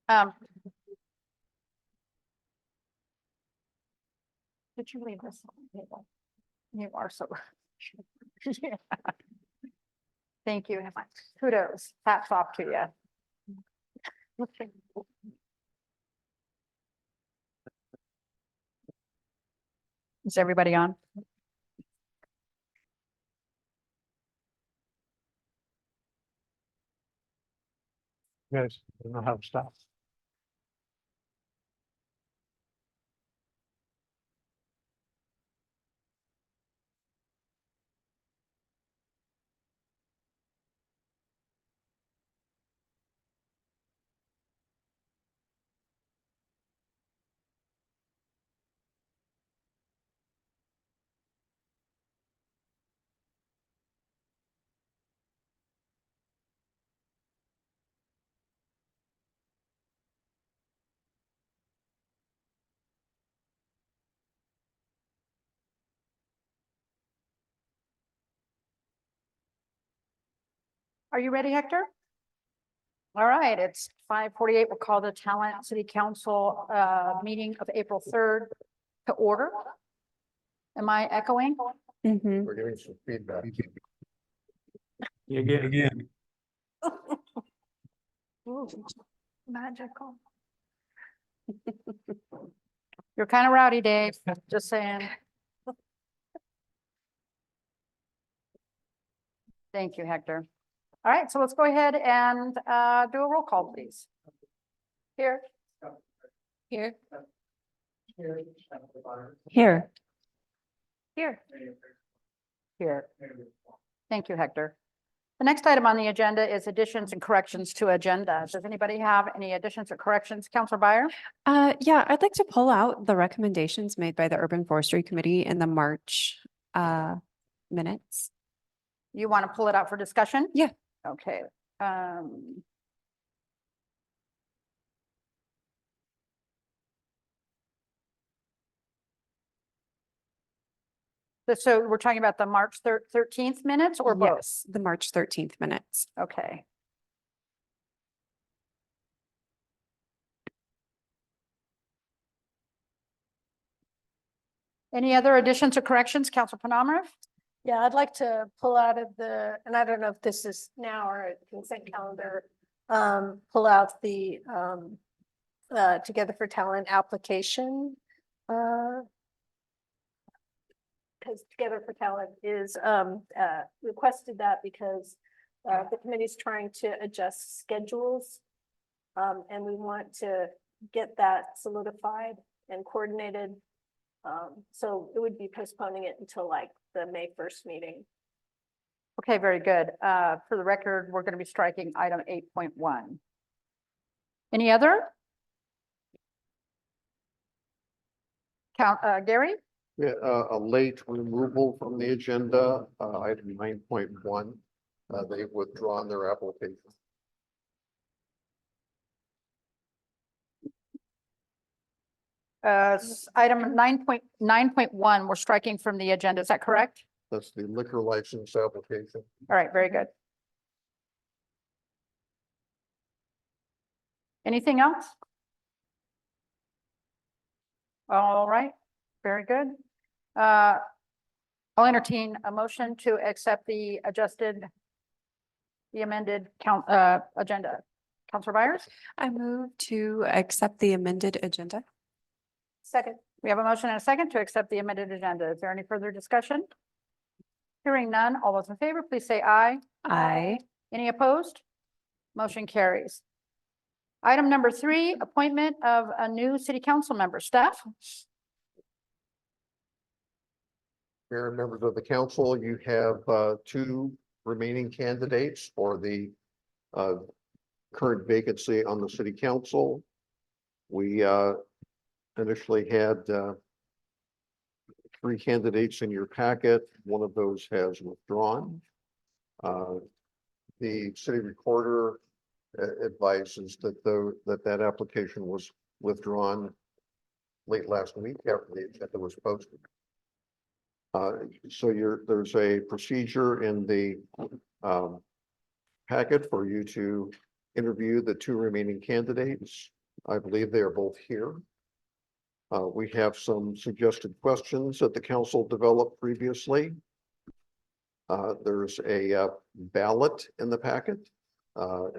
Did you leave this on the table? You are so. Yeah. Thank you. Kudos. Hats off to you. Is everybody on? Guys, I don't know how to stop. Are you ready, Hector? All right, it's 5:48. We'll call the Talent City Council meeting of April 3rd to order. Am I echoing? Mm-hmm. We're getting some feedback. Again. Ooh, magical. You're kind of rowdy, Dave, just saying. Thank you, Hector. All right, so let's go ahead and do a roll call, please. Here. Here. Here. Here. Here. Thank you, Hector. The next item on the agenda is additions and corrections to agenda. Does anybody have any additions or corrections? Counselor Byer? Yeah, I'd like to pull out the recommendations made by the Urban Forestry Committee in the March minutes. You want to pull it out for discussion? Yeah. Okay. So we're talking about the March 13th minutes or both? Yes, the March 13th minutes. Okay. Any other additions or corrections, Counselor Penamara? Yeah, I'd like to pull out of the, and I don't know if this is now or a consent calendar, pull out the Together for Talent application. Because Together for Talent is requested that because the committee's trying to adjust schedules. And we want to get that solidified and coordinated. So it would be postponing it until like the May 1st meeting. Okay, very good. For the record, we're going to be striking item 8.1. Any other? Gary? Yeah, a late removal from the agenda, item 9.1. They've withdrawn their application. Item 9.1, we're striking from the agenda. Is that correct? That's the liquor license application. All right, very good. Anything else? All right, very good. I'll entertain a motion to accept the amended agenda. Counselor Byers? I move to accept the amended agenda. Second. We have a motion and a second to accept the amended agenda. Is there any further discussion? Hearing none, all those in favor, please say aye. Aye. Any opposed? Motion carries. Item number 3, appointment of a new city council member. Steph? Mayor and members of the council, you have 2 remaining candidates for the current vacancy on the city council. We initially had 3 candidates in your packet. One of those has withdrawn. The city recorder advises that that application was withdrawn late last week after the agenda was posted. So there's a procedure in the packet for you to interview the 2 remaining candidates. I believe they are both here. We have some suggested questions that the council developed previously. There's a ballot in the packet,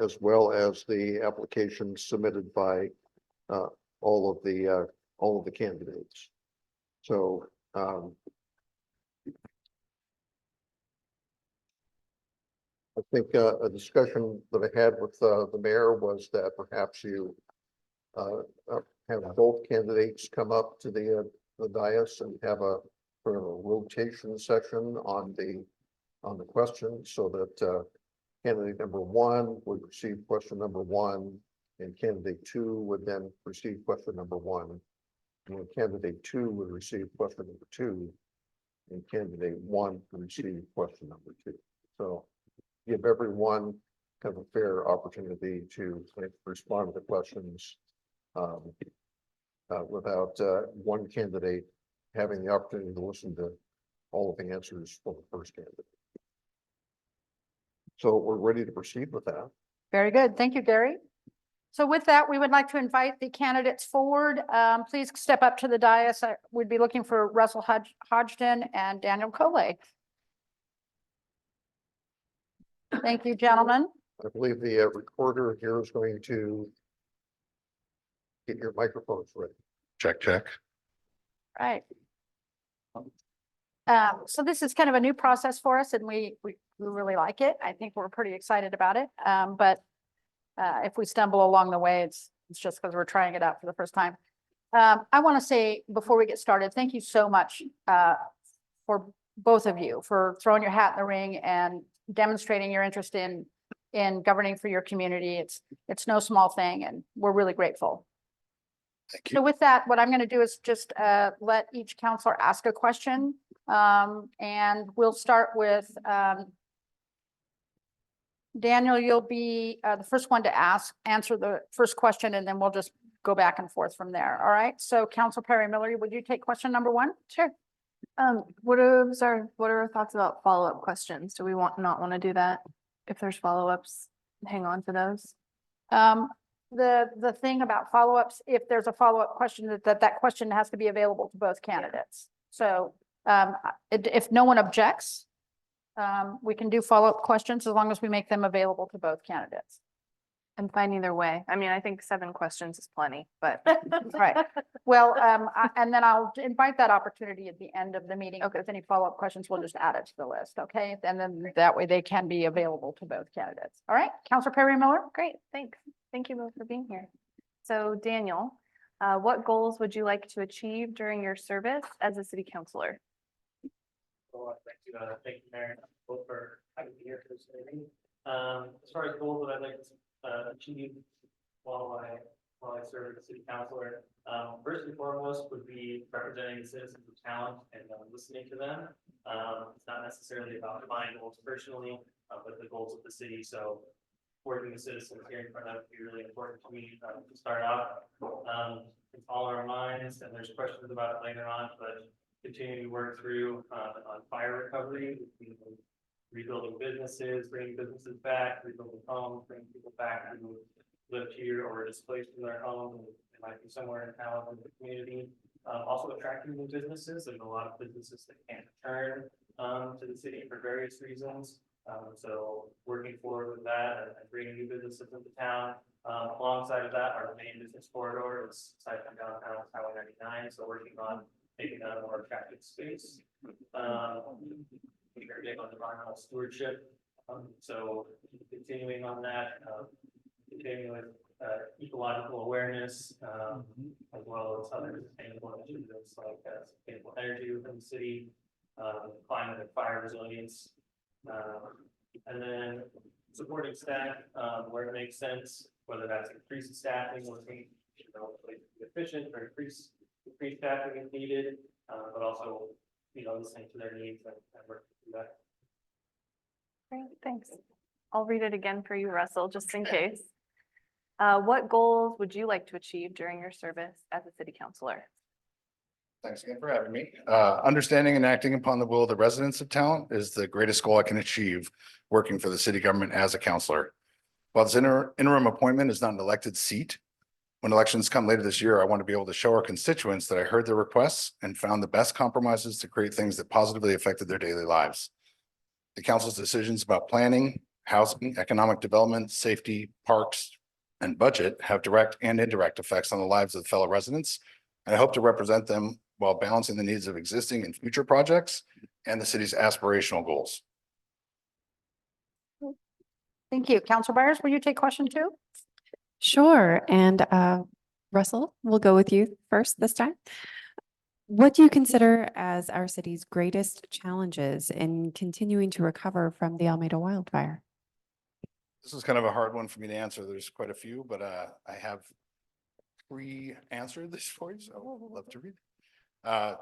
as well as the application submitted by all of the candidates. So I think a discussion that I had with the mayor was that perhaps you have both candidates come up to the dais and have a sort of a rotation session on the question, so that candidate number one would receive question number one, and candidate two would then receive question number one. And then candidate two would receive question number two, and candidate one would receive question number two. So give everyone kind of a fair opportunity to respond to the questions without one candidate having the opportunity to listen to all of the answers for the first candidate. So we're ready to proceed with that. Very good. Thank you, Gary. So with that, we would like to invite the candidates forward. Please step up to the dais. We'd be looking for Russell Hodgson and Daniel Coley. Thank you, gentlemen. I believe the recorder here is going to get your microphones ready. Check, check. Right. So this is kind of a new process for us, and we really like it. I think we're pretty excited about it. But if we stumble along the way, it's just because we're trying it out for the first time. I want to say before we get started, thank you so much for both of you for throwing your hat in the ring and demonstrating your interest in governing for your community. It's no small thing, and we're really grateful. Thank So you. with that, what I'm going to do is just let each counselor ask a question. And we'll start with Daniel, you'll be the first one to answer the first question, and then we'll just go back and forth from there. All right. So Council Perry Miller, would you take question number one? Sure. What are our thoughts about follow-up questions? Do we not want to do that? If there's follow-ups, hang on to those. The thing about follow-ups, if there's a follow-up question, that question has to be available to both candidates. So if no one objects, we can do follow-up questions as long as we make them available to both candidates. I'm fine either way. I mean, I think 7 questions is plenty, but. Right. Well, and then I'll invite that opportunity at the end of the meeting. Okay. If there's any follow-up questions, we'll just add it to the list. Okay. And then that way they can be available to both candidates. All right. Councilor Perry Miller. Great, thanks. Thank you both for being here. So Daniel, what goals would you like to achieve during your service as a city councilor? Well, thank you, Mayor, both for having me here for this meeting. As far as goals that I'd like to achieve while I serve as city councilor, first and foremost would be representing the citizens of Talent and listening to them. It's not necessarily about my goals personally, but the goals of the city. So working with citizens here in front of would be really important to me to start out. It's all our minds, and there's questions about it later on, but continuing to work through on fire recovery, rebuilding businesses, bringing businesses back, rebuilding homes, bringing people back who lived here or displaced from their homes. It might be somewhere in town in the community. Also attracting new businesses. There's a lot of businesses that can't return to the city for various reasons. So working forward with that and bringing new businesses into town. Alongside of that, our main business corridor is aside from downtown Highway 99. So working on making that a more attractive space. We're big on environmental stewardship. So continuing on that, continuing with ecological awareness, as well as other sustainable initiatives like sustainable energy within the city, climate and fire resilience, and then supporting staff where it makes sense, whether that's increased staffing, looking efficient or increase staffing if needed, but also listening to their needs and working through that. Great, thanks. I'll read it again for you, Russell, just in case. What goals would you like to achieve during your service as a city councilor? Thanks again for having me. Understanding and acting upon the will of the residents of Talent is the greatest goal I can achieve working for the city government as a councilor. While this interim appointment is not an elected seat, When elections come later this year, I want to be able to show our constituents that I heard their requests and found the best compromises to create things that positively affected their daily lives. The council's decisions about planning, housing, economic development, safety, parks, and budget have direct and indirect effects on the lives of fellow residents. And I hope to represent them while balancing the needs of existing and future projects and the city's aspirational goals. Thank you. Counselor Byers, will you take question two? Sure. And Russell, we'll go with you first this time. What do you consider as our city's greatest challenges in continuing to recover from the Almeida wildfire? This is kind of a hard one for me to answer. There's quite a few, but I have pre-answered this for you, so I'd love to read.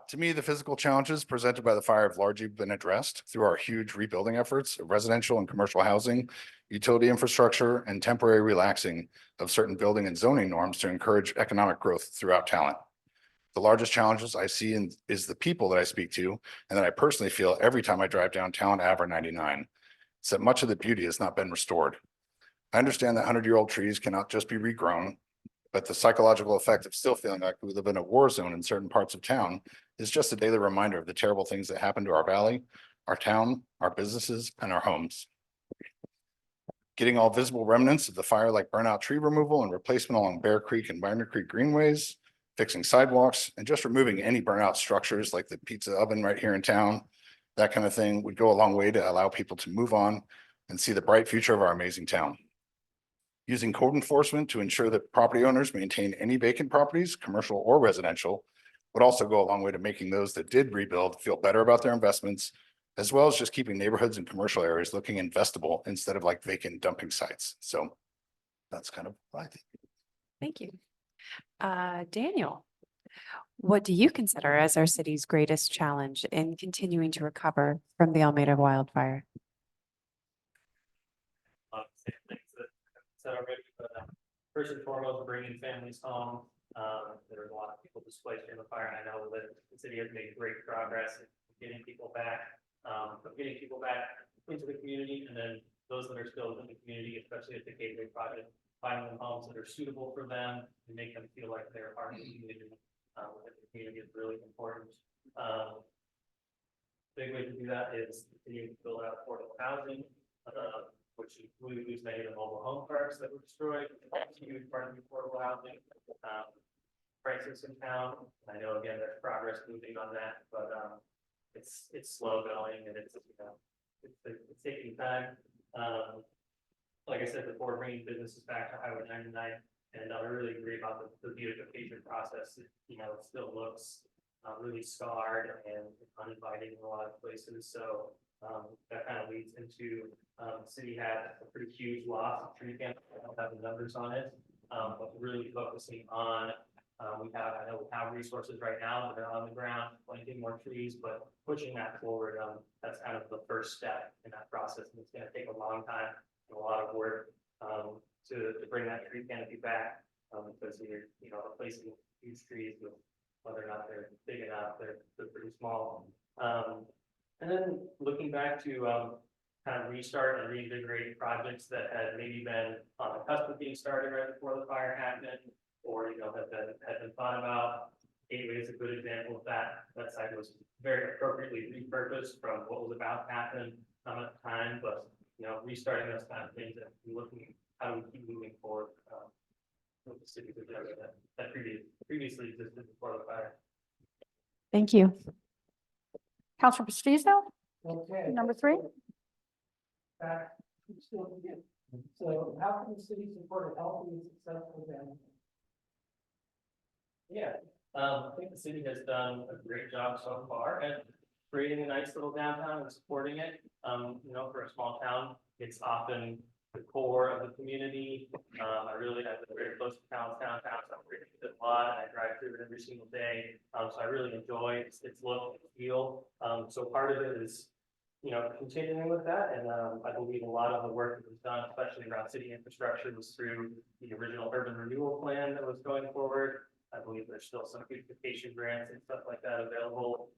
To me, the physical challenges presented by the fire have largely been addressed through our huge rebuilding efforts of residential and commercial housing, utility infrastructure, and temporary relaxing of certain building and zoning norms to encourage economic growth throughout talent. The largest challenges I see is the people that I speak to and that I personally feel every time I drive down Talent Ave or 99. It's that much of the beauty has not been restored. I understand that 100-year-old trees cannot just be regrown, but the psychological effect of still feeling like we live in a war zone in certain parts of town is just a daily reminder of the terrible things that happen to our valley, our town, our businesses, and our homes. Getting all visible remnants of the fire like burnout tree removal and replacement along Bear Creek and Wagner Creek greenways, fixing sidewalks, and just removing any burnout structures like the pizza oven right here in town, that kind of thing would go a long way to allow people to move on and see the bright future of our amazing town. Using code enforcement to ensure that property owners maintain any vacant properties, commercial or residential, would also go a long way to making those that did rebuild feel better about their investments, as well as just keeping neighborhoods and commercial areas looking investable instead of like vacant dumping sites. So that's kind of what I think. Thank you. Daniel, what do you consider as our city's greatest challenge in continuing to recover from the Almeida wildfire? Same things that I've said already, but first and foremost, bringing families home. There was a lot of people displaced in the fire, and I know that the city has made great progress in getting people back, into the community, and then those that are still in the community, especially at the Gateway Project, finding them homes that are suitable for them and make them feel like they're part of the community. Within the community is really important. Big way to do that is continue to build out affordable housing, which includes many of the mobile home parks that were destroyed. It's a huge part of the affordable housing crisis in town. I know again there's progress moving on that, but it's slow going and it's it's taking time. Like I said before, bringing businesses back to Highway 99, and I really agree about the beautification process. It still looks really scarred and uninviting in a lot of places. So that kind of leads into the city had a pretty huge loss of tree canopy. I don't have the numbers on it, but really focusing on I know we have resources right now that are on the ground, planting more trees, but pushing that forward. That's kind of the first step in that process, and it's going to take a long time and a lot of work to bring that tree canopy back because you're replacing huge trees with whether or not they're big enough, they're pretty small. And then looking back to kind of restart and reinvigorate projects that had maybe been on the cusp of being started right before the fire happened, or had been thought about. Gateway is a good example of that. That site was very appropriately repurposed from what was about to happen at the time, but restarting those kind of things and looking how do we keep moving forward with the cities that previously existed before the fire. Thank you. Counselor Bastizo, Okay. number 3. So how can the city support a healthy and successful family? Yeah, I think the city has done a great job so far at creating a nice little downtown and supporting it. For a small town, it's often the core of the community. I've been very close to downtown, so I'm really a lot, and I drive through it every single day. So I really enjoy its look and feel. So part of it is, continuing with that, and I believe a lot of the work that was done, especially around city infrastructure, was through the original urban renewal plan that was going forward. I believe there's still some beautification grants and stuff like that available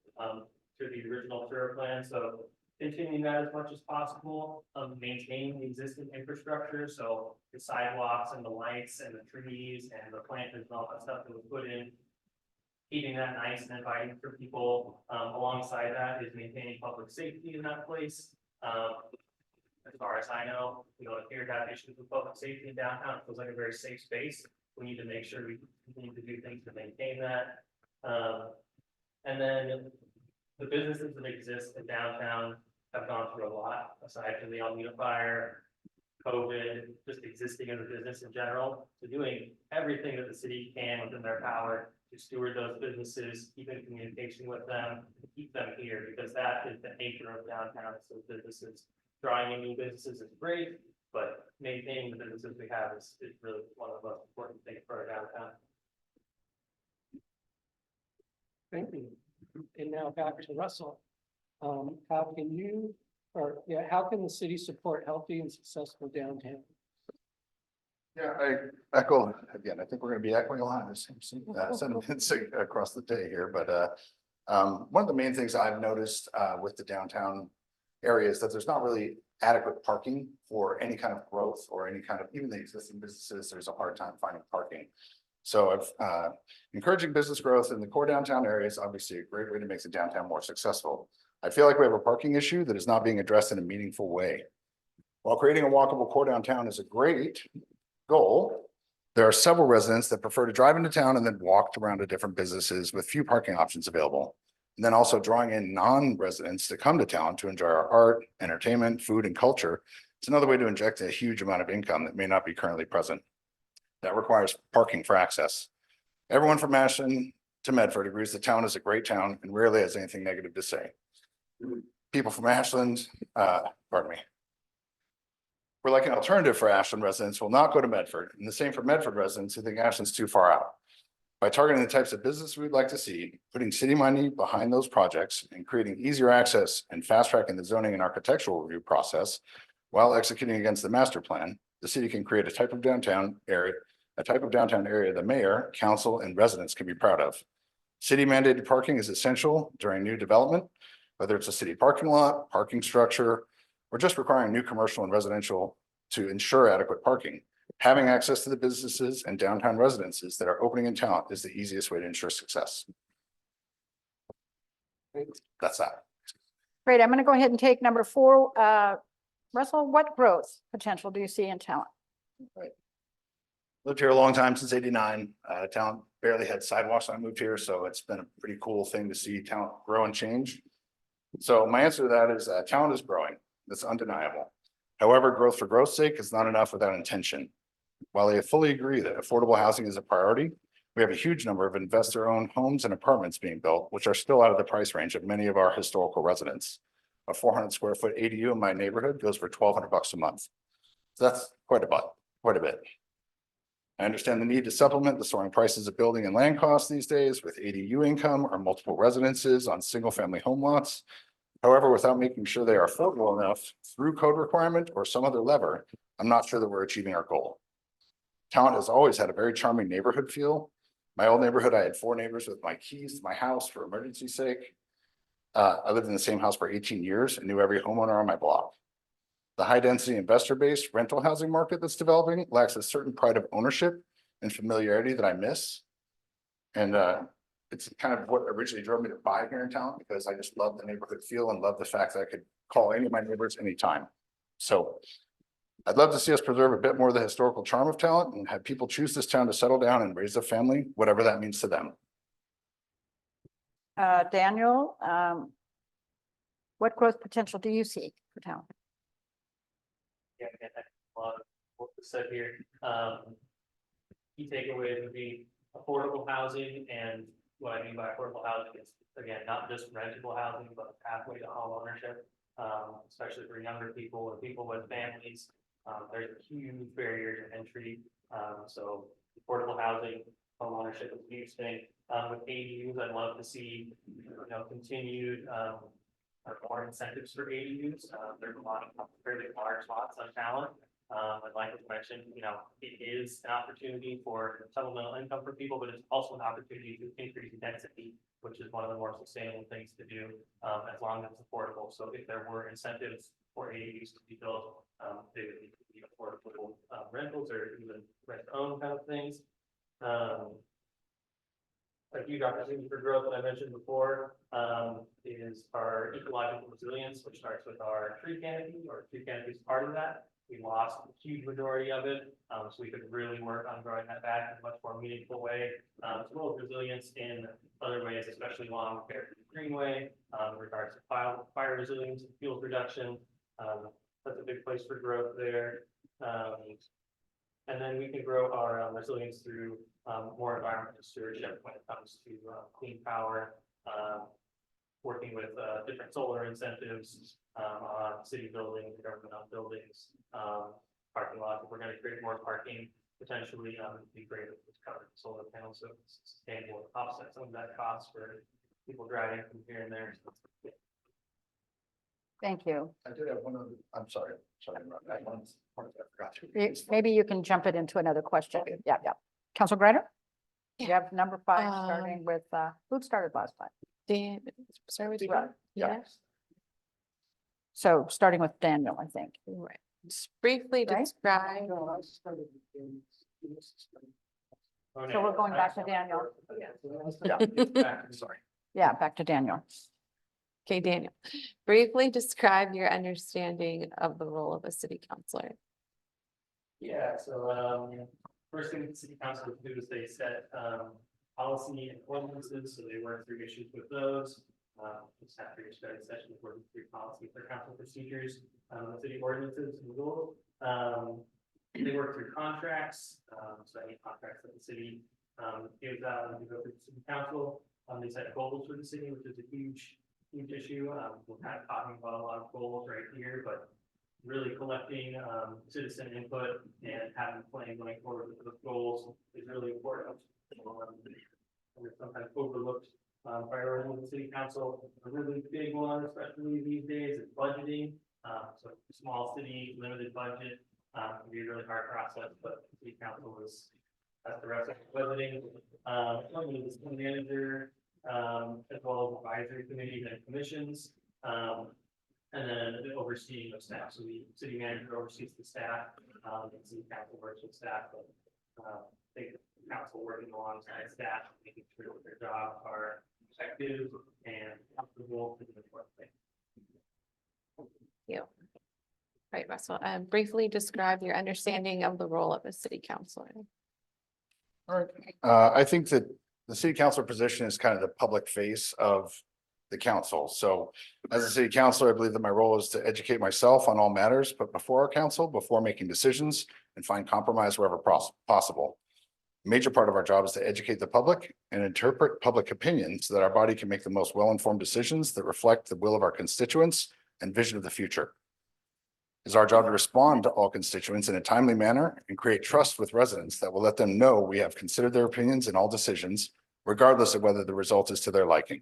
through the original tour plan. So continuing that as much as possible, maintaining the existing infrastructure, so the sidewalks and the lights and the trees and the planters and all that stuff that was put in. Keeping that nice and inviting for people, alongside that is maintaining public safety in that place. As far as I know, we don't appear to have issues with public safety in downtown, it feels like a very safe space. We need to make sure we continue to do things to maintain that. And then the businesses that exist in downtown have gone through a lot, aside from the Almeda fire, COVID, just existing as a business in general. So doing everything that the city can within their power to steward those businesses, keep in communication with them, keep them here, because that is the nature of downtown, so businesses. Drawing in new businesses is great, but maintaining the businesses we have is really one of the most important things for our downtown. Thank you. And now back to Russell. How can you, or yeah, how can the city support healthy and successful downtown? Yeah, I echo, again, I think we're gonna be echoing a lot of the same sentiments across the day here, but one of the main things I've noticed with the downtown area is that there's not really adequate parking for any kind of growth or any kind of, even the existing businesses, there's a hard time finding parking. So I've encouraging business growth in the core downtown area is obviously a great way to make the downtown more successful. I feel like we have a parking issue that is not being addressed in a meaningful way. While creating a walkable core downtown is a great goal, there are several residents that prefer to drive into town and then walk around to different businesses with few parking options available. And then also drawing in non-residents to come to town to enjoy our art, entertainment, food, and culture. It's another way to inject a huge amount of income that may not be currently present. That requires parking for access. Everyone from Ashland to Medford agrees the town is a great town and rarely has anything negative to say. People from Ashland, pardon me. We're like an alternative for Ashland residents who will not go to Medford, and the same for Medford residents who think Ashland's too far out. By targeting the types of business we'd like to see, putting city money behind those projects and creating easier access and fast tracking the zoning and architectural review process while executing against the master plan, the city can create a type of downtown area the mayor, council, and residents can be proud of. City mandated parking is essential during new development, whether it's a city parking lot, parking structure, or just requiring new commercial and residential to ensure adequate parking. Having access to the businesses and downtown residences that are opening in town is the easiest way to ensure success. That's that. Great, I'm gonna go ahead and take number 4. Russell, what growth potential do you see in talent? Lived here a long time, since '89. Town barely had sidewalks when I moved here, so it's been a pretty cool thing to see town grow and change. So my answer to that is town is growing. That's undeniable. However, growth for growth's sake is not enough without intention. While I fully agree that affordable housing is a priority, we have a huge number of investor-owned homes and apartments being built, which are still out of the price range of many of our historical residents. A 400 square foot ADU in my neighborhood goes for $1,200 a month. So that's quite a bit. I understand the need to supplement the soaring prices of building and land costs these days with ADU income or multiple residences on single-family home lots. However, without making sure they are affordable enough through code requirement or some other lever, I'm not sure that we're achieving our goal. Town has always had a very charming neighborhood feel. My old neighborhood, I had 4 neighbors with my keys to my house for emergency sake. I lived in the same house for 18 years and knew every homeowner on my block. The high density investor-based rental housing market that's developing lacks a certain pride of ownership and familiarity that I miss. And it's kind of what originally drove me to buy here in town, because I just love the neighborhood feel and love the fact that I could call any of my neighbors anytime. So I'd love to see us preserve a bit more of the historical charm of talent and have people choose this town to settle down and raise a family, whatever that means to them. Daniel, what growth potential do you see for town? Yeah, again, a lot of what was said here. Key takeaways would be affordable housing, and what I mean by affordable housing is, again, not just rentable housing, but pathway to home ownership, especially for younger people or people with families. There's a huge barrier to entry. So affordable housing, home ownership is a huge thing. With ADUs, I'd love to see, continued more incentives for ADUs. There's a lot of fairly large lots on talent And like I mentioned, it is an opportunity for supplemental income for people, but it's also an opportunity to increase density, which is one of the more sustainable things to do, as long as it's affordable. So if there were incentives for ADUs to be built, they would need to be affordable rentals or even rent to own kind of things. A huge opportunity for growth that I mentioned before, is our ecological resilience, which starts with our tree canopy, or tree canopy is part of that. We lost a huge majority of it, so we could really work on growing that back in a much more meaningful way, as well as resilience in other ways, especially along Fairview Greenway, in regards to fire resilience and fuel reduction. That's a big place for growth there. And then we can grow our resilience through more environmental stewardship when it comes to clean power, working with different solar incentives on city buildings, government-owned buildings, parking lots. If we're going to create more parking, potentially, it'd be great if it's covered with solar panels, so it's sustainable, offset some of that cost for people driving from here and there. Thank you. I did have one other, I'm sorry, that one's part that I forgot to. Maybe you can jump it into another question. Yeah, yeah. Council Griner? You have number 5, starting with, who started last time? Dan, start with you. Right. Yeah. So starting with Daniel, I think. Right. Just briefly Right? describe. So we're going back to Daniel. Sorry. Yeah, back to Daniel. Okay, Daniel, briefly describe your understanding of the role of a city councillor. Yeah, so first thing the city council would do is they set policy and ordinances, so they work through issues with those. Just after your study session, working through policy for council procedures, the city ordinances and rules. They work through contracts, so any contracts that the city gives out and go through the city council. They set goals for the city, which is a huge issue. We're kind of talking about a lot of goals right here, but really collecting citizen input and having a plan going forward with those goals is really important. We're sometimes overlooked priority of the city council. A really big one, especially these days, is budgeting. So small city, limited budget, can be a really hard process, but the city council was, that's the rest of the budgeting. Appointment of the city manager, as well as advisory committees and commissions. And then the overseeing of staff. So the city manager oversees the staff, and city council works with staff, but they council working alongside staff, making sure that their jobs are effective and comfortable is an important thing. Right, Russell, briefly describe your understanding of the role of a city councillor. All right. I think that the city councilor position is kind of the public face of the council. So as a city councilor, I believe that my role is to educate myself on all matters, but before our council, before making decisions and find compromise wherever possible. A major part of our job is to educate the public and interpret public opinion so that our body can make the most well-informed decisions that reflect the will of our constituents and vision of the future. It's our job to respond to all constituents in a timely manner and create trust with residents that will let them know we have considered their opinions in all decisions, regardless of whether the result is to their liking.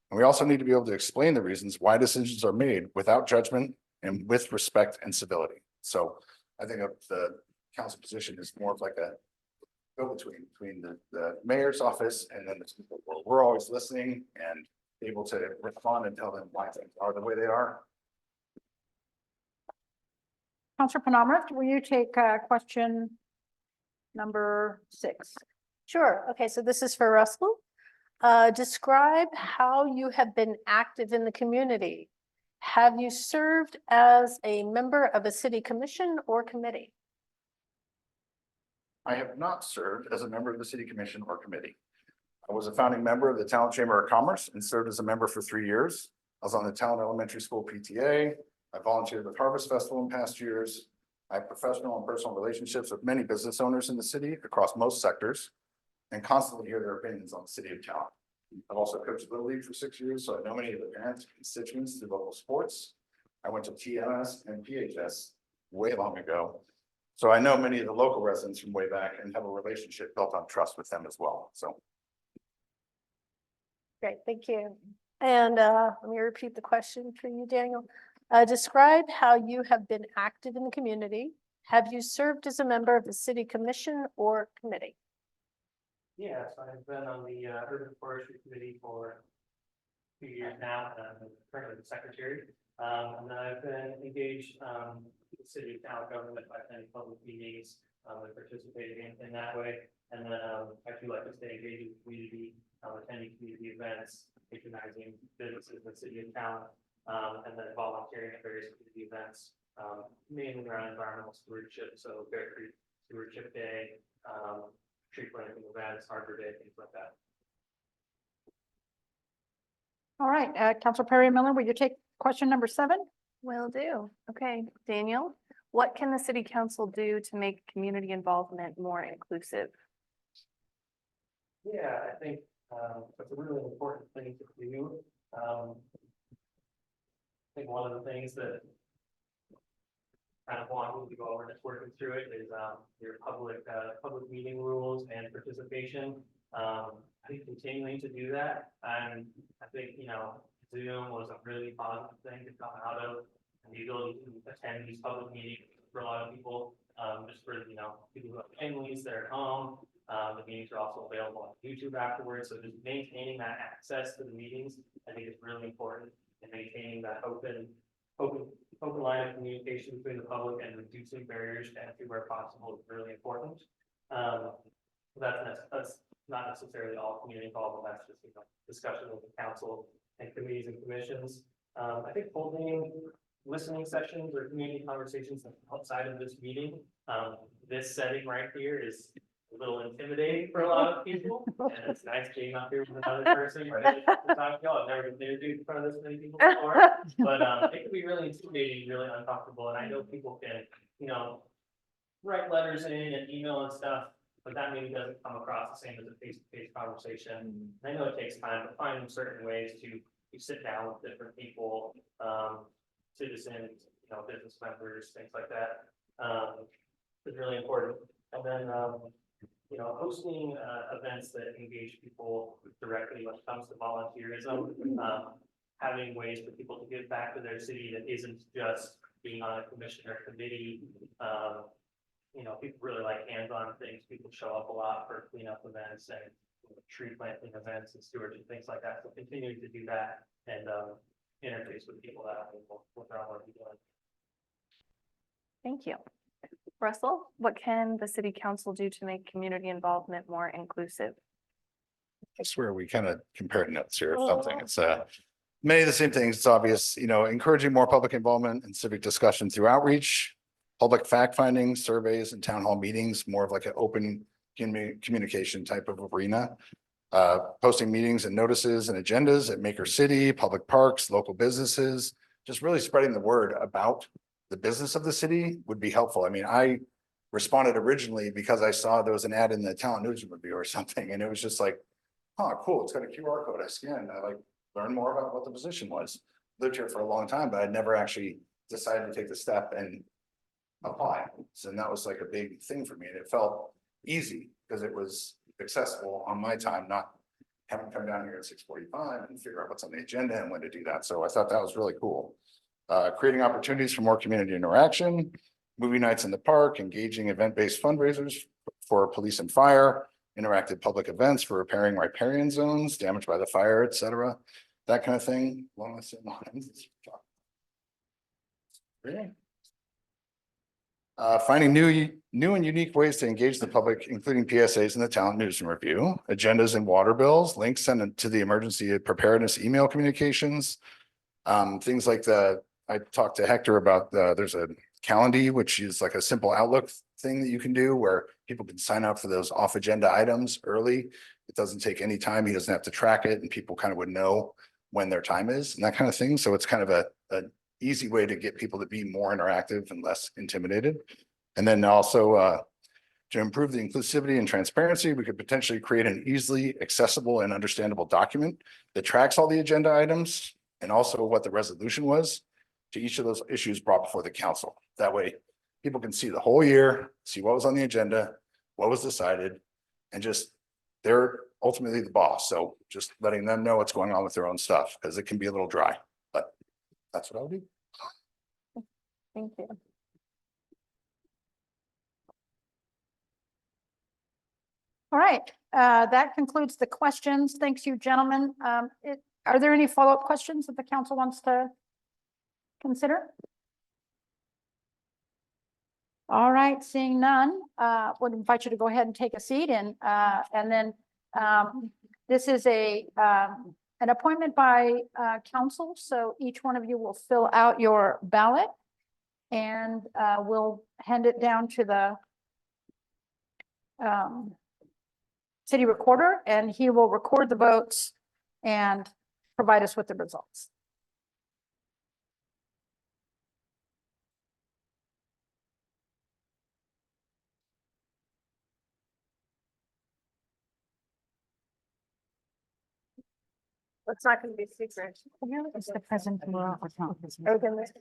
And we also need to be able to explain the reasons why decisions are made without judgment and with respect and civility. So I think of the council position is more of like a go-between between the mayor's office and then the people. We're always listening and able to respond and tell them why things are the way they are. Councilor Penamara, will you take question number 6? Sure. Okay, so this is for Russell. Describe how you have been active in the community. Have you served as a member of a city commission or committee? I have not served as a member of the city commission or committee. I was a founding member of the Talent Chamber of Commerce and served as a member for 3 years. I was on the Talent Elementary School PTA. I volunteered with Harvest Festival in past years. I have professional and personal relationships with many business owners in the city across most sectors and constantly hear their opinions on the city of Talent. I've also coached Little League for 6 years, so I know many of the parents and constituents through local sports. I went to TMS and PHS way long ago. So I know many of the local residents from way back and have a relationship built on trust with them as well, so. Great, thank you. And let me repeat the question for you, Daniel. Describe how you have been active in the community. Have you served as a member of the city commission or committee? Yeah, so I've been on the urban forestry committee for 2 years now, and I'm currently the secretary. And then I've been engaged, with the city of town government by attending public meetings, and participating in that way. And then, I do like to stay engaged with the community, attending community events, patronizing businesses in the city and town, and then volunteering at various community events, mainly around environmental stewardship, so Bear Creek Stewardship Day, tree planting events, Arbor Day, things like that. All right, Counselor Perry Miller, will you take question number 7? Will do. Okay, Daniel, what can the city council do to make community involvement more inclusive? Yeah, I think, that's a really important thing to do. I think one of the things that kind of wanting to go over, just working through it, is, your public meeting rules and participation. I think continuing to do that, and I think, Zoom was a really positive thing to come out of, and the ability to attend these public meetings for a lot of people, just for, people who have families, they're at home. The meetings are also available on YouTube afterwards, so just maintaining that access to the meetings, I think is really important, and maintaining that open line of communication between the public and reducing barriers to entry where possible is really important. That's not necessarily all community involvement, that's just, discussion with the council and committees and commissions. I think holding listening sessions or community conversations outside of this meeting, this setting right here is a little intimidating for a lot of people, and it's nice being up here with another person, right? I've never been interviewed in front of this many people before, but it can be really intimidating, really uncomfortable, and I know people can, write letters in and email and stuff, but that maybe doesn't come across the same as a face-to-face conversation. And I know it takes time, but finding certain ways to sit down with different people, citizens, business members, things like that, is really important. And then, hosting events that engage people directly when it comes to volunteerism, having ways for people to give back to their city that isn't just being on a commission or committee. People really like hands-on things. People show up a lot for cleanup events and tree planting events and stewardship, things like that. So continuing to do that and interface with people that are able, what they're already doing. Thank you. Russell, what can the city council do to make community involvement more inclusive? That's where we kind of compared notes here or something. It's many of the same things. It's obvious, encouraging more public involvement and civic discussion through outreach, public fact finding, surveys and town hall meetings, more of like an open communication type of arena. Posting meetings and notices and agendas at Maker City, public parks, local businesses, just really spreading the word about the business of the city would be helpful. I mean, I responded originally because I saw there was an ad in the Talent News Review or something, and it was just like, oh, cool, it's got a QR code. I scanned, I learned more about what the position was. Lived here for a long time, but I'd never actually decided to take the step and apply. So that was like a big thing for me, and it felt easy because it was accessible on my time, not having to come down here at 6:45 and figure out what's on the agenda and when to do that. So I thought that was really cool. Creating opportunities for more community interaction, movie nights in the park, engaging event-based fundraisers for police and fire, interactive public events for repairing riparian zones damaged by the fire, etc. That kind of thing. Along the same lines. Finding new and unique ways to engage the public, including PSAs in the Talent News and Review, agendas and water bills, links sent to the emergency preparedness email communications. Things like I talked to Hector about there's a Calendly, which is like a simple Outlook thing that you can do where people can sign up for those off agenda items early. It doesn't take any time. He doesn't have to track it, and people kind of would know when their time is and that kind of thing. So it's kind of a easy way to get people to be more interactive and less intimidated. And then also to improve the inclusivity and transparency, we could potentially create an easily accessible and understandable document that tracks all the agenda items and also what the resolution was to each of those issues brought before the council. That way people can see the whole year, see what was on the agenda, what was decided, and just they're ultimately the boss. So just letting them know what's going on with their own stuff, because it can be a little dry, but that's what I'll do. Thank you. All right, that concludes the questions. Thanks you, gentlemen. Are there any follow-up questions that the council wants to consider? All right, seeing none, would invite you to go ahead and take a seat and then this is an appointment by council, so each one of you will fill out your ballot and we'll hand it down to the city recorder, and he will record the votes and provide us with the results. It's not gonna be secret. It's the present. Oh, goodness.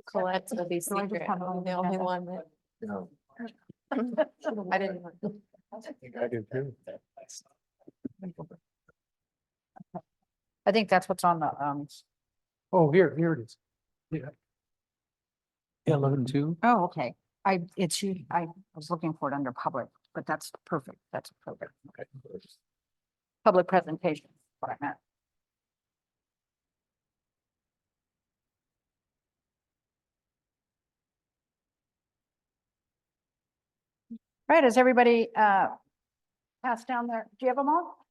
Colette will be So I just secret. have it on I'm the the only agenda. one that, No, I didn't. I think I do too. I think that's what's on the, Oh, here it is. Yeah. 11-2. oh, okay. I was looking for it under public, but that's perfect. That's perfect. Okay. Public presentation, what I meant. Right, has everybody passed down there? Do you have them all?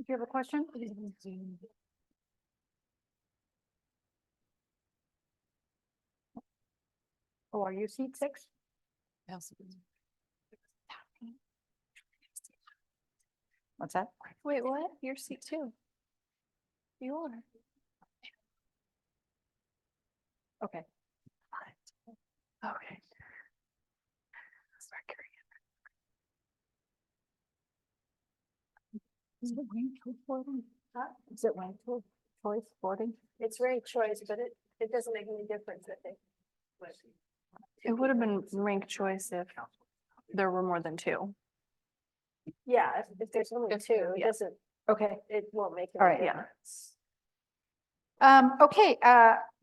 Did you have a question? Oh, are you seat 6? What's that? Wait, what? Your seat too. You are. Okay. Okay. Is it ranked choice voting? Is it ranked choice voting? It's ranked choice, but it doesn't make any difference, I think. It would have been ranked choice if there were more than 2. Yeah, if there's only 2, it Yeah. doesn't, Okay. it won't make All any right. Yeah. difference. Okay,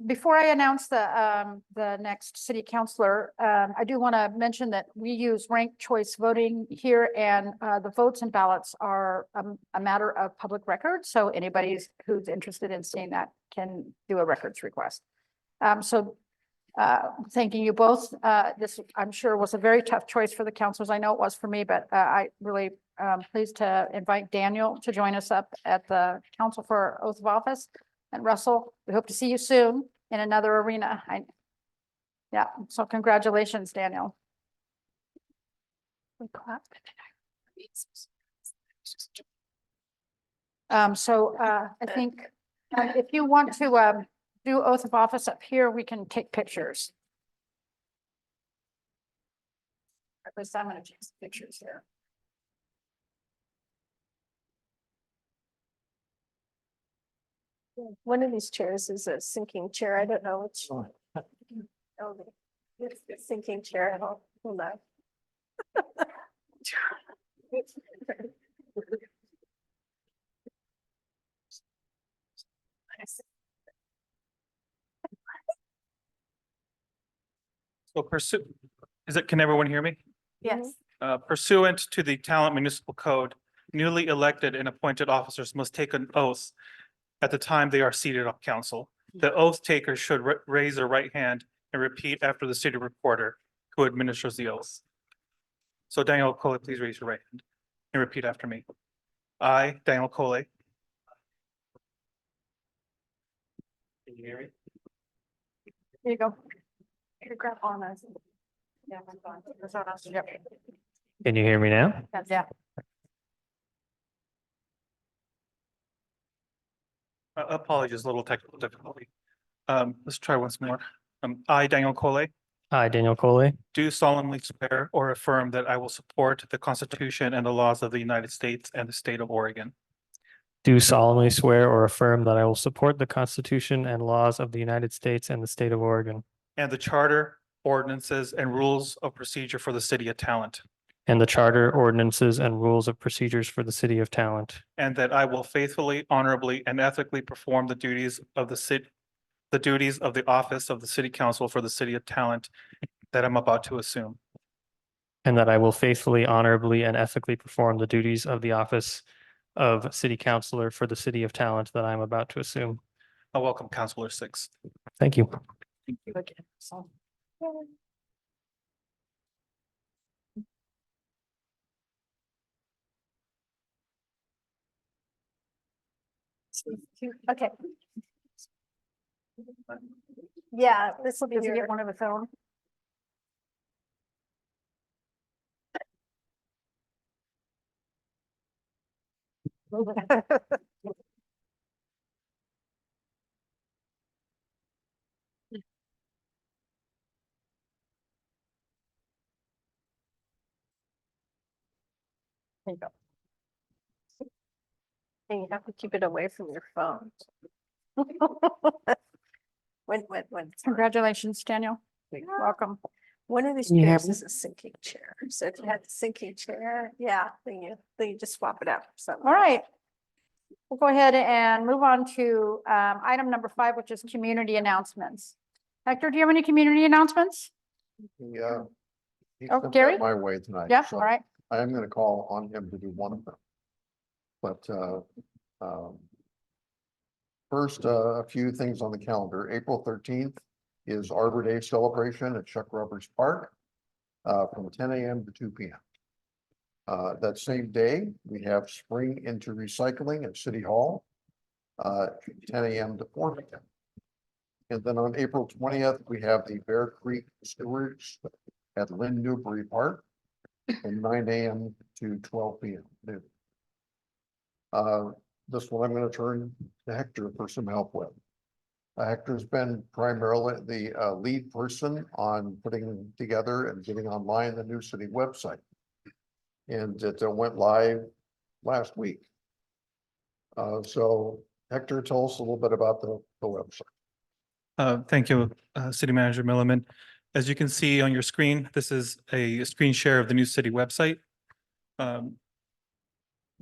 before I announce the next city councillor, I do want to mention that we use ranked choice voting here, and the votes and ballots are a matter of public record. So anybody who's interested in seeing that can do a records request. Thanking you both. This, I'm sure, was a very tough choice for the councilors. I know it was for me, but I really pleased to invite Daniel to join us up at the council for oath of office. And Russell, we hope to see you soon in another arena. Yeah, so congratulations, Daniel. We clapped. I think if you want to do oath of office up here, we can take pictures. At least I'm gonna take some pictures here. One of these chairs is a sinking chair. I don't know which. Oh, it's a sinking chair. I don't know. So can everyone hear me? Yes. Pursuant to the Talent Municipal Code, newly elected and appointed officers must take an oath at the time they are seated on council. The oath taker should raise their right hand and repeat after the city recorder who administers the oath. So Daniel Cole, please raise your right hand and repeat after me. I, Daniel Cole, you hear me? Here you go. Here, grab on us. Yeah, that's on us. Yep. Can you hear me now? Yeah. Apologies, a little technical difficulty. Let's try once more. I, Daniel Cole, Hi, Daniel Coley. do solemnly swear or affirm that I will support the Constitution and the laws of the United States and the state of Oregon, Do solemnly swear or affirm that I will support the Constitution and laws of the United States and the state of Oregon, and the charter, ordinances, and rules of procedure for the city of Talent, and the charter, ordinances, and rules of procedures for the city of Talent, and that I will faithfully, honorably, and ethically perform the duties of the office of the city council for the city of Talent that I'm about to assume. and that I will faithfully, honorably, and ethically perform the duties of the office of city councillor for the city of Talent that I am about to assume. I welcome Councilor Six. Thank you. Thank you again. So. Okay. Yeah, this will be Does he your, get one of his own? There you go. and you have to keep it away from your phone. When. Congratulations, Daniel. Welcome. One of these Can you hear chairs is a sinking chair. So if you had the sinking chair, yeah, then you just swap it out. So. All right. We'll go ahead and move on to item number 5, which is community announcements. Hector, do you have any community announcements? Yeah. He Oh, sent that Gary? My way tonight. Yeah, so all right. I am gonna call on him to do one of them. But first, a few things on the calendar. April 13th is Arbor Day celebration at Chuck Roberts Park from 10 a.m. to 2 p.m. That same day, we have Spring into Recycling at City Hall, 10 a.m. to 4 p.m. And then on April 20th, we have the Bear Creek Stewards at Lynn Newbury Park from 9 a.m. to 12 p.m. noon. This one I'm going to turn to Hector for some help with. Hector's been primarily the lead person on putting together and getting online the new city website. And it went live last week. So Hector, tell us a little bit about the website. Thank you, City Manager Milliman. As you can see on your screen, this is a screen share of the new city website.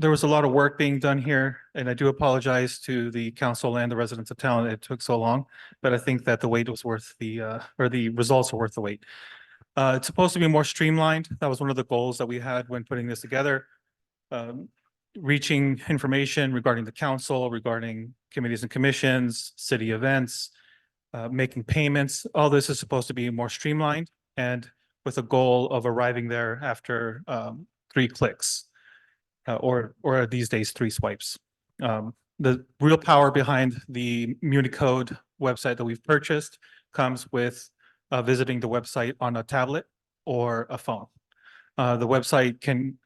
There was a lot of work being done here, and I do apologize to the council and the residents of Talent. It took so long, but I think that the wait was worth or the results are worth the wait. It's supposed to be more streamlined. That was one of the goals that we had when putting this together. Reaching information regarding the council, regarding committees and commissions, city events, making payments. All this is supposed to be more streamlined and with a goal of arriving there after 3 clicks. Or these days, 3 swipes. The real power behind the Municode website that we've purchased comes with visiting the website on a tablet or a phone. The website can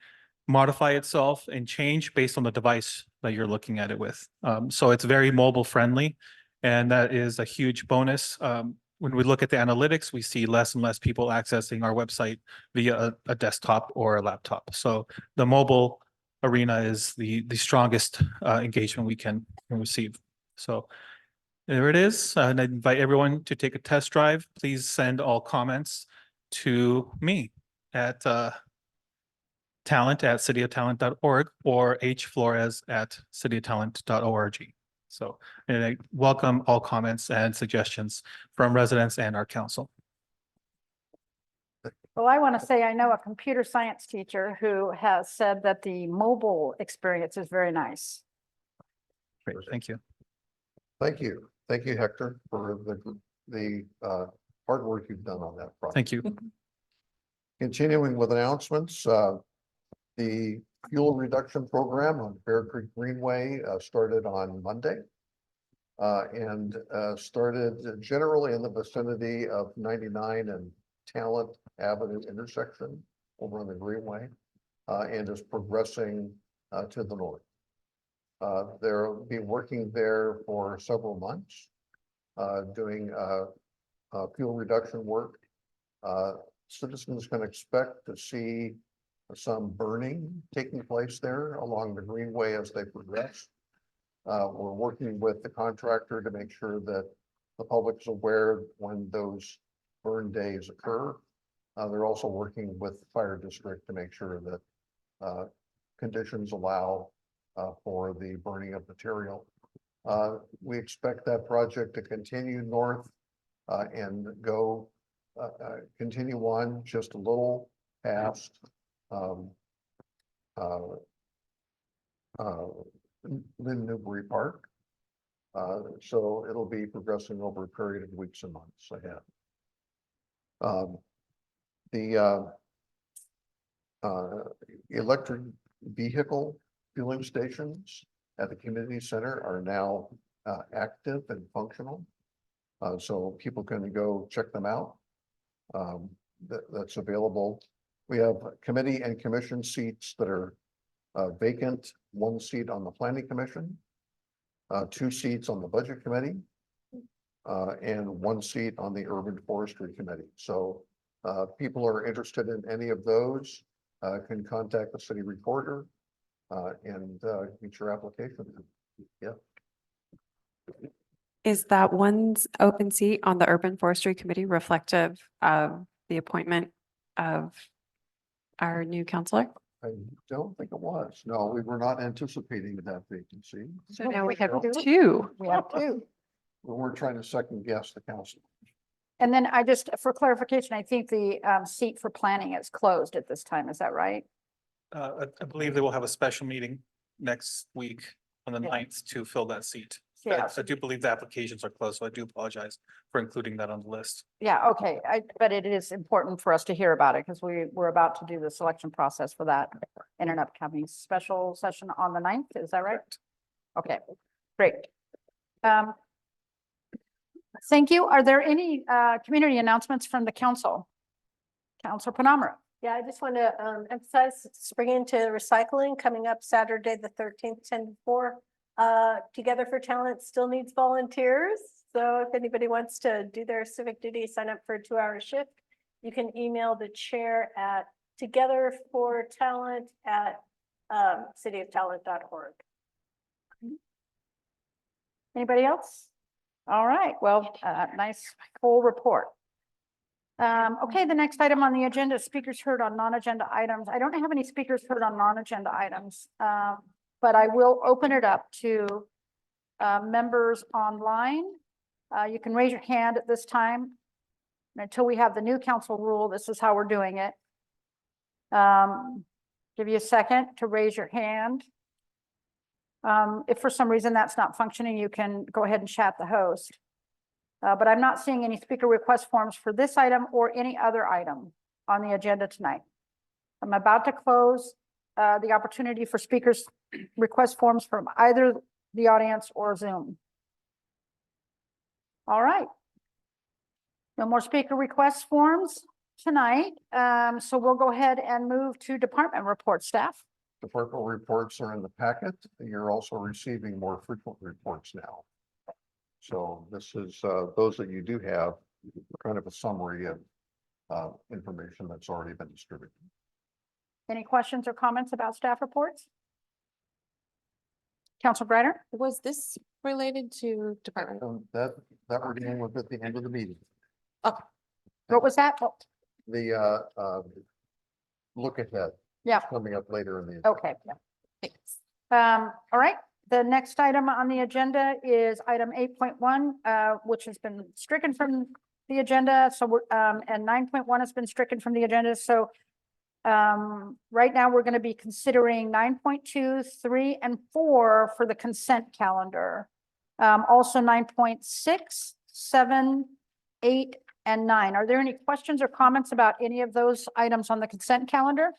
modify itself and change based on the device that you're looking at it with. So it's very mobile friendly, and that is a huge bonus. When we look at the analytics, we see less and less people accessing our website via a desktop or a laptop. So the mobile arena is the strongest engagement we can receive. So there it is. And I invite everyone to take a test drive. Please send all comments to me at talent@cityoftalent.org or hflores@cityoftalent.org. So, and I welcome all comments and suggestions from residents and our council. Well, I want to say I know a computer science teacher who has said that the mobile experience is very nice. Great, thank you. Thank you. Thank you, Hector, for the hard work you've done on that project. Thank you. Continuing with announcements, the fuel reduction program on Bear Creek Greenway started on Monday. and started generally in the vicinity of 99 and Talent Avenue intersection over on the Greenway, and is progressing to the north. They'll be working there for several months, doing fuel reduction work. Citizens can expect to see some burning taking place there along the Greenway as they progress. We're working with the contractor to make sure that the public's aware when those burn days occur. They're also working with the fire district to make sure that conditions allow for the burning of material. We expect that project to continue north and go continue on just a little past Lynn Newbury Park. So it'll be progressing over a period of weeks and months ahead. The electric vehicle fueling stations at the community center are now active and functional. So people can go check them out. That's available. We have committee and commission seats that are vacant, 1 seat on the planning commission, 2 seats on the budget committee, and 1 seat on the urban forestry committee. So people are interested in any of those, can contact the city recorder and get your application. Yeah. Is that one's open seat on the Urban Forestry Committee reflective of the appointment of our new counselor? I don't think it was. No, we were not anticipating that vacancy. So now we have No. 2. We have two. We weren't trying to second guess the council. And then I just, for clarification, I think the seat for planning is closed at this time. Is that right? I believe they will have a special meeting next week on the Yeah. 9th to fill that seat. Yeah. I do believe the applications are closed, so I do apologize for including that on the list. Yeah, okay. But it is important for us to hear about it because we're about to do the selection process for that in an upcoming special session on the 9th. Is that right? Okay, great. Thank you. Are there any community announcements from the council? Councilor Penamara. Yeah, I just want to emphasize Spring Into Recycling coming up Saturday, the 13th, 10 to 4. Together for Talent still needs volunteers. So if anybody wants to do their civic duty, sign up for a 2-hour shift. You can email the chair at togetherfortalent@cityoftalent.org. Anybody else? All right, well, nice full report. Okay, the next item on the agenda, speakers heard on non-agenda items. I don't have any speakers heard on non-agenda items, but I will open it up to members online. You can raise your hand at this time. Until we have the new council rule, this is how we're doing it. Give you a second to raise your hand. If for some reason that's not functioning, you can go ahead and chat the host. But I'm not seeing any speaker request forms for this item or any other item on the agenda tonight. I'm about to close the opportunity for speakers request forms from either the audience or Zoom. All right. No more speaker request forms tonight. So we'll go ahead and move to department report, staff. Department reports are in the packet. You're also receiving more frequent reports now. So this is those that you do have, kind of a summary of information that's already been distributed. Any questions or comments about staff reports? Council Greider? Was this related to department? That we're dealing with at the end of the meeting. What was that? Oh, The look ahead yeah, coming up later in the. okay. All right, the next item on the agenda is item 8.1, which has been stricken from the agenda. So we're, and 9.1 has been stricken from the agenda. So right now we're going to be considering 9.2, 3, and 4 for the consent calendar. Also 9.6, 7, 8, and 9. Are there any questions or comments about any of those items on the consent calendar?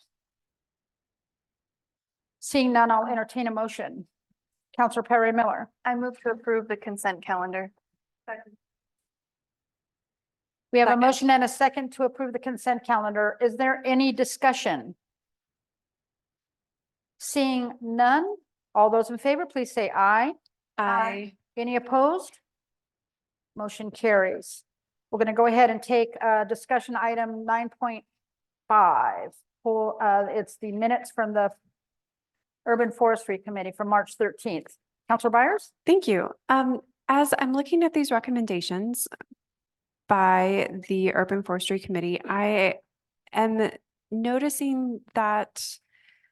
Seeing none, I'll entertain a motion. Counselor Perry Miller. I move to approve the consent calendar. We have a Second. motion and a second to approve the consent calendar. Is there any discussion? Seeing none, all those in favor, please say aye. Aye. Any opposed? Motion carries. We're going to go ahead and take discussion item 9.5. It's the minutes from the Urban Forestry Committee from March 13th. Counselor Byers? Thank you. As I'm looking at these recommendations by the Urban Forestry Committee, I am noticing that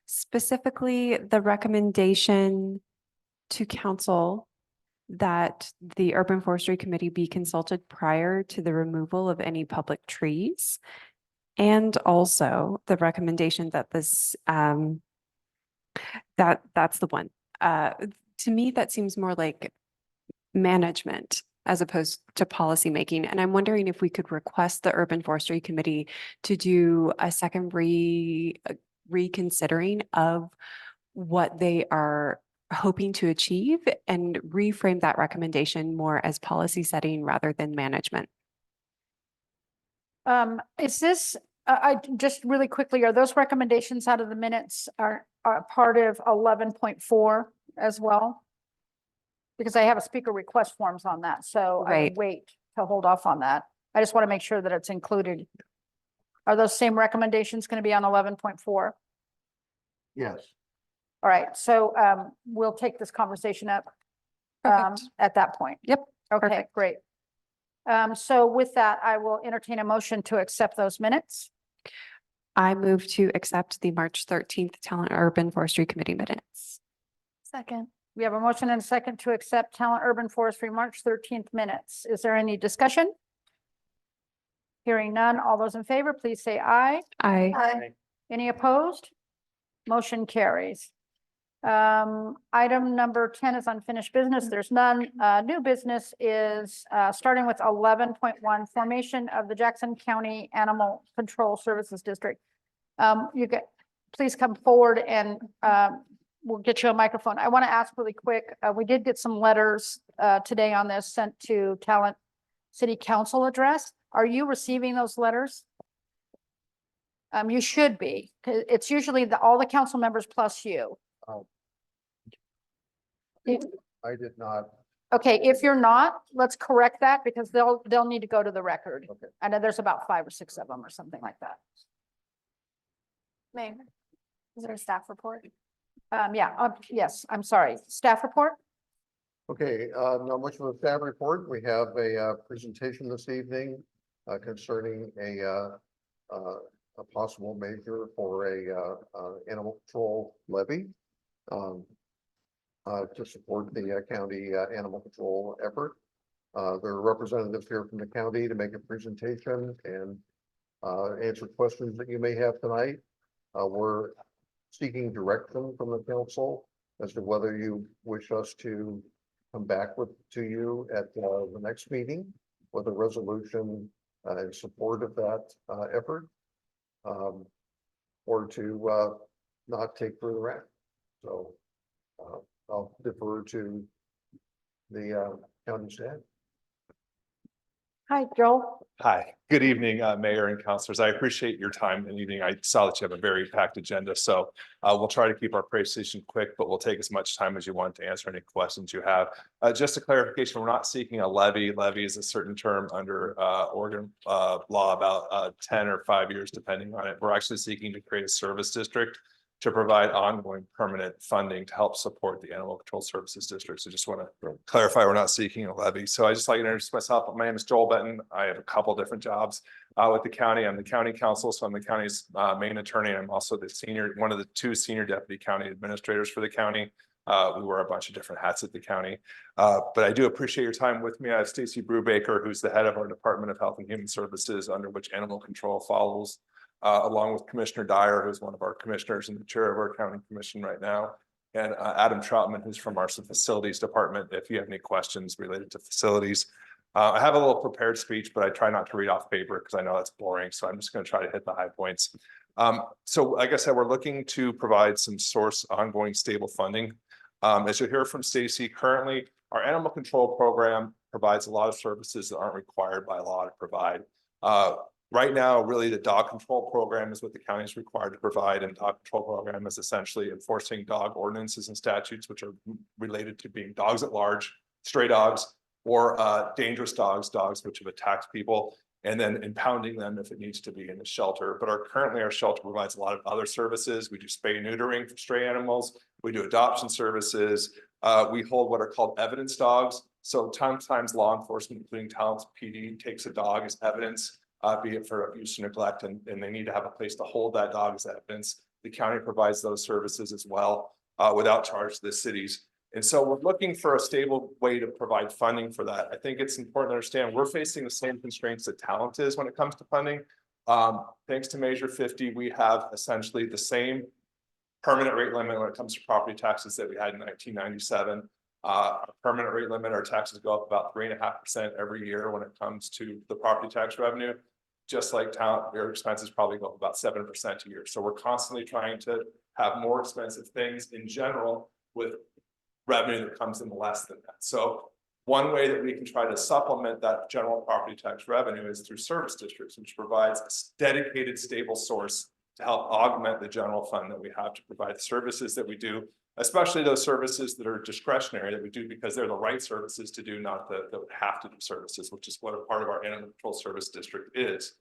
specifically the recommendation to council that the Urban Forestry Committee be consulted prior to the removal of any public trees. And also the recommendation that this, that's the one. To me, that seems more like management as opposed to policymaking. And I'm wondering if we could request the Urban Forestry Committee to do a second reconsidering of what they are hoping to achieve and reframe that recommendation more as policy setting rather than management. Is this, I just really quickly, are those recommendations out of the minutes are part of 11.4 as well? Because I have a speaker request forms on that, so I Right. would wait to hold off on that. I just want to make sure that it's included. Are those same recommendations going to be on 11.4? Yes. All right, so we'll take this conversation up Perfect. at that point. Yep, Okay, perfect. great. So with that, I will entertain a motion to accept those minutes. I move to accept the March 13th Talent Urban Forestry Committee minutes. Second. We have a motion and a second to accept Talent Urban Forestry March 13th minutes. Is there any discussion? Hearing none, all those in favor, please say aye. Aye. Any opposed? Motion carries. Item number 10 is unfinished business. There's none. New business is starting with 11.1, formation of the Jackson County Animal Control Services District. Please come forward and we'll get you a microphone. I want to ask really quick, we did get some letters today on this sent to Talent City Council address. Are you receiving those letters? You should be, 'cause it's usually all the council members plus you. I did not. Okay, if you're not, let's correct that because they'll need to go to the record. Okay. I know there's about 5 or 6 of them or something like that. Mayor, is there a staff report? Yes, I'm sorry. Staff report? Okay, not much of a staff report. We have a presentation this evening concerning a possible measure for a animal control levy to support the county animal control effort. There are representatives here from the county to make a presentation and answer questions that you may have tonight. We're seeking direction from the council as to whether you wish us to come back to you at the next meeting with a resolution in support of that effort, or to not take further action. So I'll defer to the county staff. Hi, Joel. Hi, good evening, Mayor and Councilors. I appreciate your time and evening. I saw that you have a very packed agenda, so we'll try to keep our presentation quick, but we'll take as much time as you want to answer any questions you have. Just a clarification, we're not seeking a levy. Levy is a certain term under Oregon law about 10 or 5 years, depending on it. We're actually seeking to create a service district to provide ongoing permanent funding to help support the Animal Control Services District. So just want to clarify, we're not seeking a levy. So I just like to introduce myself. My name is Joel Benton. I have a couple different jobs with the county. I'm the county counsel, so I'm the county's main attorney. I'm also one of the 2 senior deputy county administrators for the county. We wear a bunch of different hats at the county, but I do appreciate your time with me. I have Stacy Brubaker, who's the head of our Department of Health and Human Services, under which animal control follows. Along with Commissioner Dyer, who's one of our commissioners and the chair of our county commission right now, and Adam Troutman, who's from our facilities department, if you have any questions related to facilities. I have a little prepared speech, but I try not to read off paper because I know that's boring. So I'm just going to try to hit the high points. So like I said, we're looking to provide some source ongoing stable funding As you'll hear from Stacy, currently, our animal control program provides a lot of services that aren't required by law to provide. Right now, really, the dog control program is what the county is required to provide, and dog control program is essentially enforcing dog ordinances and statutes, which are related to being dogs at large, stray dogs, or dangerous dogs, dogs which have attacked people, and then impounding them if it needs to be in the shelter. But currently our shelter provides a lot of other services. We do spay and neutering for stray animals. We do adoption services. We hold what are called evidence dogs. So sometimes law enforcement, including Talents PD, takes a dog as evidence, be it for abuse or neglect, and they need to have a place to hold that dog as evidence. The county provides those services as well, without charge to the cities. And so we're looking for a stable way to provide funding for that. I think it's important to understand we're facing the same constraints that Talent is when it comes to funding. Thanks to Measure 50, we have essentially the same permanent rate limit when it comes to property taxes that we had in 1997. Our permanent rate limit, our taxes go up about 3.5% every year when it comes to the property tax revenue. Just like Talent, their expenses probably go up about 7% a year. So we're constantly trying to have more expensive things in general with revenue that comes in less than that. So one way that we can try to supplement that general property tax revenue is through service districts, which provides a dedicated, stable source to help augment the general fund that we have to provide the services that we do, especially those services that are discretionary that we do because they're the right services to do, not that would have to do services, which is what a part of our animal control service district is.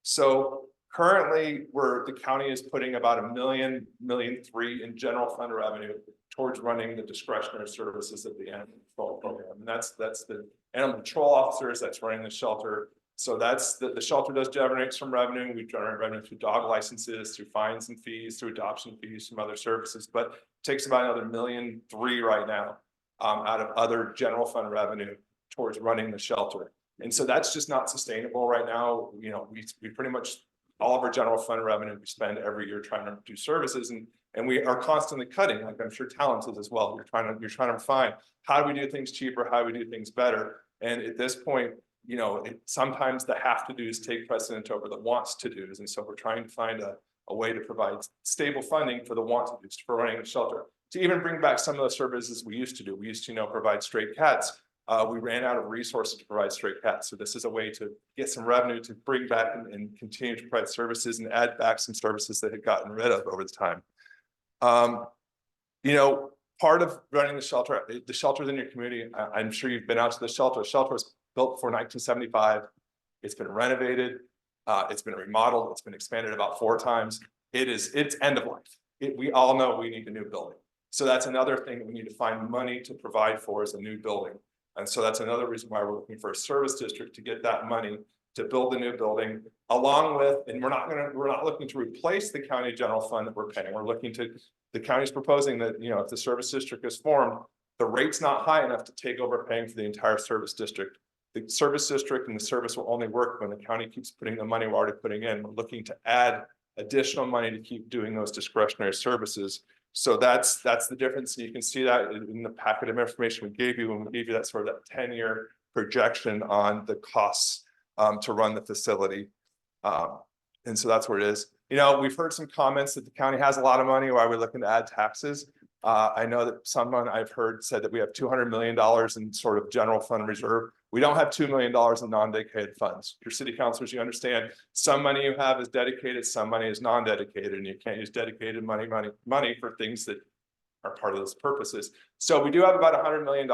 So currently, the county is putting about $1 million, $1.3 million in general fund revenue towards running the discretionary services of the animal control program. And that's the animal control officers that's running the shelter. So that's the shelter does generate some revenue. We generate revenue through dog licenses, through fines and fees, through adoption fees, from other services, but it takes about another $1.3 million right now out of other general fund revenue towards running the shelter. And so that's just not sustainable right now. You know, we pretty much all of our general fund revenue we spend every year trying to do services, and we are constantly cutting, like I'm sure Talent is as well. You're trying to find how do we do things cheaper, how do we do things better. And at this point, you know, sometimes the have to do's take precedent over the wants to do's. And so we're trying to find a way to provide stable funding for the want to do's for running the shelter, to even bring back some of the services we used to do. We used to, you know, provide stray cats. We ran out of resources to provide stray cats. So this is a way to get some revenue to bring back and continue to provide services and add back some services that had gotten rid of over the time. You know, part of running the shelters in your community, I'm sure you've been out to the shelter. The shelter was built before 1975. It's been renovated. It's been remodeled. It's been expanded about 4 times. It's end of life. We all know we need a new building. So that's another thing that we need to find money to provide for is a new building. And so that's another reason why we're looking for a service district to get that money to build a new building, along with, and we're not looking to replace the county general fund that we're paying. We're looking to, the county's proposing that, you know, if the service district is formed, the rate's not high enough to take over paying for the entire service district. The service district and the service will only work when the county keeps putting the money we're already putting in. We're looking to add additional money to keep doing those discretionary services. So that's the difference. You can see that in the packet of information we gave you when we gave you that sort of that 10-year projection on the costs to run the facility. And so that's where it is. You know, we've heard some comments that the county has a lot of money. Why are we looking to add taxes? I know that someone I've heard said that we have $200 million in sort of general fund reserve. We don't have $2 million in non-dedicated funds. Your city councilors, you understand some money you have is dedicated, some money is non-dedicated, and you can't use dedicated money for things that are part of those purposes. So we do have about $100 million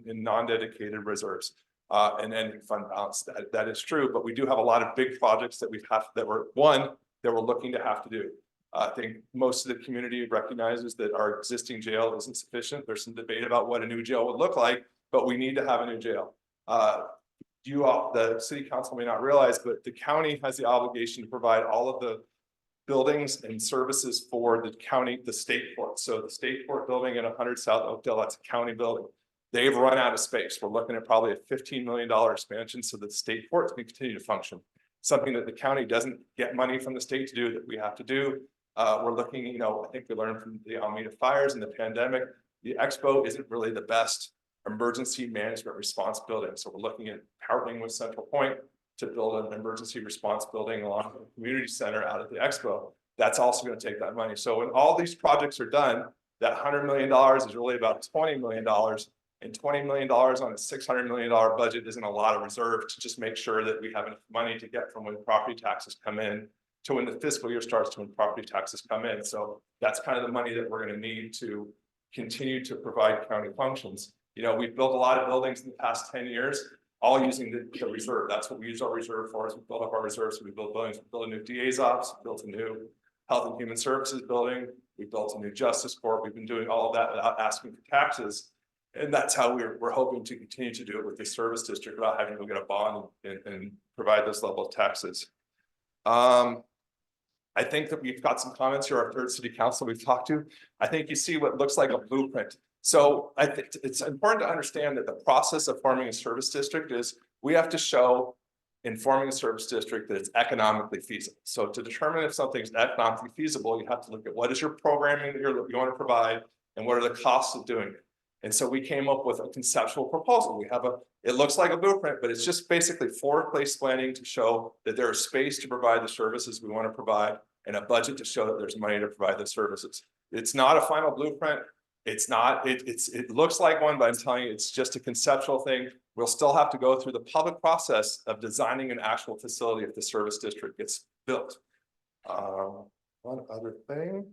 in non-dedicated reserves and ending fund balance. That is true, but we do have a lot of big projects that we're looking to have to do. I think most of the community recognizes that our existing jail isn't sufficient. There's some debate about what a new jail would look like, but we need to have a new jail. The city council may not realize, but the county has the obligation to provide all of the buildings and services for the county, the state court. So the state court building at 100 South Oakdale, that's a county building. They've run out of space. We're looking at probably a $15 million expansion so that the state courts can continue to function. Something that the county doesn't get money from the state to do that we have to do. We're looking, you know, I think we learned from the Alameda fires and the pandemic, the expo isn't really the best emergency management response building. So we're looking at partnering with Central Point to build an emergency response building along the community center out at the expo. That's also going to take that money. So when all these projects are done, That $100 million is really about $20 million. And $20 million on a $600 million budget isn't a lot of reserve to just make sure that we have enough money to get from when property taxes come in to when the fiscal year starts to when property taxes come in. So that's kind of the money that we're going to need to continue to provide county functions. You know, we've built a lot of buildings in the past 10 years, all using the reserve. That's what we use our reserve for, is we build up our reserves. So we build buildings, we built a new DA's office, we built a new Health and Human Services building, we built a new Justice Court. We've been doing all of that without asking for taxes. And that's how we're hoping to continue to do it with the service district without having to go get a bond and provide this level of taxes. I think that we've got some comments here, our third city council we've talked to. I think you see what looks like a blueprint. So I think it's important to understand that the process of forming a service district is we have to show in forming a service district that it's economically feasible. So to determine if something's economically feasible, you have to look at what is your programming that you want to provide and what are the costs of doing it. And so we came up with a conceptual proposal. We have it looks like a blueprint, but it's just basically forward place planning to show that there is space to provide the services we want to provide and a budget to show that there's money to provide the services. It's not a final blueprint. It's not, it looks like one, but I'm telling you, it's just a conceptual thing. We'll still have to go through the public process of designing an actual facility if the service district gets built. One other thing.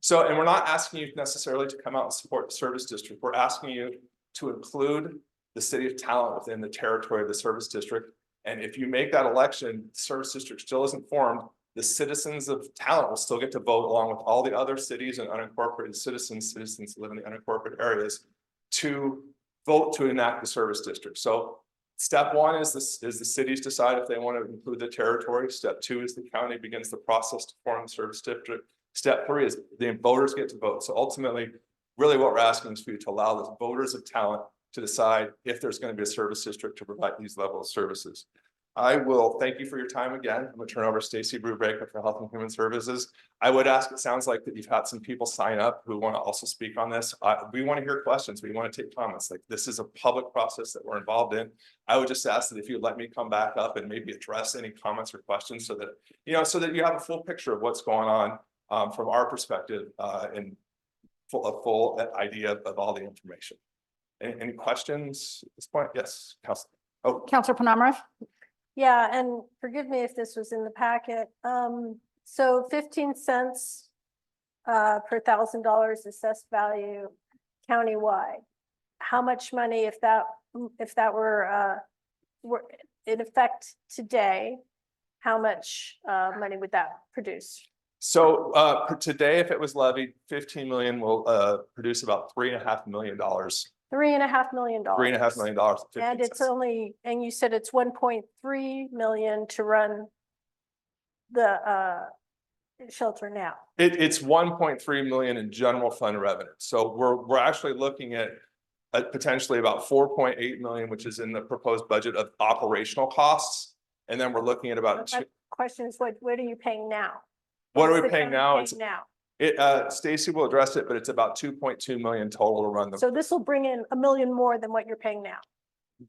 So, and we're not asking you necessarily to come out and support the service district. We're asking you to include the city of Talent within the territory of the service district. And if you make that election, the service district still isn't formed, the citizens of Talent will still get to vote along with all the other cities and unincorporated citizens who live in the unincorporated areas to vote to enact the service district. So step one is the cities decide if they want to include the territory. Step two is the county begins the process to form the service district. Step three is the voters get to vote. So ultimately, really what we're asking is for you to allow the voters of Talent to decide if there's going to be a service district to provide these levels of services. I will thank you for your time again. I'm going to turn over to Stacy Brubaker for Health and Human Services. I would ask, it sounds like that you've had some people sign up who want to also speak on this. We want to hear questions. We want to take comments. Like, this is a public process that we're involved in. I would just ask that if you'd let me come back up and maybe address any comments or questions so that, you know, so that you have a full picture of what's going on from our perspective and a full idea of all the information. Any questions at this point? Yes, Councilor. Oh, Counselor Penamara? Yeah, and forgive me if this was in the packet. So 15 cents per $1,000 assessed value countywide. How much money, if that were in effect today, how much money would that produce? so today, if it was levied, 15 million will produce about $3.5 million. $3.5 million. $3.5 million. And it's only, and you said it's 1.3 million to run the shelter now. It's 1.3 million in general fund revenue. So we're actually looking at potentially about 4.8 million, which is in the proposed budget of operational costs. And then we're looking at about My question is, what are you paying now? what are What's we the paying county now? now? Stacy will address it, but it's about 2.2 million total to run the. So this will bring in $1 million more than what you're paying now.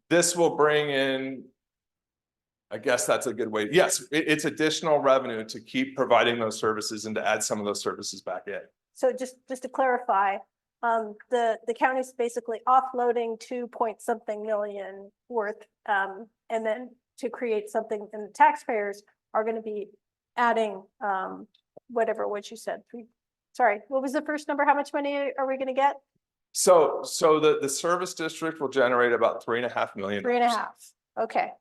This will bring in, I guess that's a good way. Yes, it's additional revenue to keep providing those services and to add some of those services back in. So just to clarify, the county's basically offloading 2-point-something million worth, and then to create something, and the taxpayers are going to be adding whatever what you said. Sorry, what was the first number? How much money are we going to get? So the service district will generate about $3.5 million. 3.5. Okay.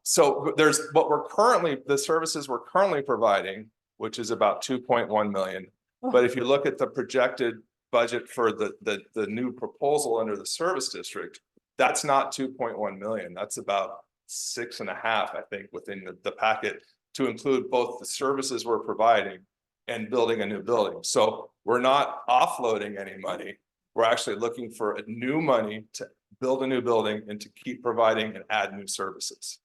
So there's the services we're currently providing, which is about 2.1 million. But if you look at the projected budget for the new proposal under the service district, that's not 2.1 million. That's about 6.5, I think, within the packet to include both the services we're providing and building a new building. So we're not offloading any money. We're actually looking for new money to build a new building and to keep providing and add new services.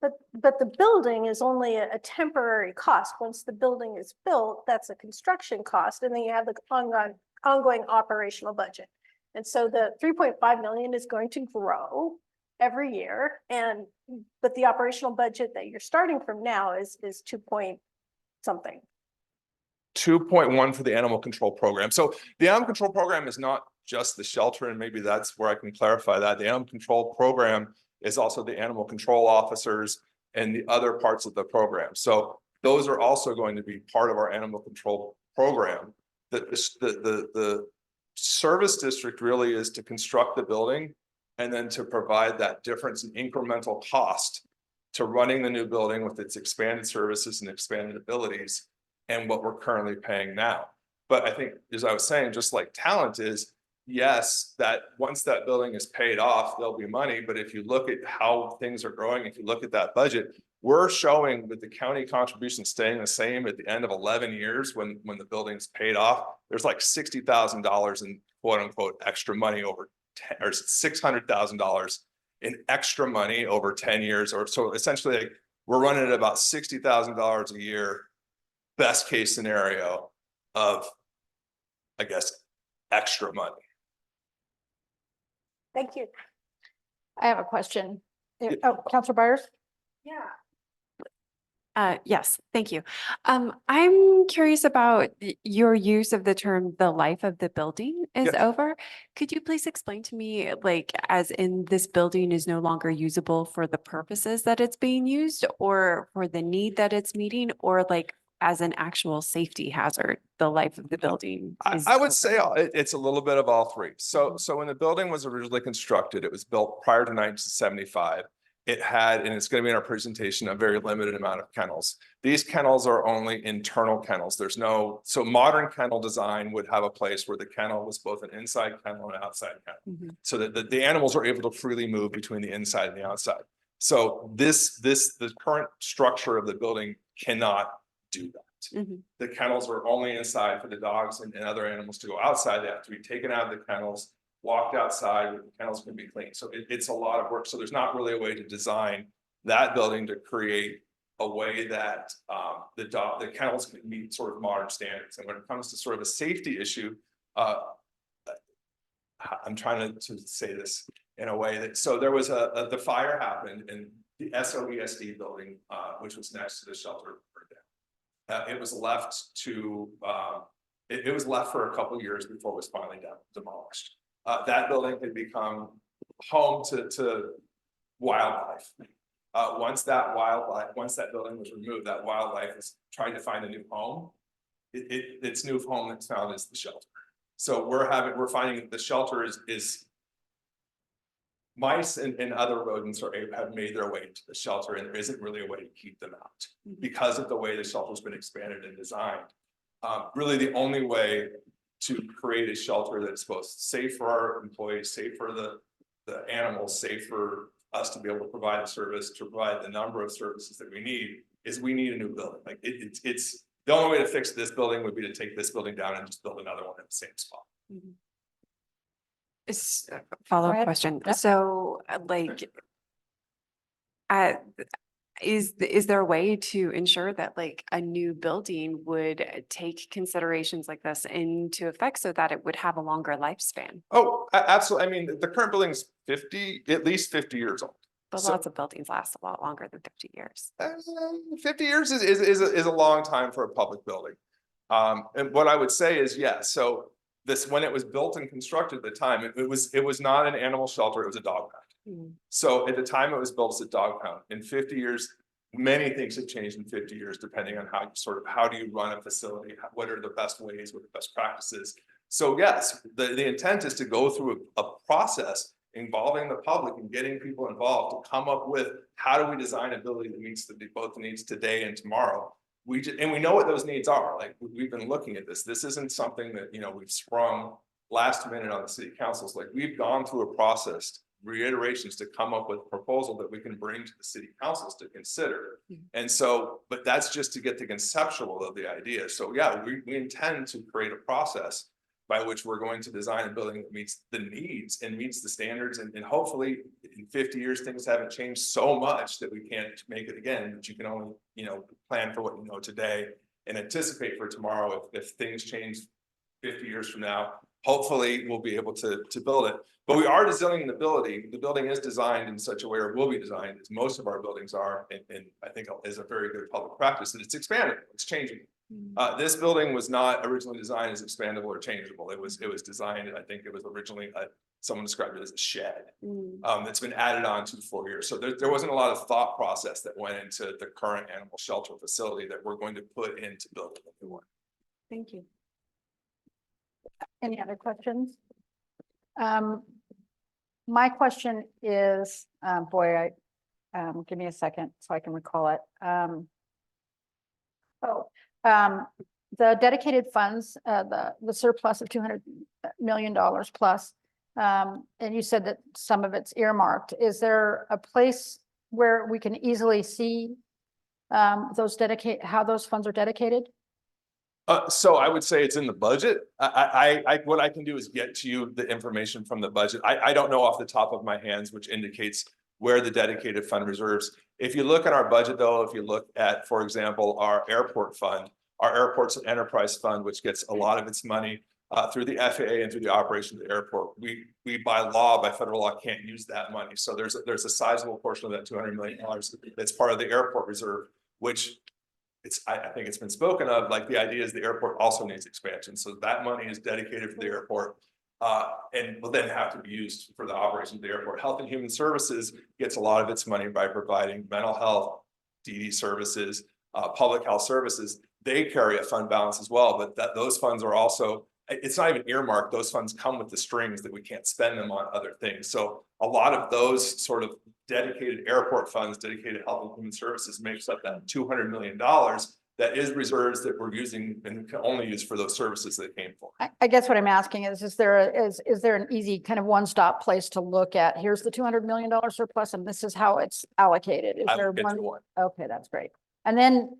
But the building is only a temporary cost. Once the building is built, that's a construction cost, and then you have the ongoing operational budget. And so the 3.5 million is going to grow every year, but the operational budget that you're starting from now is 2 point something. 2.1 for the animal control program. So the animal control program is not just the shelter, and maybe that's where I can clarify that. The animal control program is also the animal control officers and the other parts of the program. So those are also going to be part of our animal control program. The service district really is to construct the building and then to provide that difference in incremental cost to running the new building with its expanded services and expanded abilities and what we're currently paying now. But I think, as I was saying, just like talent is, yes, that once that building is paid off, there'll be money. But if you look at how things are growing, if you look at that budget, we're showing with the county contribution staying the same at the end of 11 years when the building's paid off, there's like $60,000 in quote unquote extra money over 10 or $600,000 in extra money over 10 years. Or so essentially like, we're running at about $60,000 a year, best case scenario of, I guess, extra money. Thank you. I have a question. Yeah. Oh, Counselor Byers? Yeah. Yes, thank you. I'm curious about your use of the term, the life of the building is Yes. over. Could you please explain to me, like, as in this building is no longer usable for the purposes that it's being used or for the need that it's meeting, or like as an actual safety hazard, the life of the building is I would over? say it's a little bit of all three. So when the building was originally constructed, it was built prior to 1975. It had, and it's going to be in our presentation, a very limited amount of kennels. These kennels are only internal kennels. There's no, so modern kennel design would have a place where the kennel was both an inside kennel and an outside kennel. Mhm. So that the animals are able to freely move between the inside and the outside. So the current structure of the building cannot do that. Mhm. The kennels are only inside for the dogs and other animals to go outside. They have to be taken out of the kennels, walked outside, the kennels can be cleaned. So it's a lot of work. So there's not really a way to design that building to create a way that the kennels can meet sort of modern standards. And when it comes to sort of a safety issue, I'm trying to say this in a way that, so there was the fire happened in the SOESD building, which was next to the shelter. It was left to, it was left for a couple of years before it was finally demolished. That building had become home to wildlife. Once that building was removed, that wildlife is trying to find a new home. Its new home that's found is the shelter. So we're finding that the shelter is mice and other rodents have made their way into the shelter, and there isn't really a way to keep them out because of the way the shelter's been expanded and designed. Really the only way to create a shelter that's both safe for our employees, safe for the animals, safe for us to be able to provide the service, to provide the number of services that we need, is we need a new building. Like it's the only way to fix this building would be to take this building down and just build another one in the same spot. Mhm. Go Follow-up ahead. question. Yep. So like, is there a way to ensure that like a new building would take considerations like this into effect so that it would have a longer lifespan? Oh, absolutely. I mean, the current building's at least 50 years old. But So- lots of buildings last a lot longer than 50 years. 50 years is a long time for a public building. And what I would say is, yes, so when it was built and constructed at the time, it was not an animal shelter, it was a dog pound. Mm. So at the time it was built as a dog pound. In 50 years, many things have changed in 50 years, depending on how do you run a facility? What are the best ways, what are the best practices? So yes, the intent is to go through a process involving the public and getting people involved to come up with how do we design a building that meets both the needs today and tomorrow. And we know what those needs are. Like we've been looking at this. This isn't something that, we've sprung last minute on the city councils. Like we've gone through a process, reiterations, to come up with a proposal that we can bring to the city councils to consider. Mhm. And so, but that's just to get the conceptual of the idea. So yeah, we intend to create a process by which we're going to design a building that meets the needs and meets the standards. And hopefully in 50 years, things haven't changed so much that we can't make it again, but you can only, plan for what you know today and anticipate for tomorrow. If things change 50 years from now, hopefully we'll be able to build it. But we are designing the building. The building is designed in such a way, or will be designed, as most of our buildings are, and I think is a very good public practice, that it's expanding, it's changing. This building was not originally designed as expandable or changeable. It was designed, I think it was originally, someone described it as a shed. That's been added on to 4 years. So there wasn't a lot of thought process that went into the current animal shelter facility that we're going to put into building a new one. Thank you. Any other questions? My question is, give me a second so I can recall it. The dedicated funds, the surplus of $200 million plus, and you said that some of it's earmarked. Is there a place where we can easily see how those funds are dedicated? So I would say it's in the budget. What I can do is get to you the information from the budget. I don't know off the top of my hands, which indicates where the dedicated fund reserves. If you look at our budget though, if you look at, for example, our airport fund, our airports and enterprise fund, which gets a lot of its money through the FAA and through the operation of the airport, we by federal law can't use that money. So there's a sizable portion of that $200 million that's part of the airport reserve, which I think it's been spoken of, like the idea is the airport also needs expansion. So that money is dedicated for the airport and will then have to be used for the operation of the airport. Health and Human Services gets a lot of its money by providing mental health, DD services, public health services. They carry a fund balance as well, but those funds are also, it's not even earmarked. Those funds come with the strings that we can't spend them on other things. So a lot of those sort of dedicated airport funds, dedicated health and human services makes up that $200 million that is reserves that we're using and can only use for those services that came for. I guess what I'm asking is there an easy kind of one-stop place to look at? Here's the $200 million surplus and this is how it's allocated. Is I there will get you one. Okay, that's great. And then,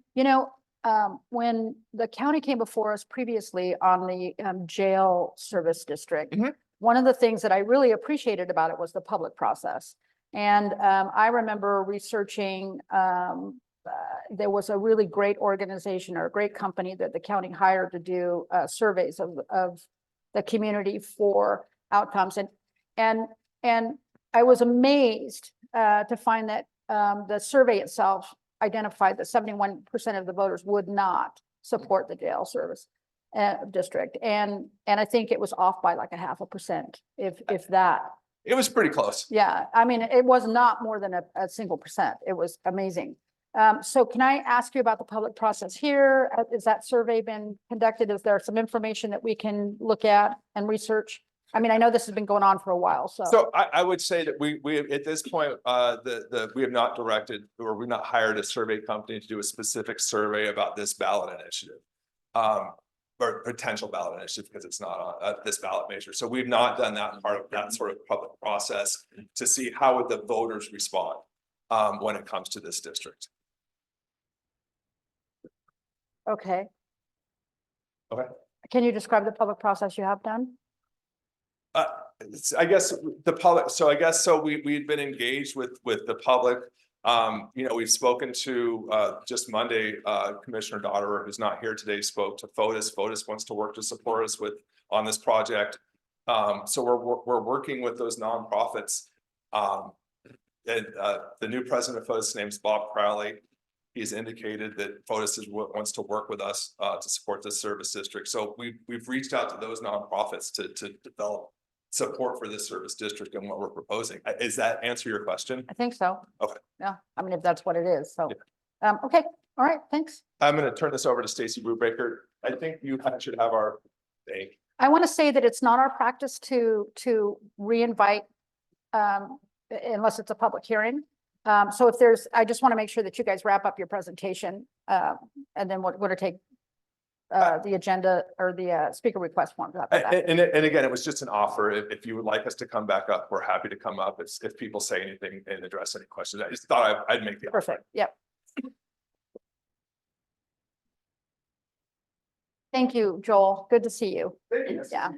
when the county came before us previously on the jail service district, one of the things that I really appreciated about it was the public process. And I remember researching, there was a really great organization or a great company that the county hired to do surveys of the community for outcomes. And I was amazed to find that the survey itself identified that 71% of the voters would not support the jail service district. And I think it was off by like 0.5%, if that. It was pretty close. Yeah, I mean, it was not more than a single percent. It was amazing. So can I ask you about the public process here? Has that survey been conducted? Is there some information that we can look at and research? I mean, I know this has been going on for a while, so. So I would say that we at this point, we have not directed or we've not hired a survey company to do a specific survey about this ballot initiative. Or potential ballot initiative because it's not on this ballot measure. So we've not done that part of that sort of public process to see how would the voters respond when it comes to this district. Okay. Okay. Can you describe the public process you have done? I guess the public, so we've been engaged with the public. We've spoken to just Monday, Commissioner Dotterer, who's not here today, spoke to FOTUS. FOTUS wants to work to support us on this project. So we're working with those nonprofits. And the new president of FOTUS, his name is Bob Crowley. He's indicated that FOTUS wants to work with us to support this service district. So we've reached out to those nonprofits to develop support for this service district and what we're proposing. Does that answer your question? I think so. Okay. Yeah, I mean, if that's what it is, so. Okay, all right, thanks. I'm going to turn this over to Stacy Brubaker. I think you should have our thing. I want to say that it's not our practice to re-invite unless it's a public hearing. So if there's, I just want to make sure that you guys wrap up your presentation and then we're going to take the agenda or the speaker request form. And again, it was just an offer. If you would like us to come back up, we're happy to come up if people say anything and address any questions. I just thought I'd make the offer. Perfect, yep. Thank you, Joel. Good to see you. Yeah.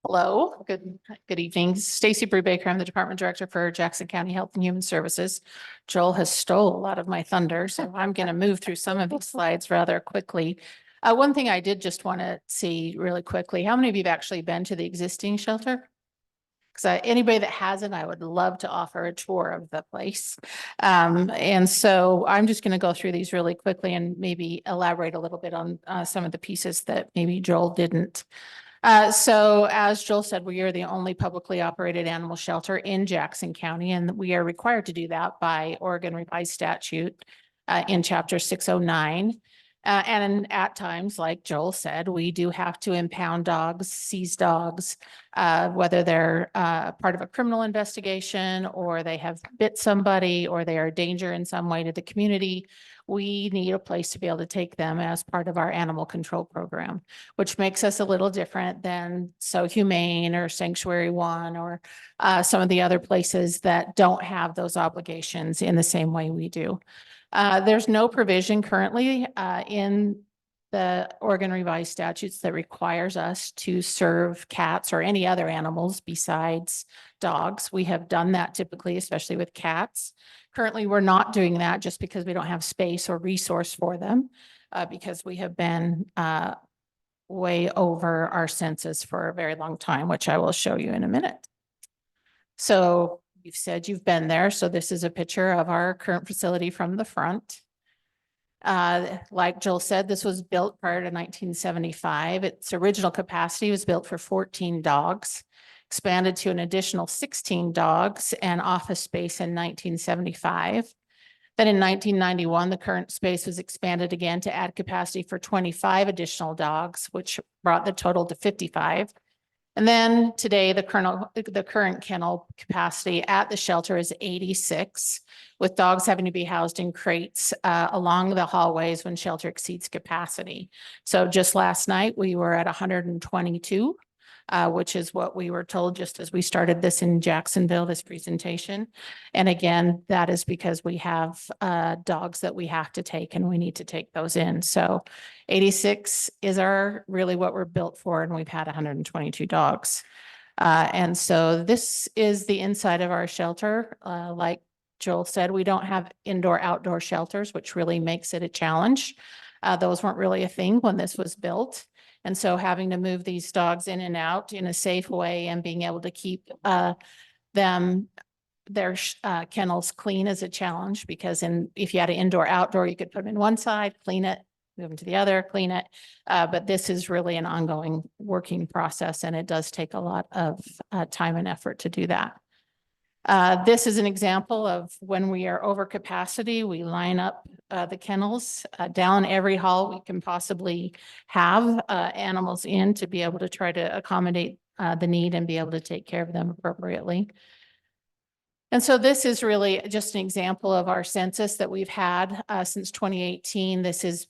Hello, good evening. Stacy Brubaker. I'm the Department Director for Jackson County Health and Human Services. Joel has stole a lot of my thunder, so I'm going to move through some of these slides rather quickly. One thing I did just want to see really quickly, how many of you have actually been to the existing shelter? Because anybody that hasn't, I would love to offer a tour of the place. And so I'm just going to go through these really quickly and maybe elaborate a little bit on some of the pieces that maybe Joel didn't. So as Joel said, we are the only publicly operated animal shelter in Jackson County, and we are required to do that by Oregon Revised Statute in Chapter 609. And at times, like Joel said, we do have to impound dogs, seize dogs, whether they're part of a criminal investigation or they have bit somebody or they are a danger in some way to the community. We need a place to be able to take them as part of our animal control program, which makes us a little different than So Humane or Sanctuary One or some of the other places that don't have those obligations in the same way we do. There's no provision currently in the Oregon Revised Statutes that requires us to serve cats or any other animals besides dogs. We have done that typically, especially with cats. Currently, we're not doing that just because we don't have space or resource for them, because we have been way over our census for a very long time, which I will show you in a minute. So you've said you've been there. So this is a picture of our current facility from the front. Like Joel said, this was built prior to 1975. Its original capacity was built for 14 dogs, expanded to an additional 16 dogs and office space in 1975. Then in 1991, the current space was expanded again to add capacity for 25 additional dogs, which brought the total to 55. And then today, the current kennel capacity at the shelter is 86, with dogs having to be housed in crates along the hallways when shelter exceeds capacity. So just last night, we were at 122, which is what we were told just as we started this in Jacksonville, this presentation. And again, that is because we have dogs that we have to take and we need to take those in. So 86 is really what we're built for, and we've had 122 dogs. And so this is the inside of our shelter. Like Joel said, we don't have indoor-outdoor shelters, which really makes it a challenge. Those weren't really a thing when this was built. And so having to move these dogs in and out in a safe way and being able to keep their kennels clean is a challenge, because if you had an indoor-outdoor, you could put them in one side, clean it, move them to the other, clean it. But this is really an ongoing working process, and it does take a lot of time and effort to do that. This is an example of when we are over capacity, we line up the kennels down every hall we can possibly have animals in to be able to try to accommodate the need and be able to take care of them appropriately. And so this is really just an example of our census that we've had since 2018. This is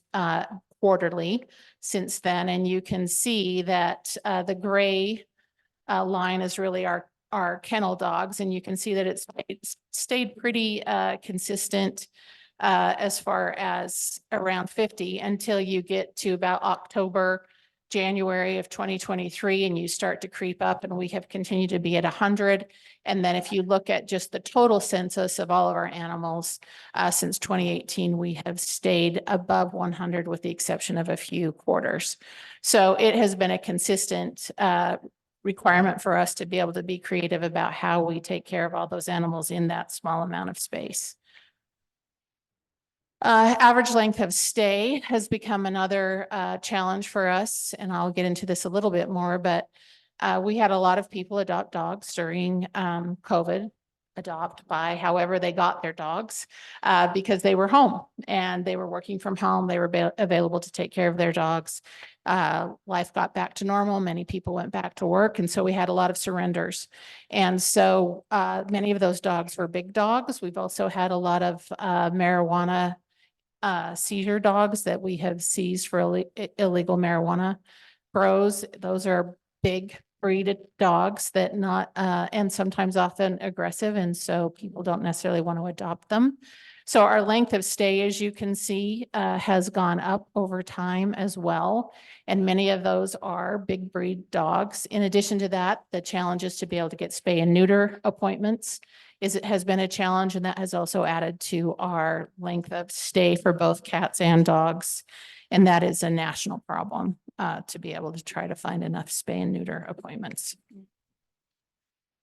quarterly since then, and you can see that the gray line is really our kennel dogs, and you can see that it's stayed pretty consistent as far as around 50 until you get to about October, January of 2023, and you start to creep up, and we have continued to be at 100. And then if you look at just the total census of all of our animals since 2018, we have stayed above 100 with the exception of a few quarters. So it has been a consistent requirement for us to be able to be creative about how we take care of all those animals in that small amount of space. Average length of stay has become another challenge for us, and I'll get into this a little bit more, but we had a lot of people adopt dogs during COVID, buy however they got their dogs because they were home and they were working from home. They were available to take care of their dogs. Life got back to normal. Many people went back to work. And so we had a lot of surrenders. And so many of those dogs were big dogs. We've also had a lot of marijuana seizure dogs that we have seized for illegal marijuana grows. Those are big breeded dogs that and sometimes often aggressive. And so people don't necessarily want to adopt them. So our length of stay, as you can see, has gone up over time as well. And many of those are big breed dogs. In addition to that, the challenge is to be able to get spay and neuter appointments has been a challenge, and that has also added to our length of stay for both cats and dogs. And that is a national problem to be able to try to find enough spay and neuter appointments.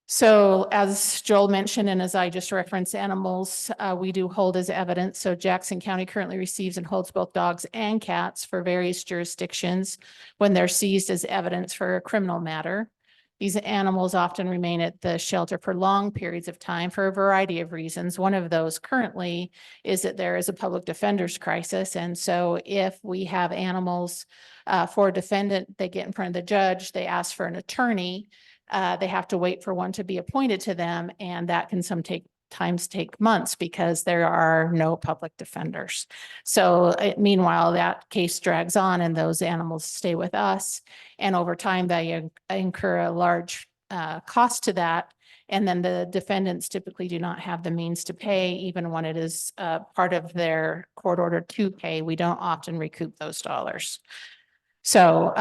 So as Joel mentioned, and as I just referenced, animals, we do hold as evidence. So Jackson County currently receives and holds both dogs and cats for various jurisdictions when they're seized as evidence for a criminal matter. These animals often remain at the shelter for long periods of time for a variety of reasons. One of those currently is that there is a public defender's crisis. And so if we have animals for a defendant, they get in front of the judge, they ask for an attorney. They have to wait for one to be appointed to them, and that can sometimes take months because there are no public defenders. So meanwhile, that case drags on and those animals stay with us. And over time, they incur a large cost to that. And then the defendants typically do not have the means to pay, even when it is part of their court order to pay. We don't often recoup those dollars. So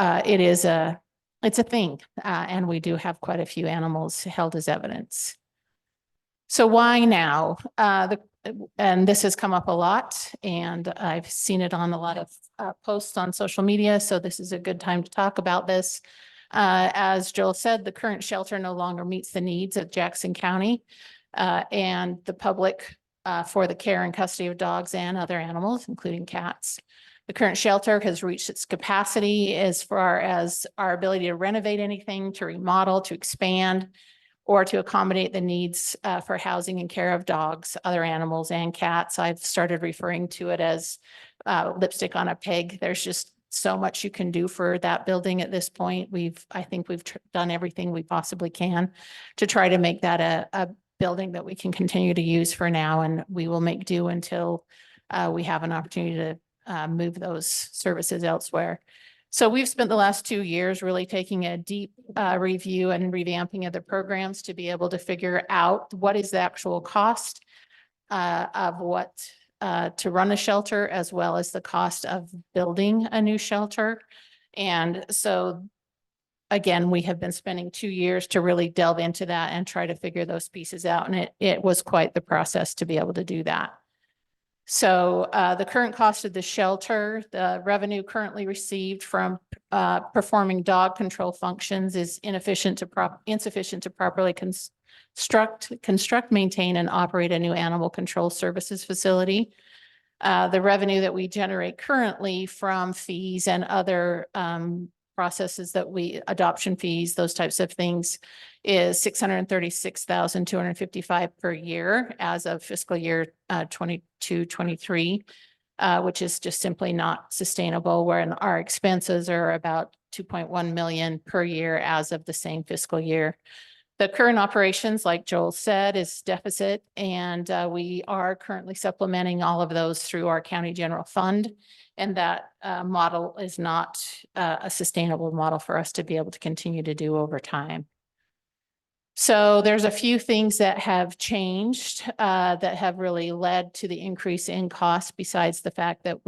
it's a thing, and we do have quite a few animals held as evidence. So why now? And this has come up a lot, and I've seen it on a lot of posts on social media, so this is a good time to talk about this. As Joel said, the current shelter no longer meets the needs of Jackson County and the public for the care and custody of dogs and other animals, including cats. The current shelter has reached its capacity as far as our ability to renovate anything, to remodel, to expand, or to accommodate the needs for housing and care of dogs, other animals, and cats. I've started referring to it as lipstick on a pig. There's just so much you can do for that building at this point. I think we've done everything we possibly can to try to make that a building that we can continue to use for now, and we will make do until we have an opportunity to move those services elsewhere. So we've spent the last 2 years really taking a deep review and revamping of the programs to be able to figure out what is the actual cost of what to run a shelter, as well as the cost of building a new shelter. And so again, we have been spending 2 years to really delve into that and try to figure those pieces out. And it was quite the process to be able to do that. So the current cost of the shelter, the revenue currently received from performing dog control functions is insufficient to properly construct, maintain, and operate a new animal control services facility. The revenue that we generate currently from fees and other processes adoption fees, those types of things, is $636,255 per year as of fiscal year 22-23, which is just simply not sustainable, wherein our expenses are about 2.1 million per year as of the same fiscal year. The current operations, like Joel said, is deficit, and we are currently supplementing all of those through our county general fund. And that model is not a sustainable model for us to be able to continue to do over time. So there's a few things that have changed that have really led to the increase in cost, besides the fact that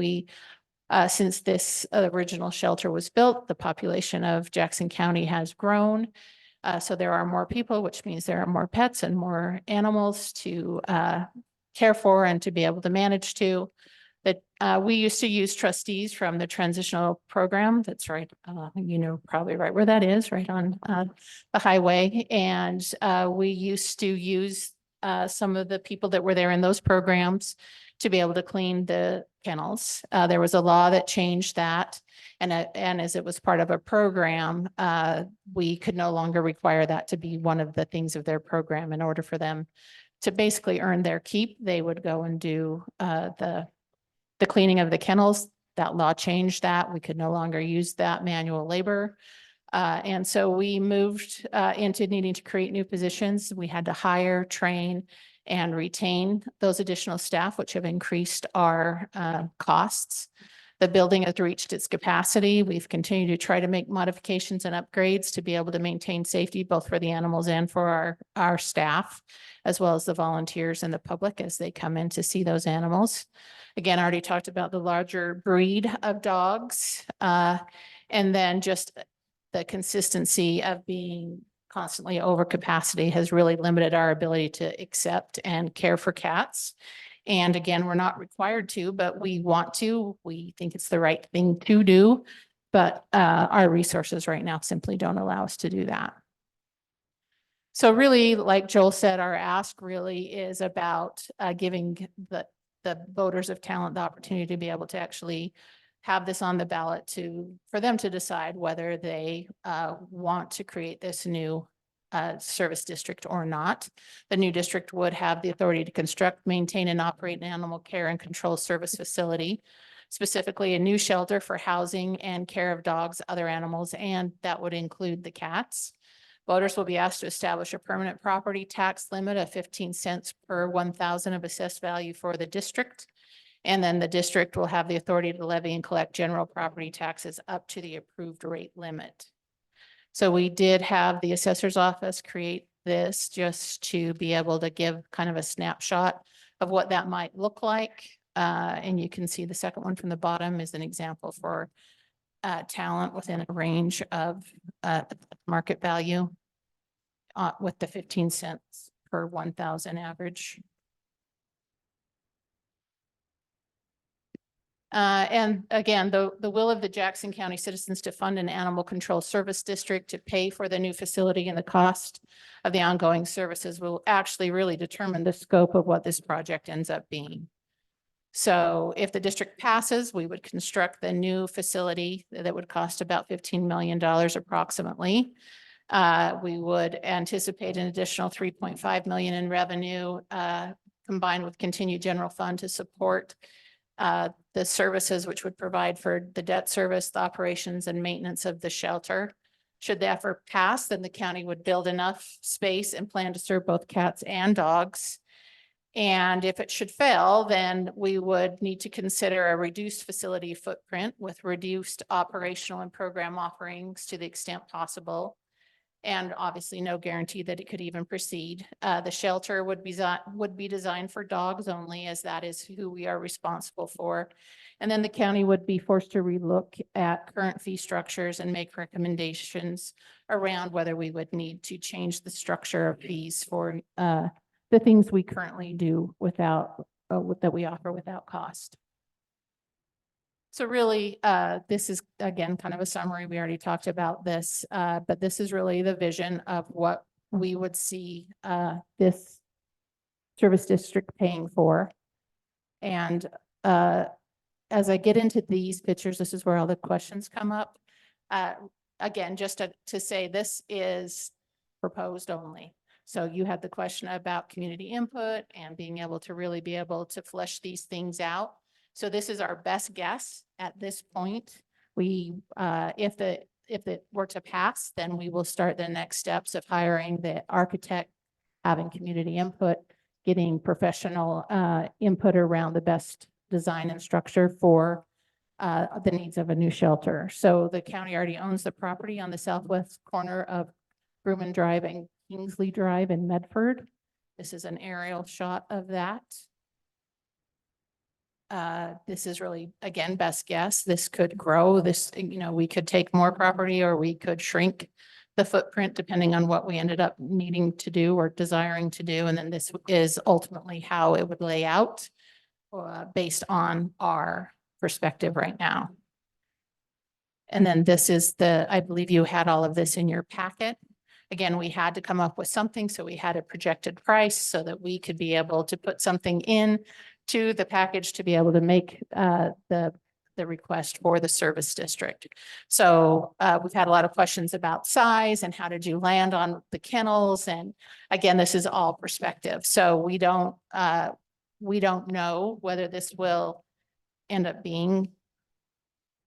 since this original shelter was built, the population of Jackson County has grown. So there are more people, which means there are more pets and more animals to care for and to be able to manage to. That we used to use trustees from the transitional program. That's right. Probably right where that is, right on the highway. And we used to use some of the people that were there in those programs to be able to clean the kennels. There was a law that changed that. And as it was part of a program, we could no longer require that to be one of the things of their program. In order for them to basically earn their keep, they would go and do the cleaning of the kennels. That law changed that. We could no longer use that manual labor. And so we moved into needing to create new positions. We had to hire, train, and retain those additional staff, which have increased our costs. The building has reached its capacity. We've continued to try to make modifications and upgrades to be able to maintain safety, both for the animals and for our staff, as well as the volunteers and the public as they come in to see those animals. Again, I already talked about the larger breed of dogs, and then just the consistency of being constantly over capacity has really limited our ability to accept and care for cats. And again, we're not required to, but we want to. We think it's the right thing to do, but our resources right now simply don't allow us to do that. So really, like Joel said, our ask really is about giving the voters of Talent the opportunity to be able to actually have this on the ballot for them to decide whether they want to create this new service district or not. The new district would have the authority to construct, maintain, and operate an animal care and control service facility, specifically a new shelter for housing and care of dogs, other animals, and that would include the cats. Voters will be asked to establish a permanent property tax limit of 15 cents per 1,000 of assessed value for the district. And then the district will have the authority to levy and collect general property taxes up to the approved rate limit. So we did have the assessor's office create this just to be able to give kind of a snapshot of what that might look like. And you can see the second one from the bottom is an example for talent within a range of market value with the 15 cents per 1,000 average. And again, the will of the Jackson County citizens to fund an animal control service district to pay for the new facility and the cost of the ongoing services will actually really determine the scope of what this project ends up being. So if the district passes, we would construct the new facility that would cost about $15 million approximately. We would anticipate an additional 3.5 million in revenue combined with continued general fund to support the services which would provide for the debt service, the operations and maintenance of the shelter. Should the effort pass, then the county would build enough space and plan to serve both cats and dogs. And if it should fail, then we would need to consider a reduced facility footprint with reduced operational and program offerings to the extent possible. And obviously no guarantee that it could even proceed. The shelter would be designed for dogs only, as that is who we are responsible for. And then the county would be forced to relook at current fee structures and make recommendations around whether we would need to change the structure of fees for the things we currently do without, that we offer without cost. So really, this is, again, kind of a summary. We already talked about this, but this is really the vision of what we would see this service district paying for. And as I get into these pictures, this is where all the questions come up. Again, just to say this is proposed only. So you had the question about community input and being able to really be able to flesh these things out. So this is our best guess at this point. We, if it were to pass, then we will start the next steps of hiring the architect, having community input, getting professional input around the best design and structure for the needs of a new shelter. So the county already owns the property on the southwest corner of Grumman Drive and Kingsley Drive in Medford. This is an aerial shot of that. This is really, again, best guess. This could grow. This, we could take more property or we could shrink the footprint depending on what we ended up needing to do or desiring to do. And then this is ultimately how it would lay out based on our perspective right now. And then this is I believe you had all of this in your packet. Again, we had to come up with something, so we had a projected price so that we could be able to put something in to the package to be able to make the request for the service district. So we've had a lot of questions about size and how did you land on the kennels? And again, this is all perspective. So we don't know whether this will end up being,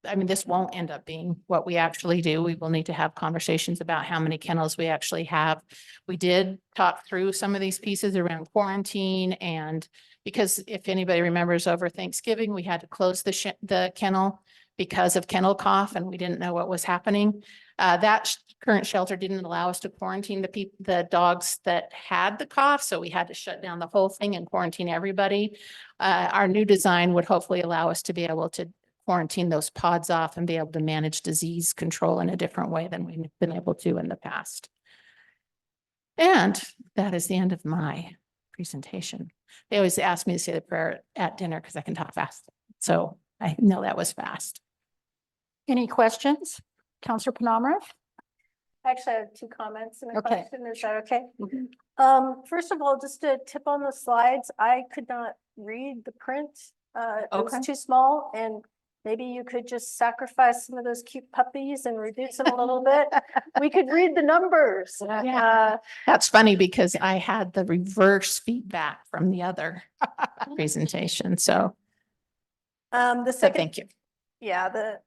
this won't end up being what we actually do. We will need to have conversations about how many kennels we actually have. We did talk through some of these pieces around quarantine, and because if anybody remembers, over Thanksgiving, we had to close the kennel because of kennel cough, and we didn't know what was happening. That current shelter didn't allow us to quarantine the dogs that had the cough, so we had to shut down the whole thing and quarantine everybody. Our new design would hopefully allow us to be able to quarantine those pods off and be able to manage disease control in a different way than we've been able to in the past. And that is the end of my presentation. They always ask me to say the prayer at dinner because I can talk fast. So I know that was fast. Any questions? Counselor Penamara? Actually, I have two comments and a Okay. question. Is that okay? Mhm. First of all, just a tip on the slides. I could not read the print. It was Okay. too small, and maybe you could just sacrifice some of those cute puppies and reduce them a little bit. We could read the numbers. Yeah. That's funny because I had the reverse feedback from the other presentation. So, The so second, thank you. yeah, the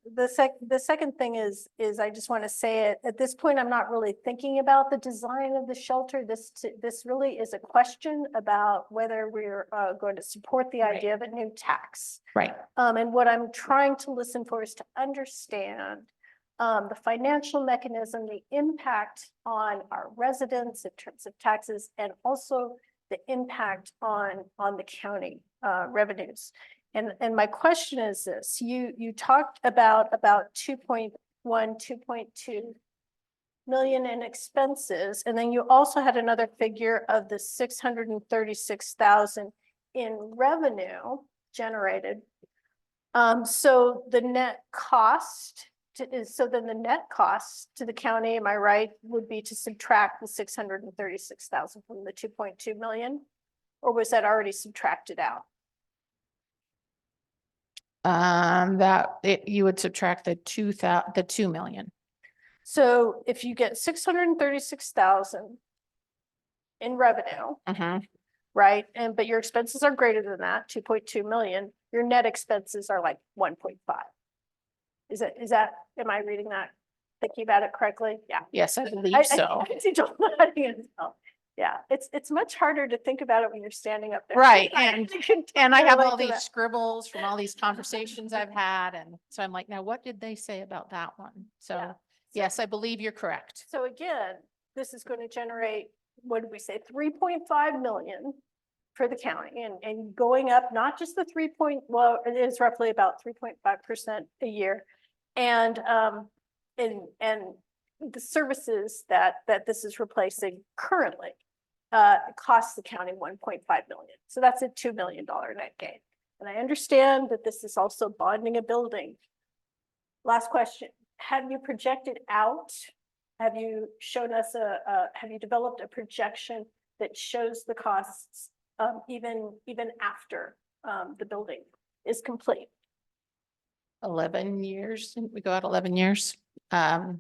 second thing is I just want to say it, at this point, I'm not really thinking about the design of the shelter. This really is a question about whether we're going to support the Right. idea of a new tax. Right. And what I'm trying to listen for is to understand the financial mechanism, the impact on our residents in terms of taxes, and also the impact on the county revenues. And my question is this: you talked about 2.1, 2.2 million in expenses, and then you also had another figure of the 636,000 in revenue generated. So the net cost then the net cost to the county, am I right, would be to subtract the 636,000 from the 2.2 million? Or was that already subtracted out? You would subtract the 2 million. So if you get 636,000 in revenue, right? But your expenses are greater than that, 2.2 million, your net expenses are like 1.5. Is that, am I reading that, thinking about it correctly? Yeah. Yes, I believe so. I see Joel nodding as well. Yeah, it's much harder to think about it when you're standing up there. Right, I can And I have relate all to these that. scribbles from all these conversations I've had. And so I'm like, now what did they say about that one? Yeah. So yes, I believe you're correct. So again, this is going to generate, what did we say, 3.5 million for the county, and going up, not just the well, it is roughly about 3.5% a year. And the services that this is replacing currently costs the county 1.5 million. So that's a $2 million net gain. And I understand that this is also bonding a building. Last question: have you projected out? Have you shown us have you developed a projection that shows the costs even after the building is complete? 11 years, didn't we go out 11 years? I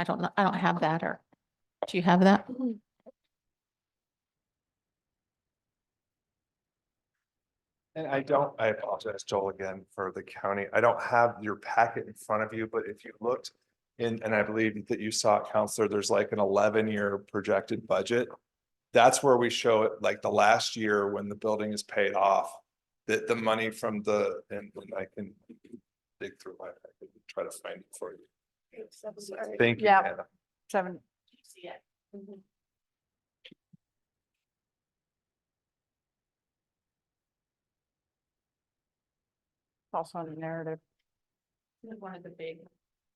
don't know. I don't have that, or do you have that? And I apologize, Joel, again, for the county. I don't have your packet in front of you, but if you looked and I believe that you saw it, Counselor, there's like an 11-year projected budget. That's where we show it, like the last year when the building is paid off, that the money from and I can dig through my packet and try to find it for you. Thank you, Yeah. Anna. 7. See it. Also on the narrative. One of the big.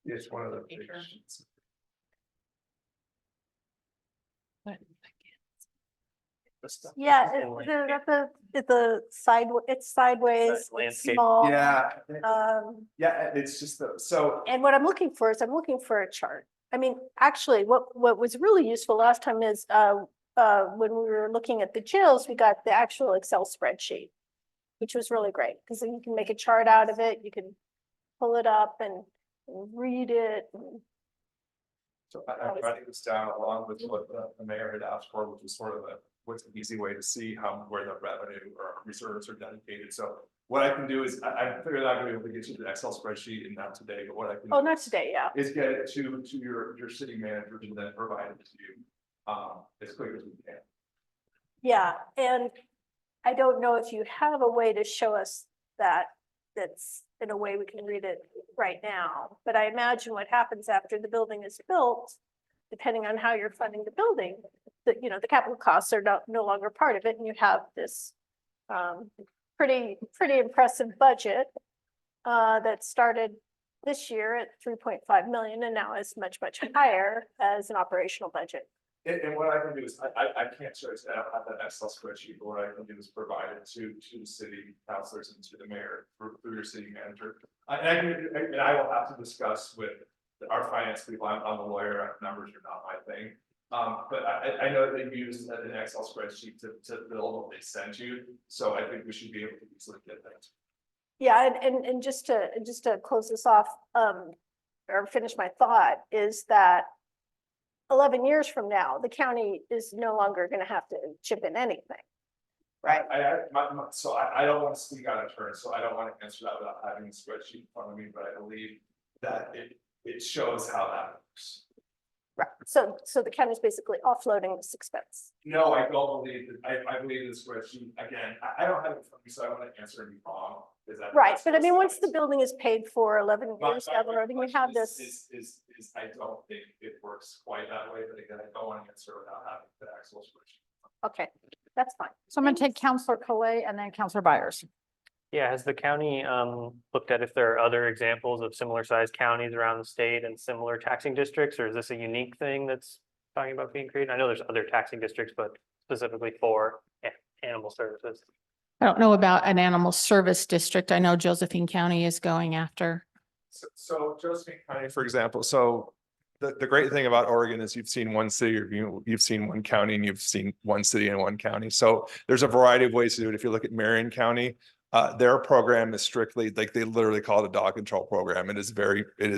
It's one of the big Picture. sheets. Yeah, the side, it's sideways, it's landscape. small. Yeah, Yeah, it's just so. and what I'm looking for is I'm looking for a chart. I mean, actually, what was really useful last time is when we were looking at the jails, we got the actual Excel spreadsheet, which was really great because then you can make a chart out of it. You can pull it up and read it. So I'm writing this down along with what the mayor had asked for, which was sort of what's an easy way to see where the revenue or reserves are dedicated. So what I can do is I figured out I'm gonna be able to get you the Excel spreadsheet and not today, but what I can. Oh, not today, yeah. Is get it to your city manager and then provide it to you as quick as we can. Yeah, and I don't know if you have a way to show us that's in a way we can read it right now, but I imagine what happens after the building is built, depending on how you're funding the building, that, the capital costs are no longer part of it, and you have this pretty impressive budget that started this year at 3.5 million and now is much higher as an operational budget. And what I can do is, I can't show you, I don't have that Excel spreadsheet, but what I can do is provide it to the city councilors and to the mayor through your city manager. And I will have to discuss with our finance people, I'm a lawyer, numbers are not my thing. But I know that they use an Excel spreadsheet to build what they send you, so I think we should be able to easily get that. Yeah, and just to close this off, or finish my thought, is that 11 years from now, the county is no longer gonna have to chip in anything. Right? So I don't want to speak out of turn, so I don't want to answer that without having the spreadsheet in front of me, but I believe that it shows how that works. Right, so the county's basically offloading this expense. No, I don't believe that. I believe the spreadsheet, again, I don't have it in front of me, so I don't want to answer any wrong. Right, but I mean, once the building is paid for 11 My- years down the road, and you have this. Is I don't think it works quite that way, but again, I don't want to answer without having the actual spreadsheet. Okay, that's fine. So I'm going to take Counselor Collet and then Counselor Byers. Yeah, has the county looked at if there are other examples of similar sized counties around the state and similar taxing districts, or is this a unique thing that's talking about being created? I know there's other taxing districts, but specifically for animal services. I don't know about an animal service district. I know Josephine County is going after. So Josephine County, for example, so the great thing about Oregon is you've seen one city or you've seen one county and you've seen one city and one county. So there's a variety of ways to do it. If you look at Marion County, their program is strictly, like, they literally call it a dog control program. It is,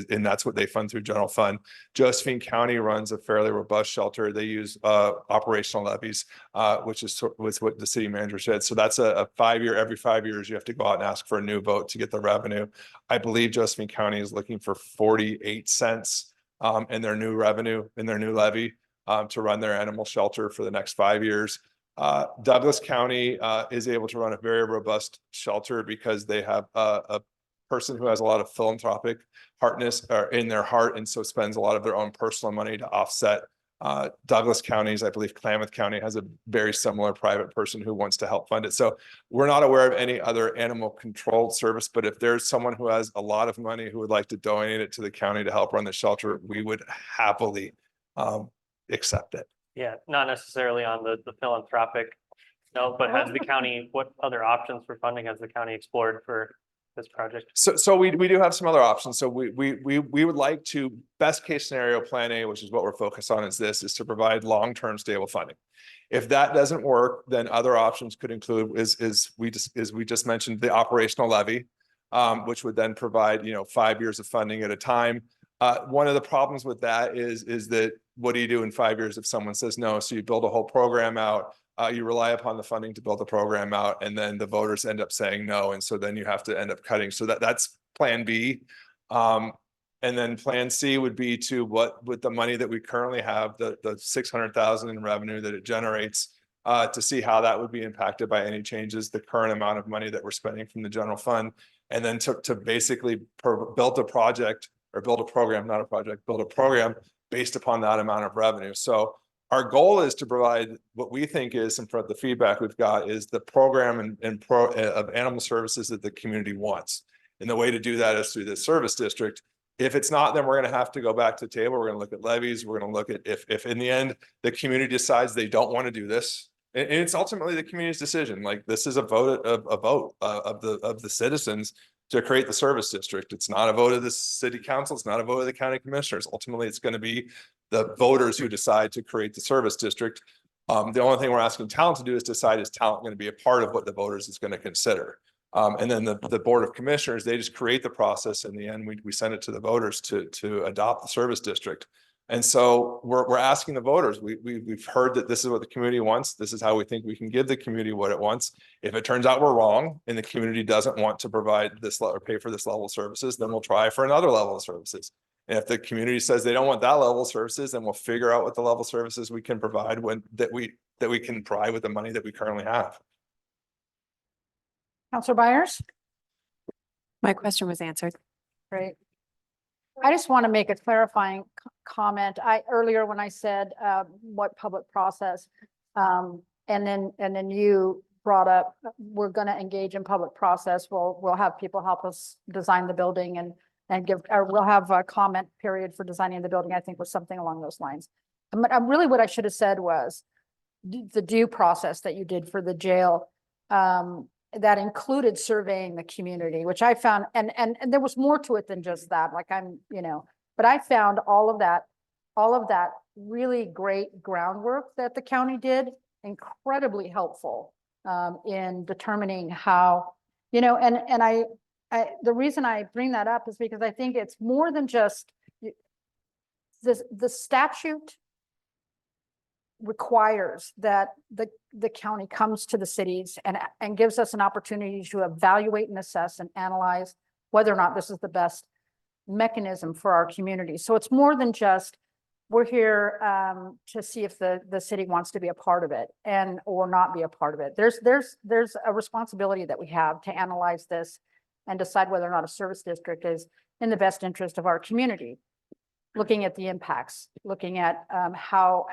and that's what they fund through general fund. Josephine County runs a fairly robust shelter. They use operational levies, which is what the city manager said. So that's a 5 year, every 5 years, you have to go out and ask for a new vote to get the revenue. I believe Josephine County is looking for 48 cents in their new revenue, in their new levy, to run their animal shelter for the next 5 years. Douglas County is able to run a very robust shelter because they have a person who has a lot of philanthropic heartness in their heart, and so spends a lot of their own personal money to offset. Douglas County's, I believe Klamath County has a very similar private person who wants to help fund it. So we're not aware of any other animal control service, but if there's someone who has a lot of money who would like to donate it to the county to help run the shelter, we would happily accept it. Yeah, not necessarily on the philanthropic note, but has the county, what other options for funding has the county explored for this project? So we do have some other options. So we would like to, best case scenario, plan A, which is what we're focused on, is to provide long-term stable funding. If that doesn't work, then other options could include we just mentioned the operational levy, which would then provide 5 years of funding at a time. One of the problems with that is that what do you do in 5 years if someone says no? So you build a whole program out, you rely upon the funding to build the program out, and then the voters end up saying no, and so then you have to end up cutting. So that's plan B. And then plan C would be to with the money that we currently have, the 600,000 in revenue that it generates, to see how that would be impacted by any changes, the current amount of money that we're spending from the general fund, and then to basically build a project, or build a program, not a project, build a program based upon that amount of revenue. So our goal is to provide what we think is, and from the feedback we've got, is the program of animal services that the community wants. And the way to do that is through the service district. If it's not, then we're going to have to go back to the table. We're going to look at levies. We're going to look at if in the end, the community decides they don't want to do this. And it's ultimately the community's decision. Like, this is a vote of the citizens to create the service district. It's not a vote of the city council. It's not a vote of the county commissioners. Ultimately, it's going to be the voters who decide to create the service district. The only thing we're asking Talent to do is decide, is Talent going to be a part of what the voters is going to consider? And then the board of commissioners, they just create the process. In the end, we send it to the voters to adopt the service district. And so we're asking the voters, we've heard that this is what the community wants. This is how we think we can give the community what it wants. If it turns out we're wrong and the community doesn't want to provide this or pay for this level of services, then we'll try for another level of services. And if the community says they don't want that level of services, then we'll figure out what the level of services we can provide that we can provide with the money that we currently have. Counselor Byers? My question was answered. Great. I just want to make a clarifying comment. Earlier when I said what public process, and then you brought up, we're going to engage in public process. We'll have people help us design the building and give, or we'll have a comment period for designing the building. I think was something along those lines. But really what I should have said was the due process that you did for the jail. That included surveying the community, which I found, and there was more to it than just that. Like But I found all of that really great groundwork that the county did incredibly helpful in determining how, you know, and the reason I bring that up is because I think it's more than just the statute requires that the county comes to the cities and gives us an opportunity to evaluate and assess and analyze whether or not this is the best mechanism for our community. So it's more than just, we're here to see if the city wants to be a part of it or not be a part of it. There's a responsibility that we have to analyze this and decide whether or not a service district is in the best interest of our community. Looking at the impacts, looking at how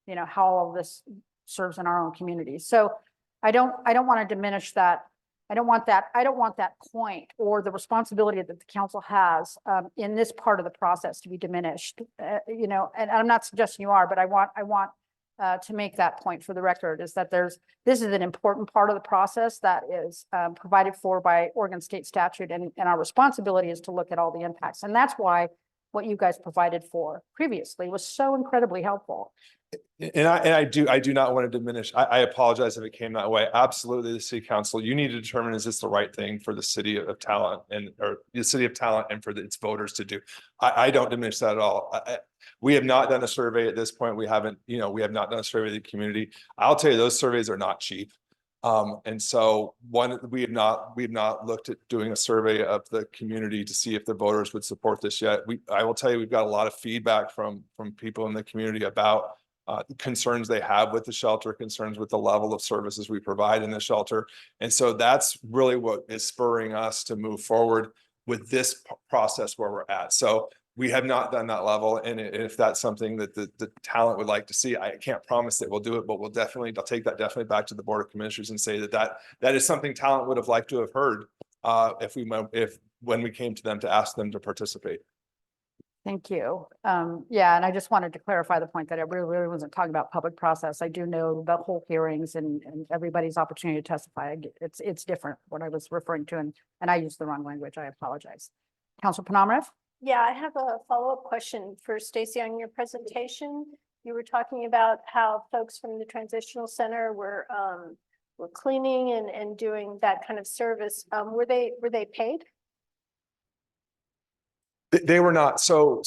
you know, how all of this serves in our own community. So I don't want to diminish that. I don't want that point or the responsibility that the council has in this part of the process to be diminished. You know, and I'm not suggesting you are, but I want to make that point for the record, is that this is an important part of the process that is provided for by Oregon state statute, and our responsibility is to look at all the impacts. And that's why what you guys provided for previously was so incredibly helpful. And I do not want to diminish. I apologize if it came that way. Absolutely, the city council, you need to determine, is this the right thing for the city of Talent or the city of Talent and for its voters to do? I don't diminish that at all. We have not done a survey at this point. We have not done a survey of the community. I'll tell you, those surveys are not cheap. And so we have not looked at doing a survey of the community to see if the voters would support this yet. I will tell you, we've got a lot of feedback from people in the community about concerns they have with the shelter, concerns with the level of services we provide in the shelter. And so that's really what is spurring us to move forward with this process where we're at. So we have not done that level. And if that's something that the talent would like to see, I can't promise that we'll do it, but I'll take that definitely back to the Board of Commissioners and say that is something talent would have liked to have heard when we came to them to ask them to participate. Thank you. Yeah, and I just wanted to clarify the point that I really wasn't talking about public process. I do know the whole hearings and everybody's opportunity to testify. It's different what I was referring to, and I used the wrong language. I apologize. Council Panamarev? Yeah, I have a follow-up question for Stacy on your presentation. You were talking about how folks from the transitional center were cleaning and doing that kind of service. Were they paid? They were not. So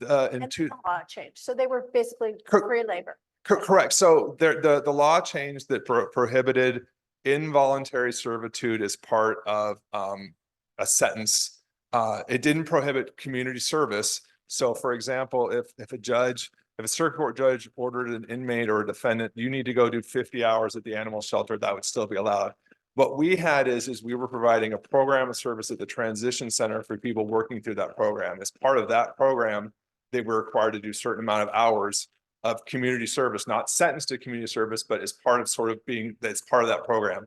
And the law changed. So they were basically free labor. Correct. So the law changed that prohibited involuntary servitude as part of a sentence. It didn't prohibit community service. So for example, if a circuit court judge ordered an inmate or a defendant, you need to go do 50 hours at the animal shelter, that would still be allowed. What we had is we were providing a program of service at the transition center for people working through that program. As part of that program, they were required to do a certain amount of hours of community service, not sentenced to community service, but as part of that's part of that program.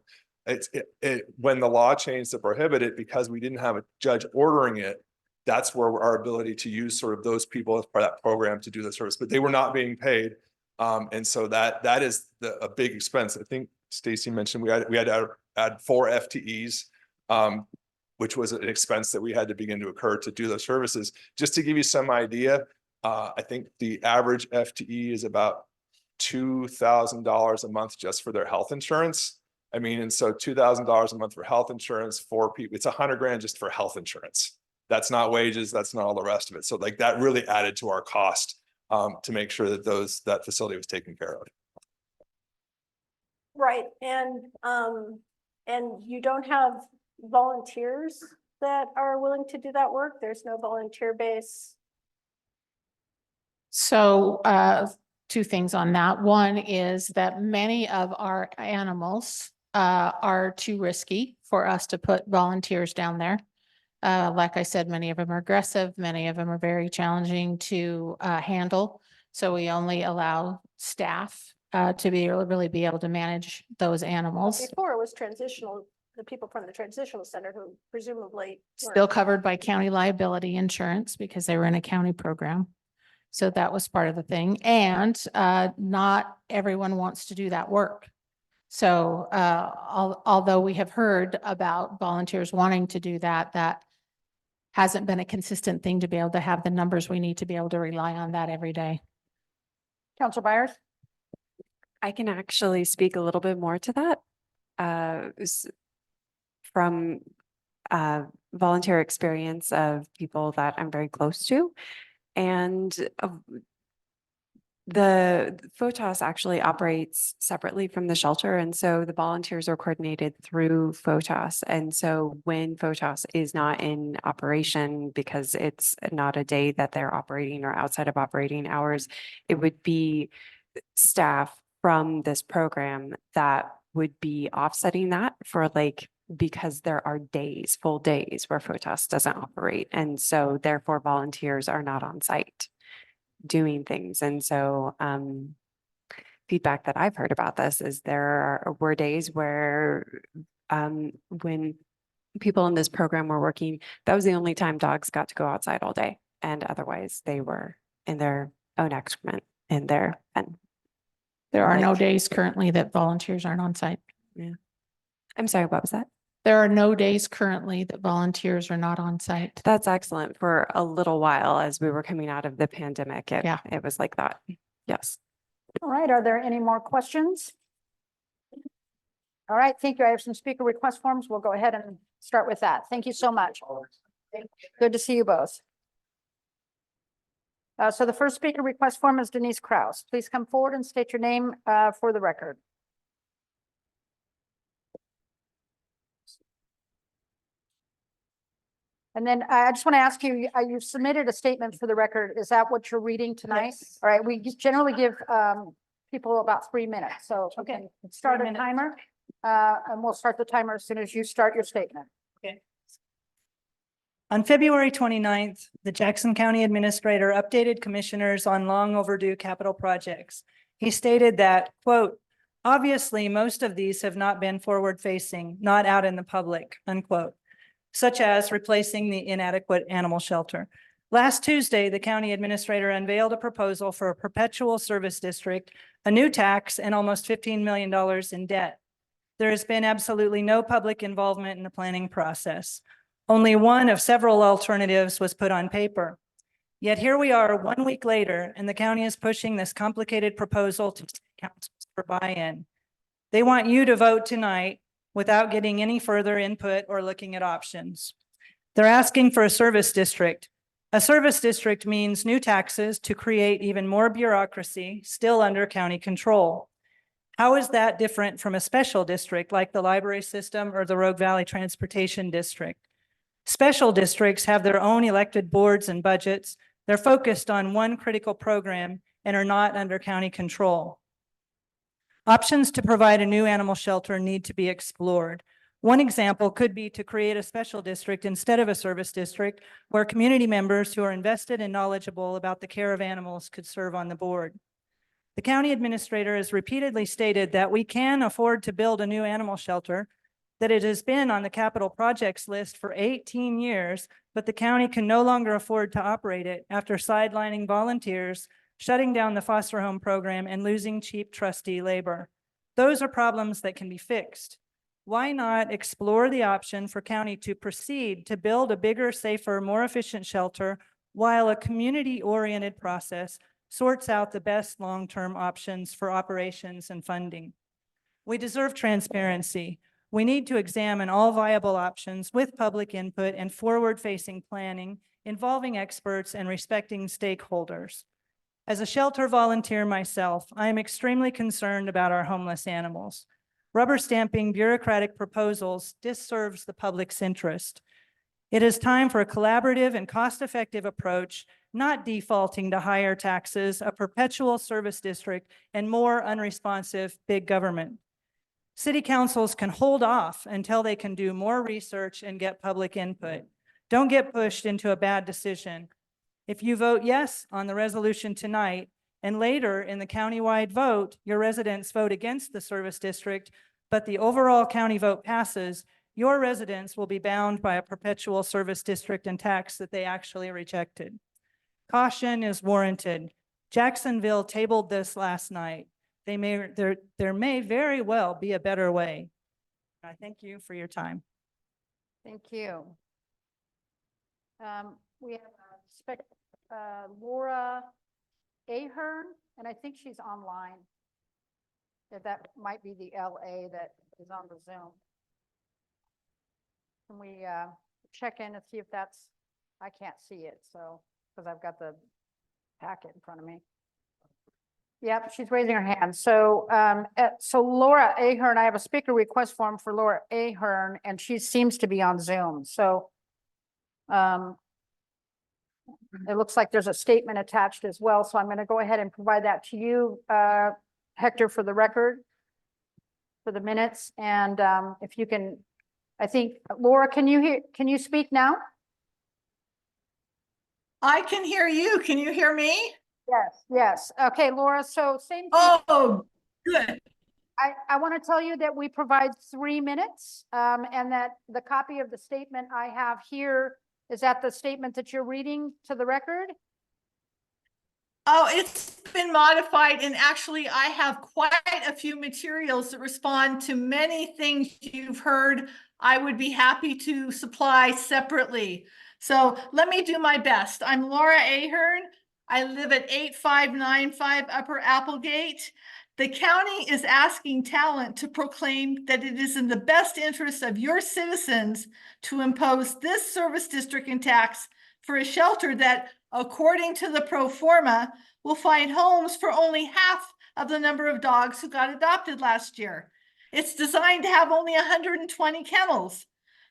When the law changed to prohibit it, because we didn't have a judge ordering it, that's where our ability to use sort of those people as part of that program to do the service, but they were not being paid. And so that is a big expense. I think Stacy mentioned we had to add 4 FTEs, which was an expense that we had to begin to incur to do those services. Just to give you some idea, I think the average FTE is about $2,000 a month just for their health insurance. I mean, and so $2,000 a month for health insurance for people, it's $100,000 just for health insurance. That's not wages. That's not all the rest of it. So like that really added to our cost to make sure that that facility was taken care of. Right. And you don't have volunteers that are willing to do that work? There's no volunteer base? So 2 things on that. One is that many of our animals are too risky for us to put volunteers down there. Like I said, many of them are aggressive. Many of them are very challenging to handle. So we only allow staff to really be able to manage those animals. Before it was transitional, the people from the transitional center who presumably Still covered by county liability insurance because they were in a county program. So that was part of the thing. And not everyone wants to do that work. So although we have heard about volunteers wanting to do that hasn't been a consistent thing to be able to have the numbers we need to be able to rely on that every day. Counselor Byers? I can actually speak a little bit more to that. From volunteer experience of people that I'm very close to. And the FOTOS actually operates separately from the shelter. And so the volunteers are coordinated through FOTOS. And so when FOTOS is not in operation because it's not a day that they're operating or outside of operating hours, it would be staff from this program that would be offsetting that for like, because there are days, full days where FOTOS doesn't operate. And so therefore volunteers are not on site doing things. And so feedback that I've heard about this is were days where when people in this program were working, that was the only time dogs got to go outside all day. And otherwise they were in their own excrement in their pen. There are no days currently that volunteers aren't on site. I'm sorry, what was that? There are no days currently that volunteers are not on site. That's excellent. For a little while as we were coming out of the pandemic, Yeah. it was like that. Yes. All right, are there any more questions? All right, thank you. I have some speaker request forms. We'll go ahead and start with that. Thank you so much. Good to see you both. So the first speaker request form is Denise Kraus. Please come forward and state your name for the record. And then I just want to ask you, you've submitted a statement for the record. Is that what you're reading tonight? Yes. All right, we generally give people about 3 minutes, so if we Okay. can start 3 a minutes. timer. And we'll start the timer as soon as you start your statement. On February 29th, the Jackson County Administrator updated commissioners on long overdue capital projects. He stated that, quote, "Obviously, most of these have not been forward-facing, not out in the public," unquote, such as replacing the inadequate animal shelter. Last Tuesday, the county administrator unveiled a proposal for a perpetual service district, a new tax, and almost $15 million in debt. There has been absolutely no public involvement in the planning process. Only one of several alternatives was put on paper. Yet here we are 1 week later, and the county is pushing this complicated proposal to council for buy-in. They want you to vote tonight without getting any further input or looking at options. They're asking for a service district. A service district means new taxes to create even more bureaucracy, still under county control. How is that different from a special district like the library system or the Rogue Valley Transportation District? Special districts have their own elected boards and budgets. They're focused on one critical program and are not under county control. Options to provide a new animal shelter need to be explored. One example could be to create a special district instead of a service district where community members who are invested and knowledgeable about the care of animals could serve on the board. The county administrator has repeatedly stated that we can afford to build a new animal shelter, that it has been on the capital projects list for 18 years, but the county can no longer afford to operate it after sidelining volunteers, shutting down the foster home program, and losing cheap trustee labor. Those are problems that can be fixed. Why not explore the option for county to proceed to build a bigger, safer, more efficient shelter while a community-oriented process sorts out the best long-term options for operations and funding? We deserve transparency. We need to examine all viable options with public input and forward-facing planning involving experts and respecting stakeholders. As a shelter volunteer myself, I am extremely concerned about our homeless animals. Rubber stamping bureaucratic proposals disserves the public's interest. It is time for a collaborative and cost-effective approach, not defaulting to higher taxes, a perpetual service district, and more unresponsive big government. City councils can hold off until they can do more research and get public input. Don't get pushed into a bad decision. If you vote yes on the resolution tonight, and later in the countywide vote, your residents vote against the service district, but the overall county vote passes, your residents will be bound by a perpetual service district and tax that they actually rejected. Caution is warranted. Jacksonville tabled this last night. There may very well be a better way. I thank you for your time. Thank you. We have Laura Ahern, and I think she's online. That might be the LA that is on the Zoom. Can we check in and see if that's, I can't see it, so, because I've got the packet in front of me. Yep, she's raising her hand. So, so Laura Ahern, I have a speaker request form for Laura Ahern, and she seems to be on Zoom. So, it looks like there's a statement attached as well. So I'm going to go ahead and provide that to you, Hector, for the record, for the minutes. And if you can, I think, Laura, can you speak now? I can hear you. Can you hear me? Yes, yes. Okay, Laura, so same thing. Oh, good. I want to tell you that we provide 3 minutes, and that the copy of the statement I have here, is that the statement that you're reading to the record? Oh, it's been modified, and actually I have quite a few materials that respond to many things you've heard. I would be happy to supply separately. So let me do my best. I'm Laura Ahern. I live at 8595 Upper Applegate. The county is asking Talent to proclaim that it is in the best interest of your citizens to impose this service district and tax for a shelter that, according to the pro forma, will find homes for only half of the number of dogs who got adopted last year. It's designed to have only 120 kennels.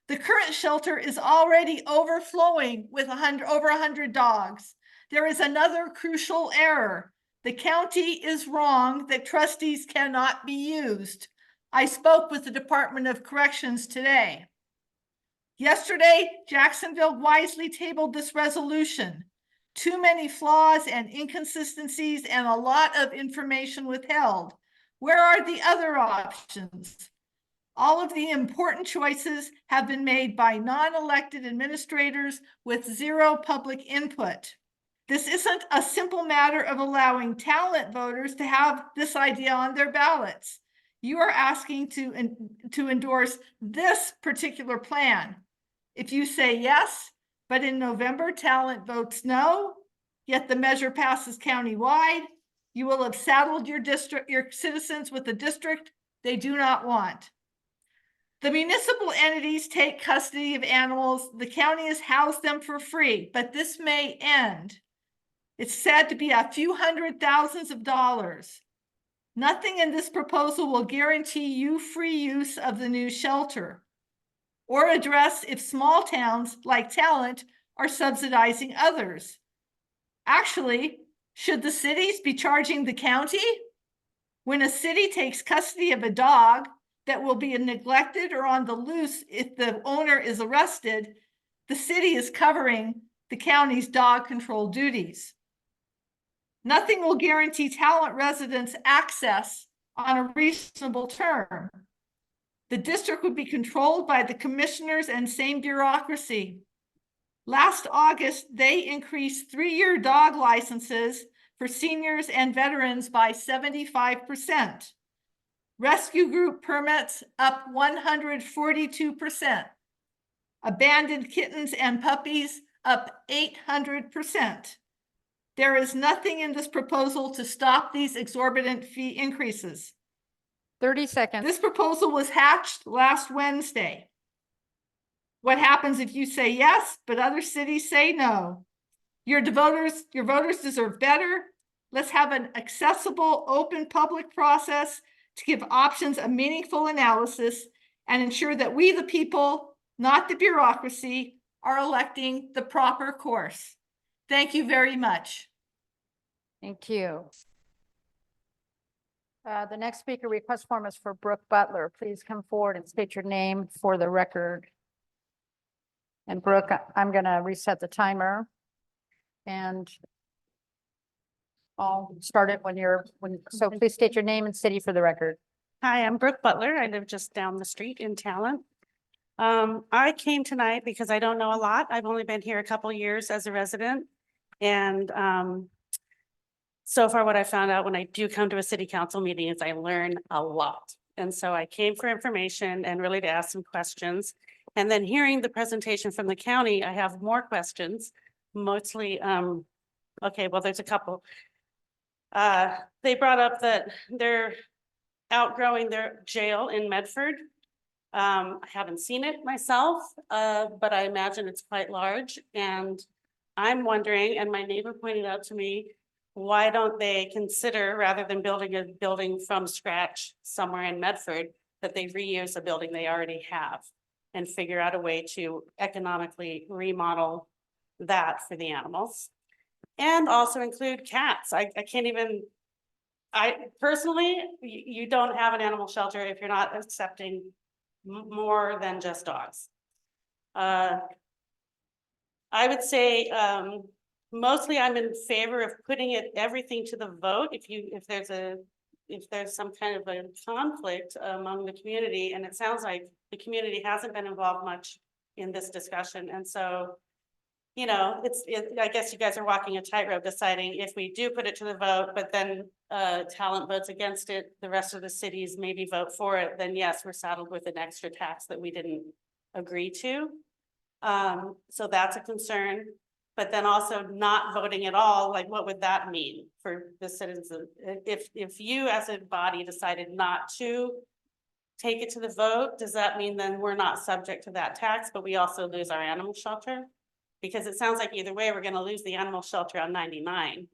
The current shelter is already overflowing with over 100 dogs. There is another crucial error. The county is wrong that trustees cannot be used. I spoke with the Department of Corrections today. Yesterday, Jacksonville wisely tabled this resolution. Too many flaws and inconsistencies and a lot of information withheld. Where are the other options? All of the important choices have been made by non-elected administrators with zero public input. This isn't a simple matter of allowing Talent voters to have this idea on their ballots. You are asking to endorse this particular plan. If you say yes, but in November Talent votes no, yet the measure passes countywide, you will have saddled your citizens with a district they do not want. The municipal entities take custody of animals. The county has housed them for free, but this may end. It's said to be a few hundred thousands of dollars. Nothing in this proposal will guarantee you free use of the new shelter or address if small towns like Talent are subsidizing others. Actually, should the cities be charging the county? When a city takes custody of a dog that will be neglected or on the loose if the owner is arrested, the city is covering the county's dog control duties. Nothing will guarantee Talent residents access on a reasonable term. The district would be controlled by the commissioners and same bureaucracy. Last August, they increased 3-year dog licenses for seniors and veterans by 75%. Rescue group permits up 142%. Abandoned kittens and puppies up 800%. There is nothing in this proposal to stop these exorbitant fee increases. 30 seconds. This proposal was hatched last Wednesday. What happens if you say yes, but other cities say no? Your voters deserve better. Let's have an accessible, open public process to give options a meaningful analysis and ensure that we, the people, not the bureaucracy, are electing the proper course. Thank you very much. Thank you. The next speaker request form is for Brooke Butler. Please come forward and state your name for the record. And Brooke, I'm going to reset the timer. And I'll start it so please state your name and city for the record. Hi, I'm Brooke Butler. I live just down the street in Talent. I came tonight because I don't know a lot. I've only been here a couple years as a resident. And so far what I found out when I do come to a city council meeting is I learn a lot. And so I came for information and really to ask some questions. And then hearing the presentation from the county, I have more questions, mostly, okay, well, there's a couple. They brought up that they're outgrowing their jail in Medford. I haven't seen it myself, but I imagine it's quite large, and I'm wondering, and my neighbor pointed out to me, why don't they consider, rather than building a building from scratch somewhere in Medford, that they reuse a building they already have and figure out a way to economically remodel that for the animals. And also include cats. I can't even, I personally, you don't have an animal shelter if you're not accepting more than just dogs. I would say, mostly I'm in favor of putting everything to the vote. If there's some kind of a conflict among the community, and it sounds like the community hasn't been involved much in this discussion. And so, you know, I guess you guys are walking a tightrope deciding if we do put it to the vote, but then Talent votes against it, the rest of the cities maybe vote for it, then yes, we're saddled with an extra tax that we didn't agree to. So that's a concern. But then also not voting at all, like what would that mean for the citizens? If you as a body decided not to take it to the vote, does that mean then we're not subject to that tax, but we also lose our animal shelter? Because it sounds like either way, we're gonna lose the animal shelter on 99,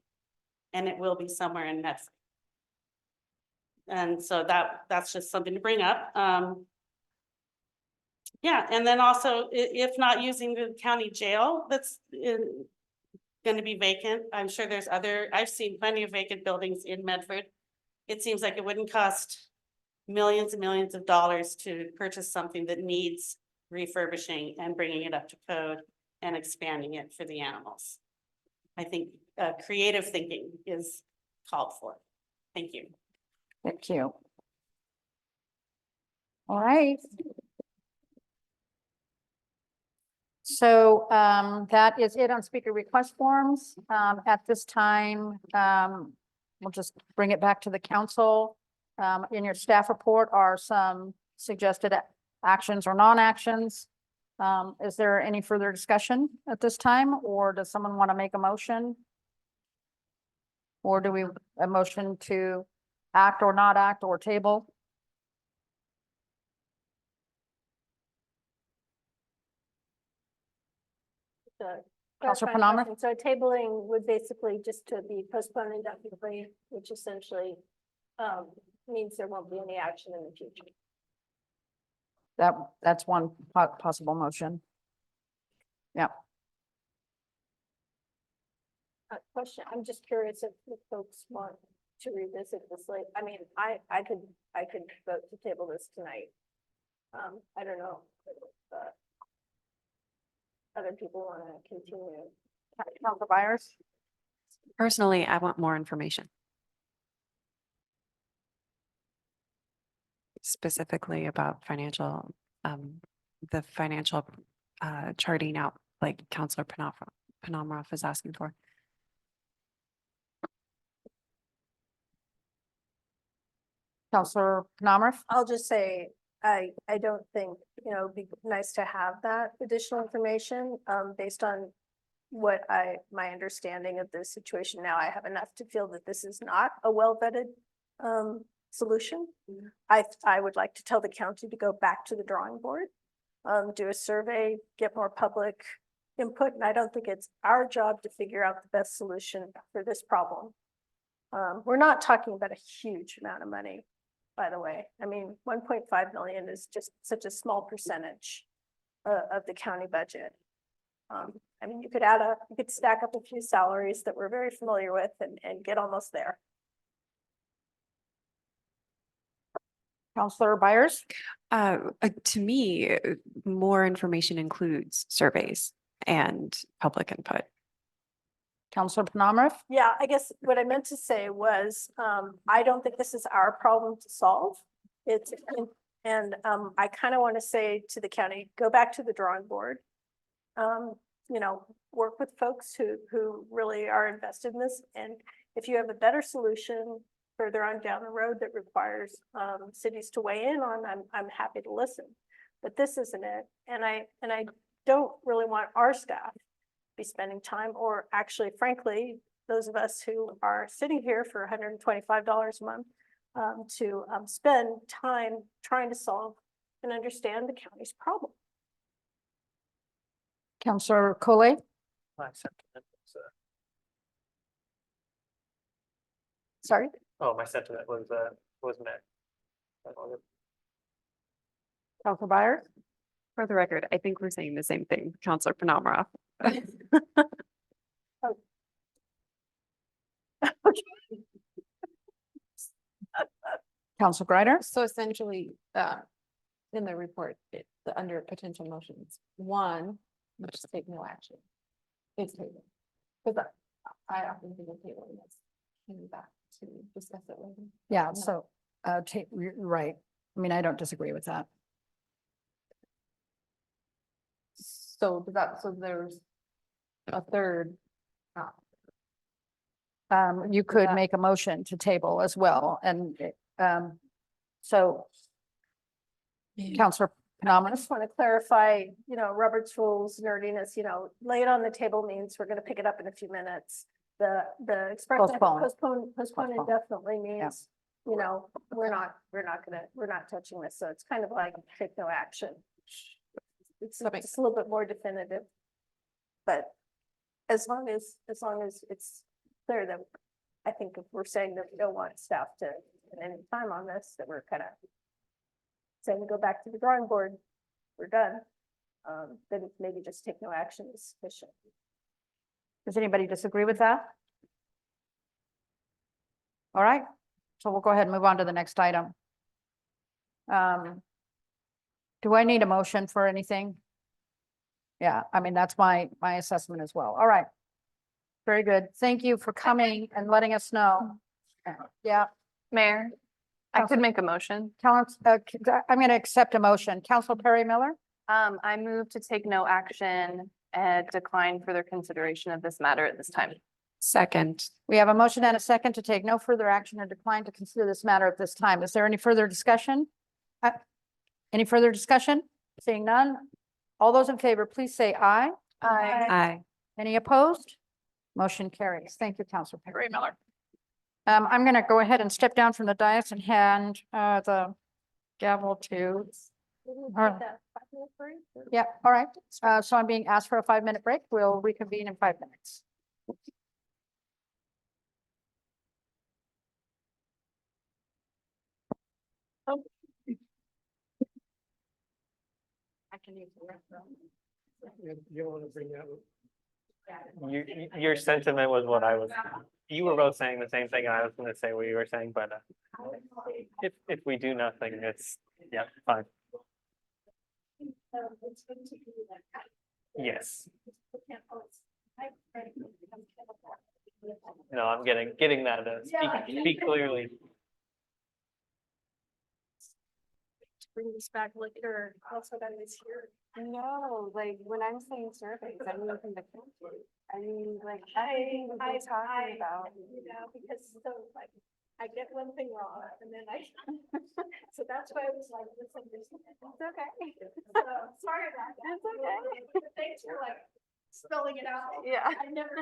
and it will be somewhere in Medford. And so that's just something to bring up. Yeah, and then also, if not using the county jail, that's gonna be vacant. I'm sure there's I've seen plenty of vacant buildings in Medford. It seems like it wouldn't cost millions and millions of dollars to purchase something that needs refurbishing and bringing it up to code and expanding it for the animals. I think creative thinking is called for. Thank you. Thank you. All right. So that is it on speaker request forms. At this time, we'll just bring it back to the council. In your staff report are some suggested actions or non-actions. Is there any further discussion at this time, or does someone want to make a motion? Or do we a motion to act or not act or table? Counselor Clarifying Panama? question. So tabling would basically just to be postponed indefinitely, which essentially means there won't be any action in the future. That's one possible motion. Yeah. Question, I'm just curious if folks want to revisit this late. I mean, I could vote to table this tonight. I don't know. Other people want to continue. Counselor Byers? Personally, I want more information. Specifically about financial, the financial charting out, like Counselor Panamroff is asking for. Counselor Panamroff? I'll just say, I don't think, it'd be nice to have that additional information, based on what my understanding of the situation now. I have enough to feel that this is not a well-vetted, solution. I would like to tell the county to go back to the drawing board, do a survey, get more public input, and I don't think it's our job to figure out the best solution for this problem. We're not talking about a huge amount of money, by the way. I mean, 1.5 million is just such a small percentage of the county budget. I mean, you could stack up a few salaries that we're very familiar with and get almost there. Counselor Byers? To me, more information includes surveys and public input. Counselor Panamroff? Yeah, I guess what I meant to say was, I don't think this is our problem to solve. I kind of want to say to the county, go back to the drawing board. Work with folks who really are invested in this. And if you have a better solution further on down the road that requires cities to weigh in on, I'm happy to listen. but this isn't it. And I don't really want our staff to be spending time, or actually frankly, those of us who are sitting here for $125 a month to spend time trying to solve and understand the county's problem. Counselor Collet, My sentiment sorry, my sentiment was met. Counselor Byers? For the record, I think we're saying the same thing, Counselor Penamara. Counselor Greider? So essentially, in the report, under potential motions, one, which is take no action. Is table. Because I often think of tabling this, coming back to discuss it later. Yeah, No. so, you're right. I mean, I don't disagree with that. So there's a third. You could that- make a motion to table as well, and, so Counselor I Penamara? just want to clarify, Robert's rules nerdiness, lay it on the table means we're going to pick it up in a few minutes. The expression Postpone. postpone indefinitely means, we're not touching this. So it's kind of like take no action. It's That makes a little bit more definitive. But as long as it's clear that, I think if we're saying that we don't want staff to spend any time on this, that we're kind of saying go back to the drawing board, we're done. Then maybe just take no action is sufficient. Does anybody disagree with that? All right, so we'll go ahead and move on to the next item. Do I need a motion for anything? Yeah, I mean, that's my assessment as well. All right. Very good. Thank you for coming and letting us know. Yeah, Mayor, I Counselor- could make a motion. I'm going to accept a motion. Council Perry Miller? I move to take no action and decline further consideration of this matter at this time. Second. We have a motion and a second to take no further action or decline to consider this matter at this time. Is there any further discussion? Any further discussion? Seeing none. All those in favor, please say aye. Aye. Any opposed? Motion carries. Thank you, Councilor Perry Miller. I'm going to go ahead and step down from the dais and hand the gavel to. Alright. Yeah, all right. So I'm being asked for a 5-minute break. We'll reconvene in 5 minutes. I can use the restroom. You want to bring that? Your sentiment was what I was, you were both saying the same thing, and I was gonna say what you were saying, but if we do nothing, it's, yeah, fine. Yes. No, I'm getting that, speak clearly. Bring this back later. Also, that is here. No, like when I'm saying surveys, I mean from the country. I mean, like, Because so like, I get one thing wrong and then so that's why I was like, listen, it's okay. So, sorry about that. It's okay. Thanks for like spelling it out. Yeah. I never.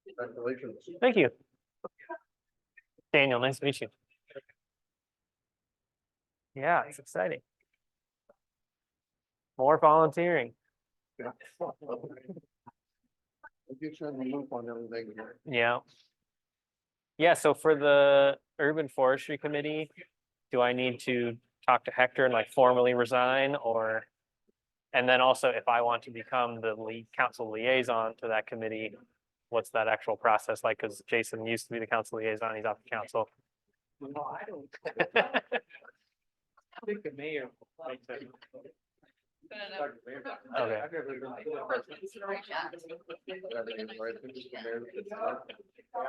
Congratulations. Thank you. Daniel, nice to meet you. Yeah, it's exciting. More volunteering. Yeah. We'll get you on the loop on everything. Yeah. Yeah, so for the Urban Forestry Committee, do I need to talk to Hector and like formally resign or? And then also if I want to become the lead council liaison to that committee, what's that actual process like? Because Jason used to be the council liaison, he's off the council. No, I don't. I think the mayor. Okay.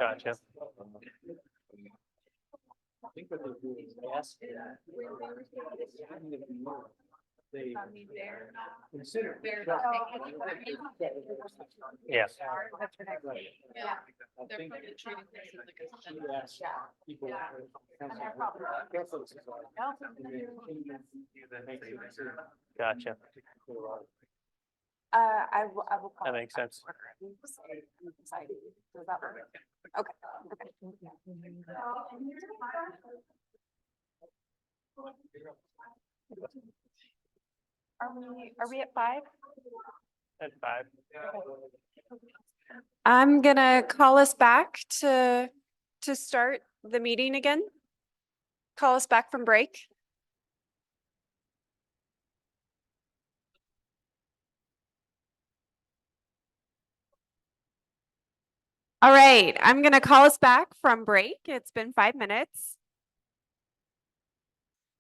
Gotcha. I think what they do is they ask. They consider. Yes. Yeah. People. Gotcha. I will. That makes sense. Okay. Are we at 5? At 5. I'm gonna call us back to start the meeting again. Call us back from break. All right, I'm gonna call us back from break. It's been 5 minutes.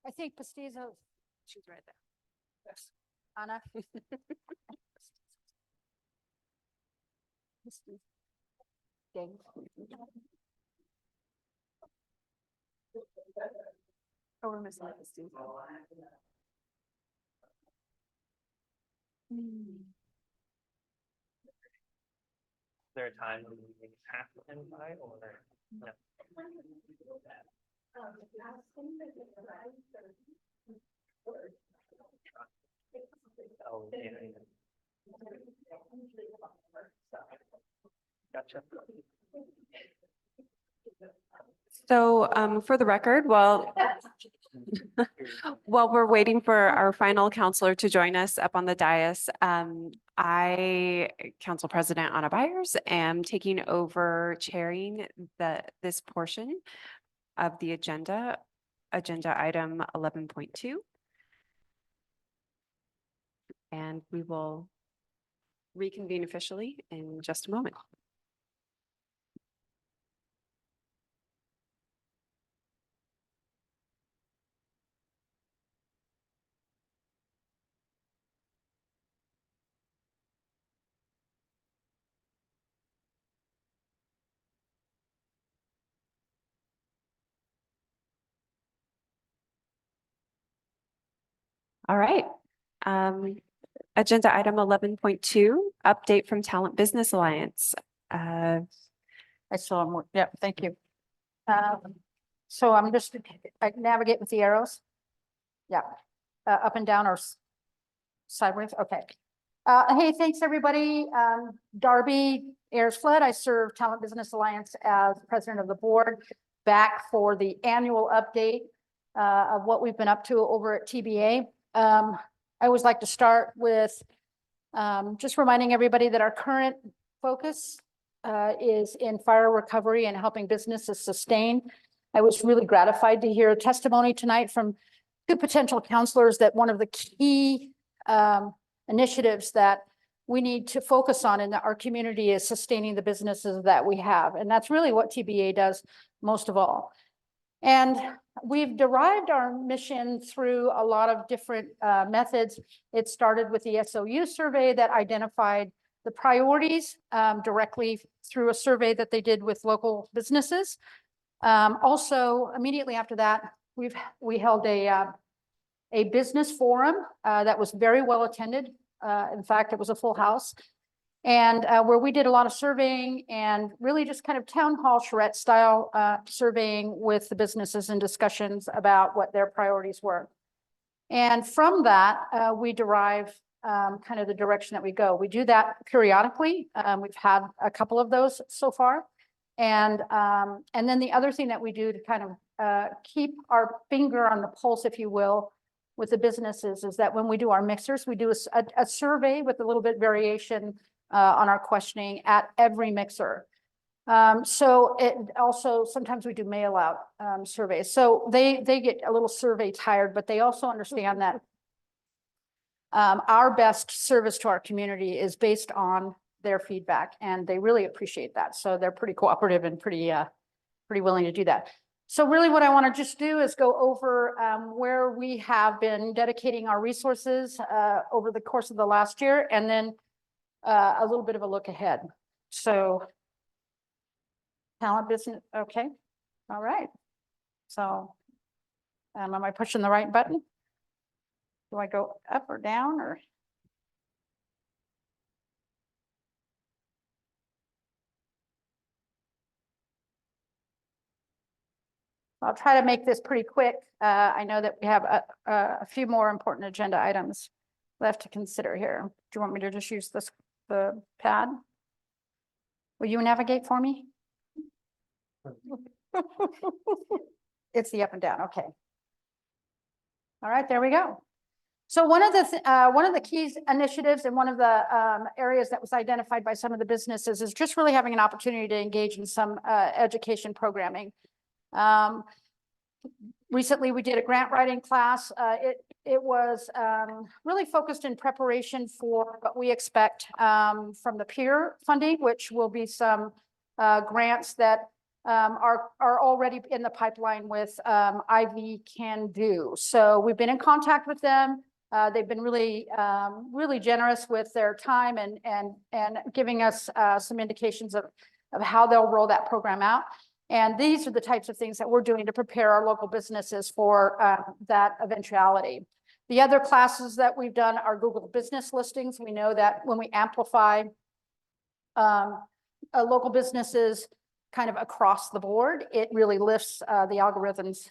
I think Pestizo. She's right there. Anna. Dang. Oh, we're missing this too. Is there a time when you think it's have to end by or no? Oh, yeah, yeah. Gotcha. So for the record, while we're waiting for our final counselor to join us up on the dais, I, Council President Anna Byers, am taking over chairing this portion of the agenda item 11.2. And we will reconvene officially in just a moment. All right. Agenda item 11.2, update from Talent Business Alliance. I saw him. Yeah, thank you. So I'm just, I navigate with the arrows. Yeah, up and down or sideways. Okay. Hey, thanks, everybody. Darby Ayers Flood. I serve Talent Business Alliance as president of the board, back for the annual update of what we've been up to over at TBA. I always like to start with just reminding everybody that our current focus is in fire recovery and helping businesses sustain. I was really gratified to hear a testimony tonight from 2 potential counselors that one of the key initiatives that we need to focus on in our community is sustaining the businesses that we have. And that's really what TBA does most of all. And we've derived our mission through a lot of different methods. It started with the SOU survey that identified the priorities directly through a survey that they did with local businesses. Also, immediately after that, we held a business forum that was very well attended. In fact, it was a full house. And where we did a lot of surveying and really just kind of town hall charrette style surveying with the businesses and discussions about what their priorities were. And from that, we derive kind of the direction that we go. We do that periodically. We've had a couple of those so far. And then the other thing that we do to kind of keep our finger on the pulse, if you will, with the businesses is that when we do our mixers, we do a survey with a little bit variation on our questioning at every mixer. So it also, sometimes we do mail out surveys. So they get a little survey tired, but they also understand that our best service to our community is based on their feedback, and they really appreciate that. So they're pretty cooperative and pretty willing to do that. So really what I want to just do is go over where we have been dedicating our resources over the course of the last year, and then a little bit of a look ahead. So talent business, okay, all right. So am I pushing the right button? Do I go up or down or? I'll try to make this pretty quick. I know that we have a few more important agenda items left to consider here. Do you want me to just use the pad? Will you navigate for me? It's the up and down, okay. All right, there we go. So one of the key initiatives and one of the areas that was identified by some of the businesses is just really having an opportunity to engage in some education programming. Recently, we did a grant writing class. It was really focused in preparation for what we expect from the peer funding, which will be some grants that are already in the pipeline with IV Can Do. So we've been in contact with them. They've been really generous with their time and giving us some indications of how they'll roll that program out. And these are the types of things that we're doing to prepare our local businesses for that eventuality. The other classes that we've done are Google business listings. We know that when we amplify local businesses kind of across the board, it really lifts the algorithms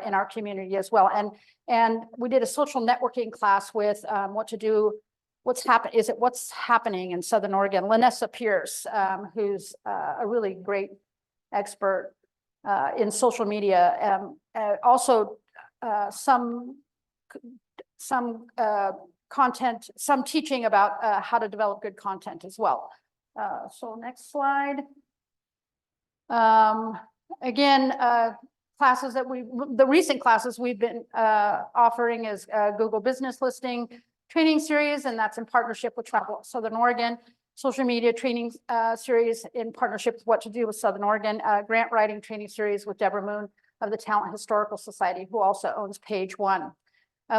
in our community as well. And we did a social networking class with what's happening in Southern Oregon. Lanessa Pierce, who's a really great expert in social media, also some content, some teaching about how to develop good content as well. So next slide. Again, classes that the recent classes we've been offering is Google Business Listing training series, and that's in partnership with Travel Southern Oregon. Social media training series in partnership with What to Do with Southern Oregon. Grant writing training series with Deborah Moon of the Talent Historical Society, who also owns Page One.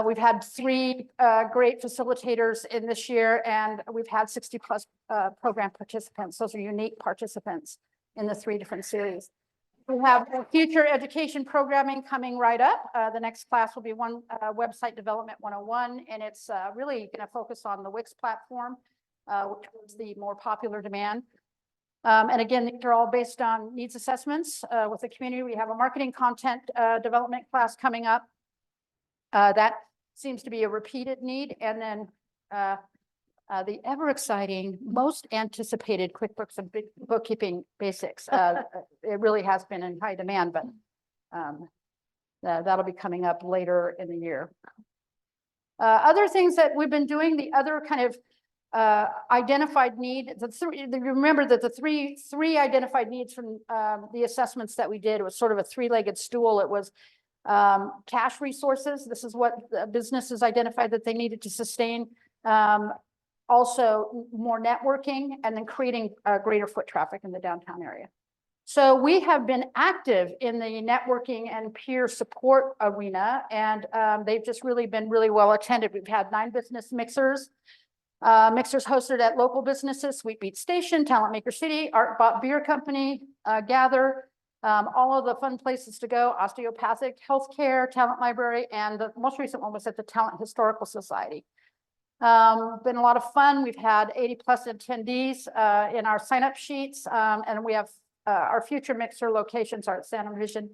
We've had 3 great facilitators in this year, and we've had 60+ program participants. Those are unique participants in the 3 different series. We have future education programming coming right up. The next class will be Website Development 101, and it's really going to focus on the Wix platform, which was the more popular demand. And again, these are all based on needs assessments with the community. We have a marketing content development class coming up. That seems to be a repeated need. And then the ever exciting, most anticipated QuickBooks and bookkeeping basics. It really has been in high demand, but that'll be coming up later in the year. Other things that we've been doing, the other kind of identified need, remember that the three identified needs from the assessments that we did was sort of a 3-legged stool. It was cash resources. This is what the businesses identified that they needed to sustain. Also more networking, and then creating greater foot traffic in the downtown area. So we have been active in the networking and peer support arena, and they've just really been really well attended. We've had 9 business mixers hosted at local businesses: Sweet Beat Station, Talent Maker City, Art Bot Beer Company, Gather, all of the fun places to go: Osteopathic Healthcare, Talent Library, and the most recent one was at the Talent Historical Society. Been a lot of fun. We've had 80+ attendees in our sign-up sheets, and we have our future mixer locations are at Santa Vision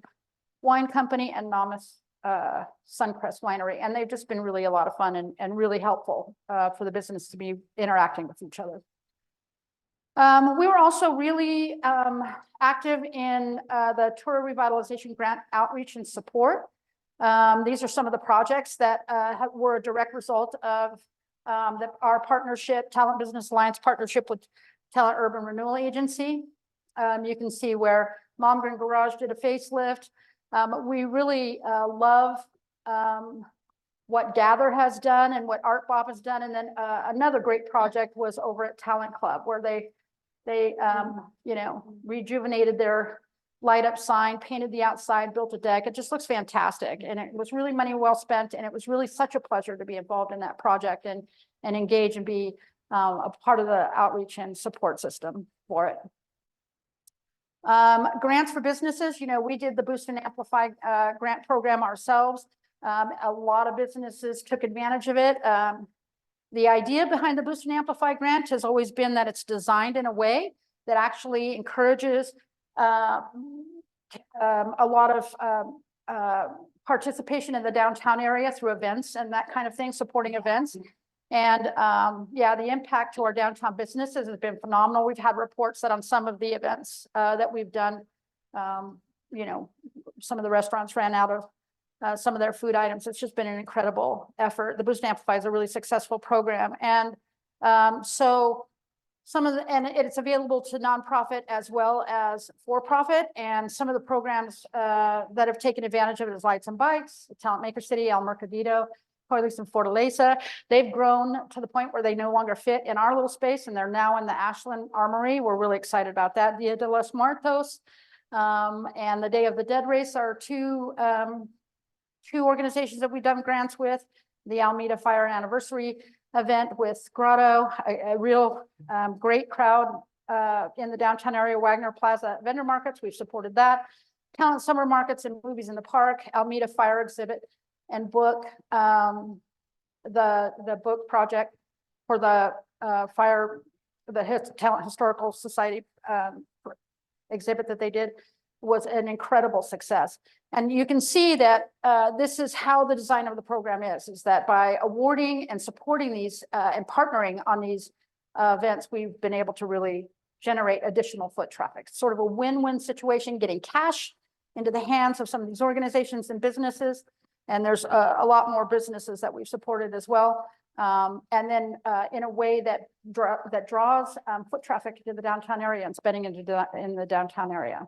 Wine Company and Namas Suncrest Winery, and they've just been really a lot of fun and really helpful for the business to be interacting with each other. We were also really active in the tour revitalization grant outreach and support. These are some of the projects that were a direct result of our partnership, Talent Business Alliance partnership with Talent Urban Renewal Agency. You can see where Momgren Garage did a facelift. We really love what Gather has done and what Art Bob has done. And then another great project was over at Talent Club, where they rejuvenated their light up sign, painted the outside, built a deck. It just looks fantastic. And it was really money well spent. And it was really such a pleasure to be involved in that project and engage and be a part of the outreach and support system for it. Grants for businesses, you know, we did the Boost and Amplify grant program ourselves. A lot of businesses took advantage of it. The idea behind the Boost and Amplify grant has always been that it's designed in a way that actually encourages a lot of participation in the downtown area through events and that kind of thing, supporting events. And yeah, the impact to our downtown businesses has been phenomenal. We've had reports that on some of the events that we've done, you know, some of the restaurants ran out of some of their food items. It's just been an incredible effort. The Boost and Amplify is a really successful program. And so some of the, and it's available to nonprofit as well as for-profit. And some of the programs that have taken advantage of it is Lights and Bikes, Talent Maker City, El Mercadito, Corliss and Fortaleza. They've grown to the point where they no longer fit in our little space, and they're now in the Ashland Armory. We're really excited about that. Dia de los Muertos and the Day of the Dead race are two organizations that we've done grants with. The Alameda Fire Anniversary event with Grotto, a real great crowd in the downtown area, Wagner Plaza vendor markets. We've supported that. Talent Summer Markets and Movies in the Park, Alameda Fire Exhibit and book, the book project for the Talent Historical Society exhibit that they did was an incredible success. And you can see that this is how the design of the program is that by awarding and supporting these and partnering on these events, we've been able to really generate additional foot traffic. Sort of a win-win situation, getting cash into the hands of some of these organizations and businesses. And there's a lot more businesses that we've supported as well. And then in a way that draws foot traffic into the downtown area and spending in the downtown area.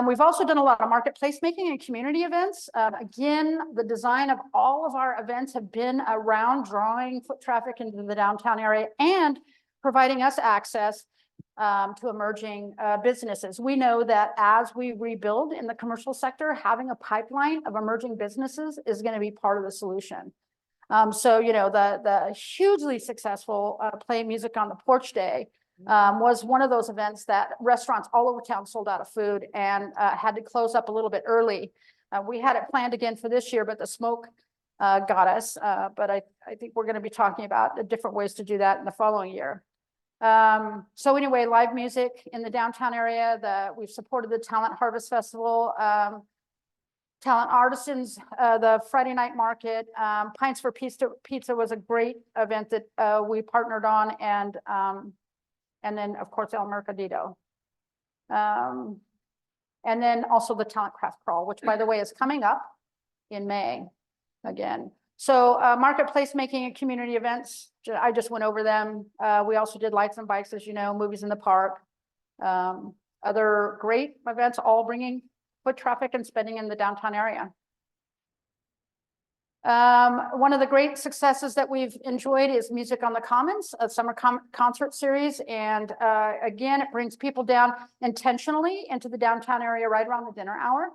We've also done a lot of marketplace making and community events. Again, the design of all of our events have been around drawing foot traffic into the downtown area and providing us access to emerging businesses. We know that as we rebuild in the commercial sector, having a pipeline of emerging businesses is going to be part of the solution. So, you know, the hugely successful Play Music on the Porch Day was one of those events that restaurants all over town sold out of food and had to close up a little bit early. We had it planned again for this year, but the smoke got us. But I think we're going to be talking about different ways to do that in the following year. So anyway, live music in the downtown area, we've supported the Talent Harvest Festival, Talent Artisans, the Friday night market, Pints for Pizza was a great event that we partnered on, and then of course El Mercadito. And then also the Talent Craft Crawl, which by the way is coming up in May again. So marketplace making and community events, I just went over them. We also did Lights and Bikes, as you know, Movies in the Park. Other great events, all bringing foot traffic and spending in the downtown area. One of the great successes that we've enjoyed is Music on the Commons, a summer concert series. And again, it brings people down intentionally into the downtown area right around the dinner hour.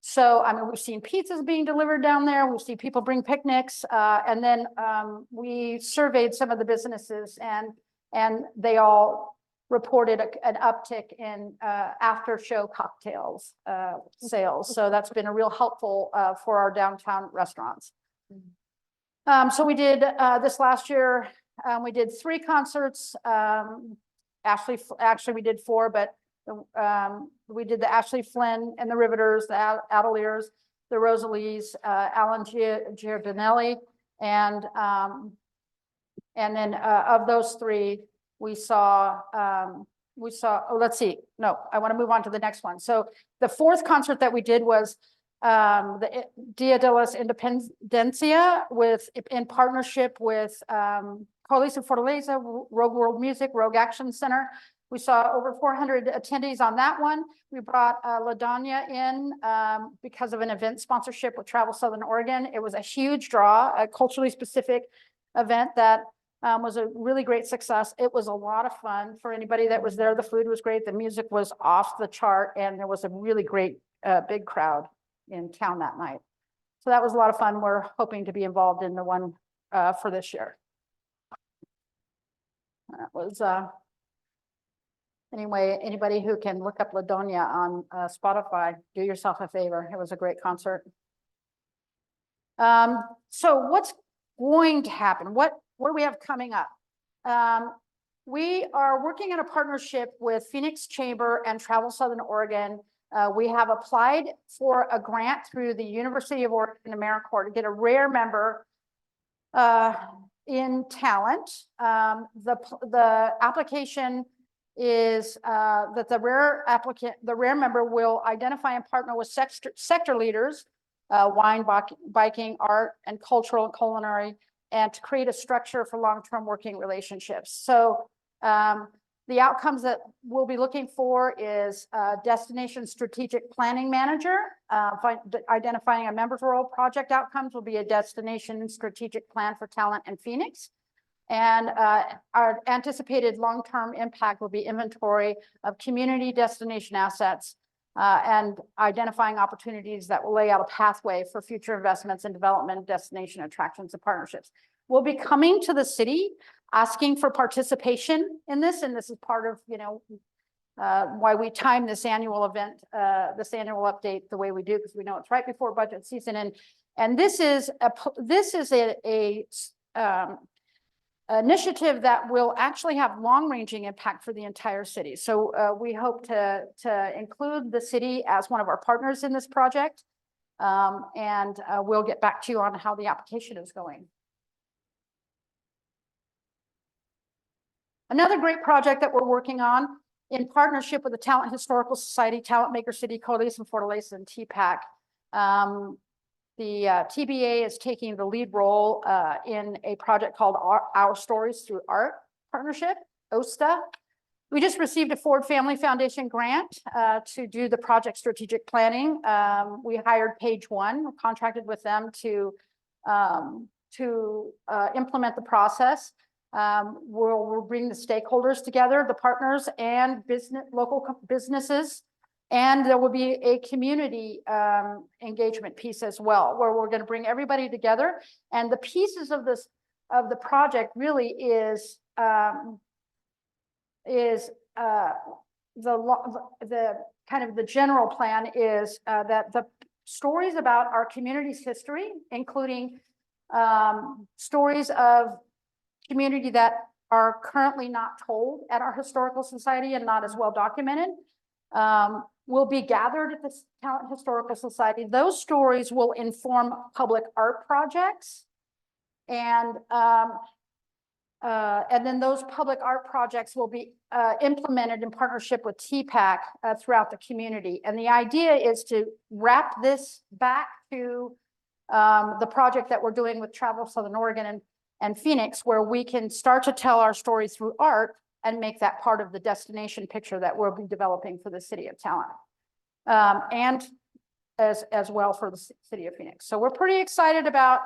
So, I mean, we've seen pizzas being delivered down there. We've seen people bring picnics. And then we surveyed some of the businesses and they all reported an uptick in after show cocktails sales. So that's been a real helpful for our downtown restaurants. So we did this last year, we did 3 concerts. Actually we did 4, but we did the Ashley Flynn and the Riveters, the Adeliers, the Rosalies, Alan Giardinelli, and then of those 3, we saw, oh, let's see. No, I want to move on to the next one. So the 4th concert that we did was the Dia de los Independencia in partnership with Corliss and Fortaleza, Rogue World Music, Rogue Action Center. We saw over 400 attendees on that one. We brought LaDanya in because of an event sponsorship with Travel Southern Oregon. It was a huge draw, a culturally specific event that was a really great success. It was a lot of fun for anybody that was there. The food was great. The music was off the chart, and there was a really great big crowd in town that night. So that was a lot of fun. We're hoping to be involved in the one for this year. That was Anyway, anybody who can look up Ladonia on Spotify, do yourself a favor. It was a great concert. So what's going to happen? What do we have coming up? We are working in a partnership with Phoenix Chamber and Travel Southern Oregon. We have applied for a grant through the University of Oregon AmeriCorps to get a rare member in talent. The application is that the rare member will identify and partner with sector leaders, wine, biking, art, and cultural and culinary, and to create a structure for long-term working relationships. So the outcomes that we'll be looking for is destination strategic planning manager, identifying a member's role. Project outcomes will be a destination strategic plan for talent in Phoenix. And our anticipated long-term impact will be inventory of community destination assets and identifying opportunities that will lay out a pathway for future investments in development, destination attractions, and partnerships. We'll be coming to the city asking for participation in this, and this is part of, why we time this annual event, this annual update the way we do, because we know it's right before budget season, and this is a initiative that will actually have long-ranging impact for the entire city. So we hope to include the city as one of our partners in this project, and we'll get back to you on how the application is going. Another great project that we're working on in partnership with the Talent Historical Society, Talent Maker City Coalition, Fortaleza, and TPAC. The TBA is taking the lead role in a project called Our Stories Through Art Partnership, OSTA. We just received a Ford Family Foundation grant to do the project strategic planning. We hired Page One, contracted with them to implement the process. We'll bring the stakeholders together, the partners and local businesses. And there will be a community engagement piece as well, where we're going to bring everybody together. And the pieces of the project really is the kind of the general plan is that the stories about our community's history, including stories of community that are currently not told at our historical society and not as well documented, will be gathered at the Talent Historical Society. Those stories will inform public art projects. And then those public art projects will be implemented in partnership with TPAC throughout the community. And the idea is to wrap this back to the project that we're doing with Travel Southern Oregon and Phoenix, where we can start to tell our story through art and make that part of the destination picture that we'll be developing for the City of Talent. And as well for the City of Phoenix. So we're pretty excited about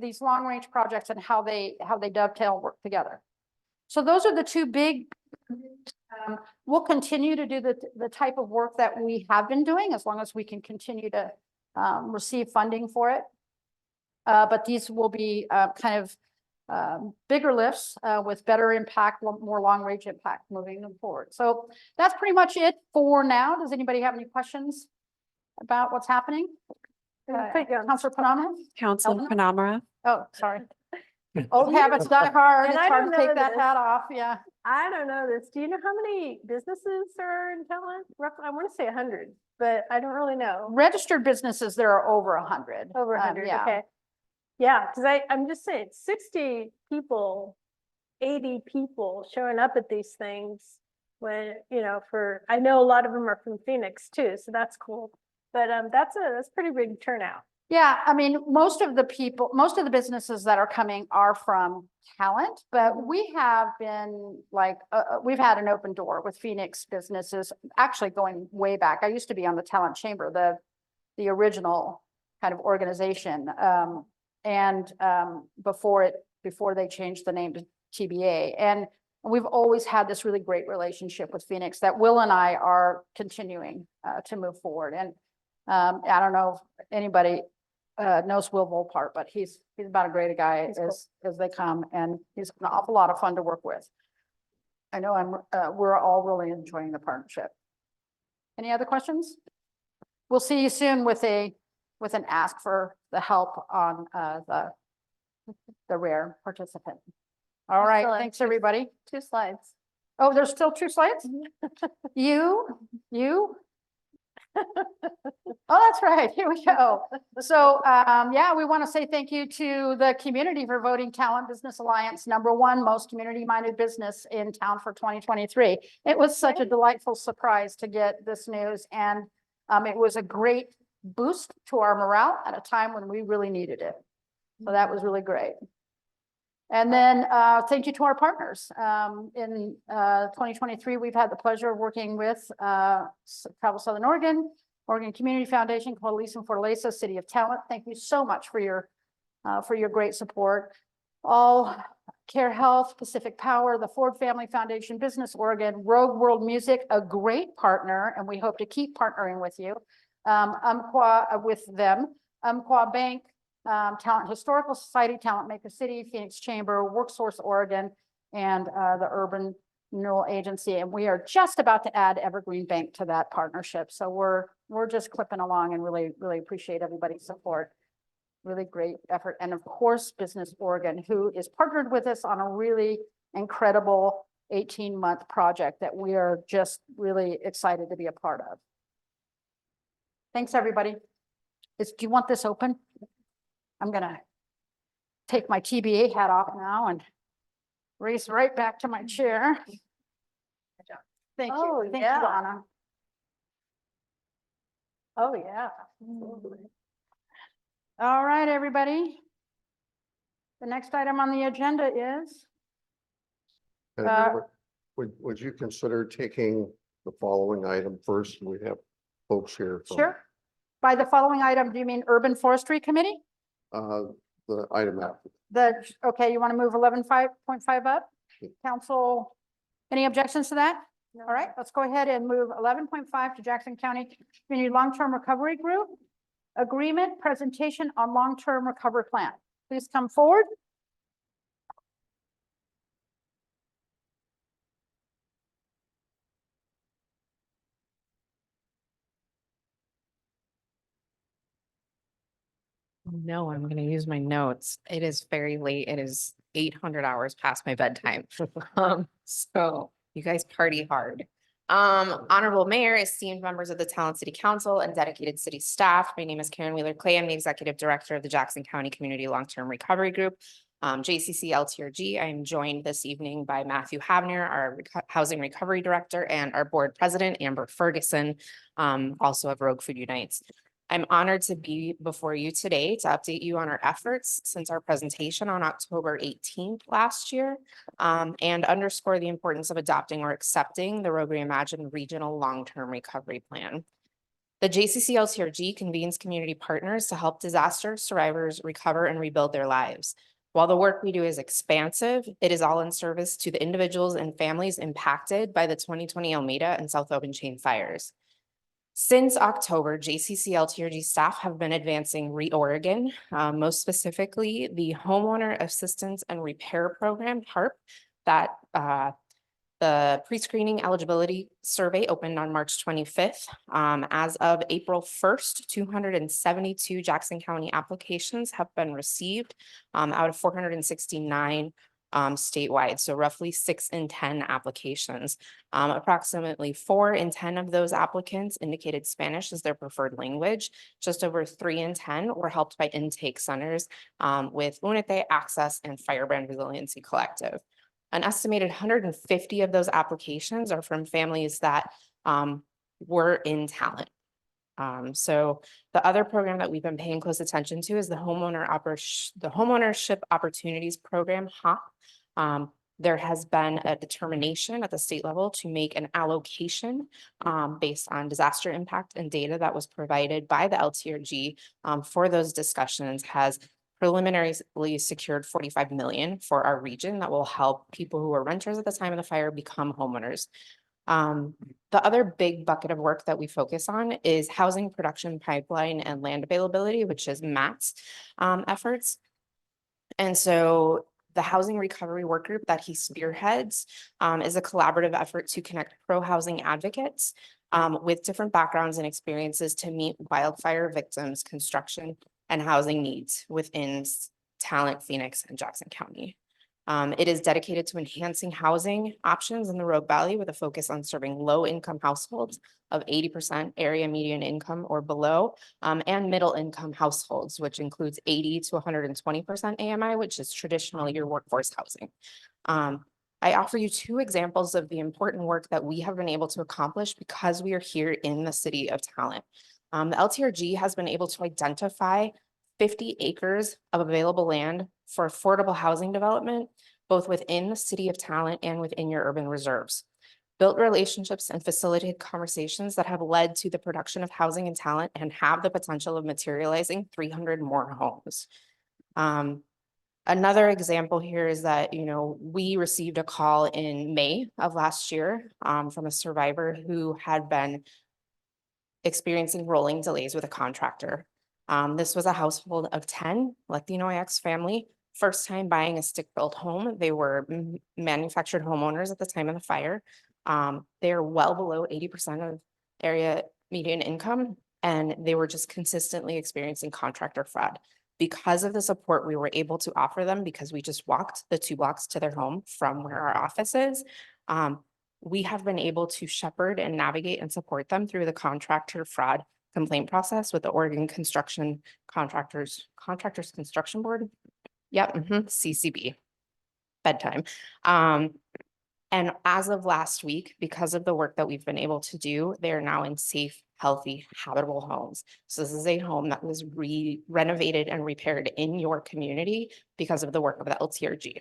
these long-range projects and how they dovetail, work together. So those are the two big, we'll continue to do the type of work that we have been doing as long as we can continue to receive funding for it. But these will be kind of bigger lifts with better impact, more long-range impact moving them forward. So that's pretty much it for now. Does anybody have any questions about what's happening? Councilor Panama? Councilor Panama. Oh, sorry. Old habits die hard. And It's I hard don't to take know that this. hat off. Yeah. I don't know this. Do you know how many businesses are in Talent? Roughly, I want to say 100, but I don't really know. Registered businesses, there are over 100. Over 100, yeah. okay. Yeah, because I'm just saying 60 people, 80 people showing up at these things when, I know a lot of them are from Phoenix too, so that's cool. But that's pretty big turnout. Yeah, I mean, most of the businesses that are coming are from Talent, but we have been we've had an open door with Phoenix businesses actually going way back. I used to be on the Talent Chamber, the original kind of organization. Before they changed the name to TBA. And we've always had this really great relationship with Phoenix that Will and I are continuing to move forward. And I don't know if anybody knows Will Volpart, but he's about as great a guy as they come, and he's an awful lot of fun to work with. I know we're all really enjoying the partnership. Any other questions? We'll see you soon with an ask for the help on the rare participant. All We right, still have thanks, everybody. 2 slides. Oh, there's still 2 slides? You? Oh, that's right. Here we go. So, yeah, we want to say thank you to the community for voting Talent Business Alliance #1 most community-minded business in town for 2023. It was such a delightful surprise to get this news, and it was a great boost to our morale at a time when we really needed it. So that was really great. And then thank you to our partners. In 2023, we've had the pleasure of working with Travel Southern Oregon, Oregon Community Foundation, Coalition and Fortaleza, City of Talent. Thank you so much for your great support. All Care Health, Pacific Power, the Ford Family Foundation, Business Oregon, Rogue World Music, a great partner, and we hope to keep partnering with you. Umpqua with them, Umpqua Bank, Talent Historical Society, Talent Maker City, Phoenix Chamber, WorkSource Oregon, and the Urban Renewal Agency. And we are just about to add Evergreen Bank to that partnership. So we're just clipping along and really, really appreciate everybody's support. Really great effort. And of course, Business Oregon, who is partnered with us on a really incredible 18-month project that we are just really excited to be a part of. Thanks, everybody. Do you want this open? I'm gonna take my TBA hat off now and race right back to my chair. Thank Oh, you. Thank yeah. you, Anna. Oh, yeah. All right, everybody. The next item on the agenda is, Madam Uh, Mayor, would you consider taking the following item first? We have folks here. from, sure. By the following item, do you mean Urban Forestry Committee? The item after. Okay, you want to move 11.5 up? Council, any objections to that? All right, let's go ahead and move 11.5 to Jackson County Community Long-Term Recovery Group. Agreement presentation on long-term recovery plan. Please come forward. No, I'm gonna use my notes. It is very late. It is 800 hours past my bedtime. So you guys party hard. Honorable Mayor, esteemed members of the Talent City Council and dedicated city staff. My name is Karen Wheeler Clay. I'm the Executive Director of the Jackson County Community Long-Term Recovery Group, JCC LTRG. I am joined this evening by Matthew Havner, our Housing Recovery Director, and our Board President, Amber Ferguson, also of Rogue Food Unites. I'm honored to be before you today to update you on our efforts since our presentation on October 18th last year, and underscore the importance of adopting or accepting the Rogue Reimagined Regional Long-Term Recovery Plan. The JCC LTRG convenes community partners to help disaster survivors recover and rebuild their lives. While the work we do is expansive, it is all in service to the individuals and families impacted by the 2020 Alameda and South Obanchain fires. Since October, JCC LTRG staff have been advancing ReOregon, most specifically the Homeowner Assistance and Repair Program, HARP, that the pre-screening eligibility survey opened on March 25th. As of April 1st, 272 Jackson County applications have been received out of 469 statewide, so roughly 6 in 10 applications. Approximately 4 in 10 of those applicants indicated Spanish as their preferred language. Just over 3 in 10 were helped by intake centers with UNITE, Access, and Firebrand Resiliency Collective. An estimated 150 of those applications are from families that were in Talent. So the other program that we've been paying close attention to is the Homeownership Opportunities Program, HOP. There has been a determination at the state level to make an allocation based on disaster impact and data that was provided by the LTRG for those discussions has preliminarily secured 45 million for our region that will help people who were renters at the time of the fire become homeowners. The other big bucket of work that we focus on is housing production pipeline and land availability, which is MATS efforts. And so The Housing Recovery Work Group that he spearheads is a collaborative effort to connect pro-housing advocates with different backgrounds and experiences to meet wildfire victims, construction, and housing needs within Talent, Phoenix, and Jackson County. It is dedicated to enhancing housing options in the Rogue Valley with a focus on serving low-income households of 80% area median income or below, and middle-income households, which includes 80 to 120% AMI, which is traditionally your workforce housing. I offer you two examples of the important work that we have been able to accomplish because we are here in the city of Talent. The LTRG has been able to identify 50 acres of available land for affordable housing development, both within the city of Talent and within your urban reserves. Built relationships and facilitated conversations that have led to the production of housing in Talent and have the potential of materializing 300 more homes. Another example here is that, we received a call in May of last year from a survivor who had been experiencing rolling delays with a contractor. This was a household of 10 Latinx family, first time buying a stick-built home. They were manufactured homeowners at the time of the fire. They are well below 80% of area median income, and they were just consistently experiencing contractor fraud. Because of the support we were able to offer them, because we just walked the 2 blocks to their home from where our office is, we have been able to shepherd and navigate and support them through the contractor fraud complaint process with the Oregon Construction Contractors Construction Board. Yep, CCB. Bedtime. And as of last week, because of the work that we've been able to do, they are now in safe, healthy, habitable homes. So this is a home that was renovated and repaired in your community because of the work of the LTRG.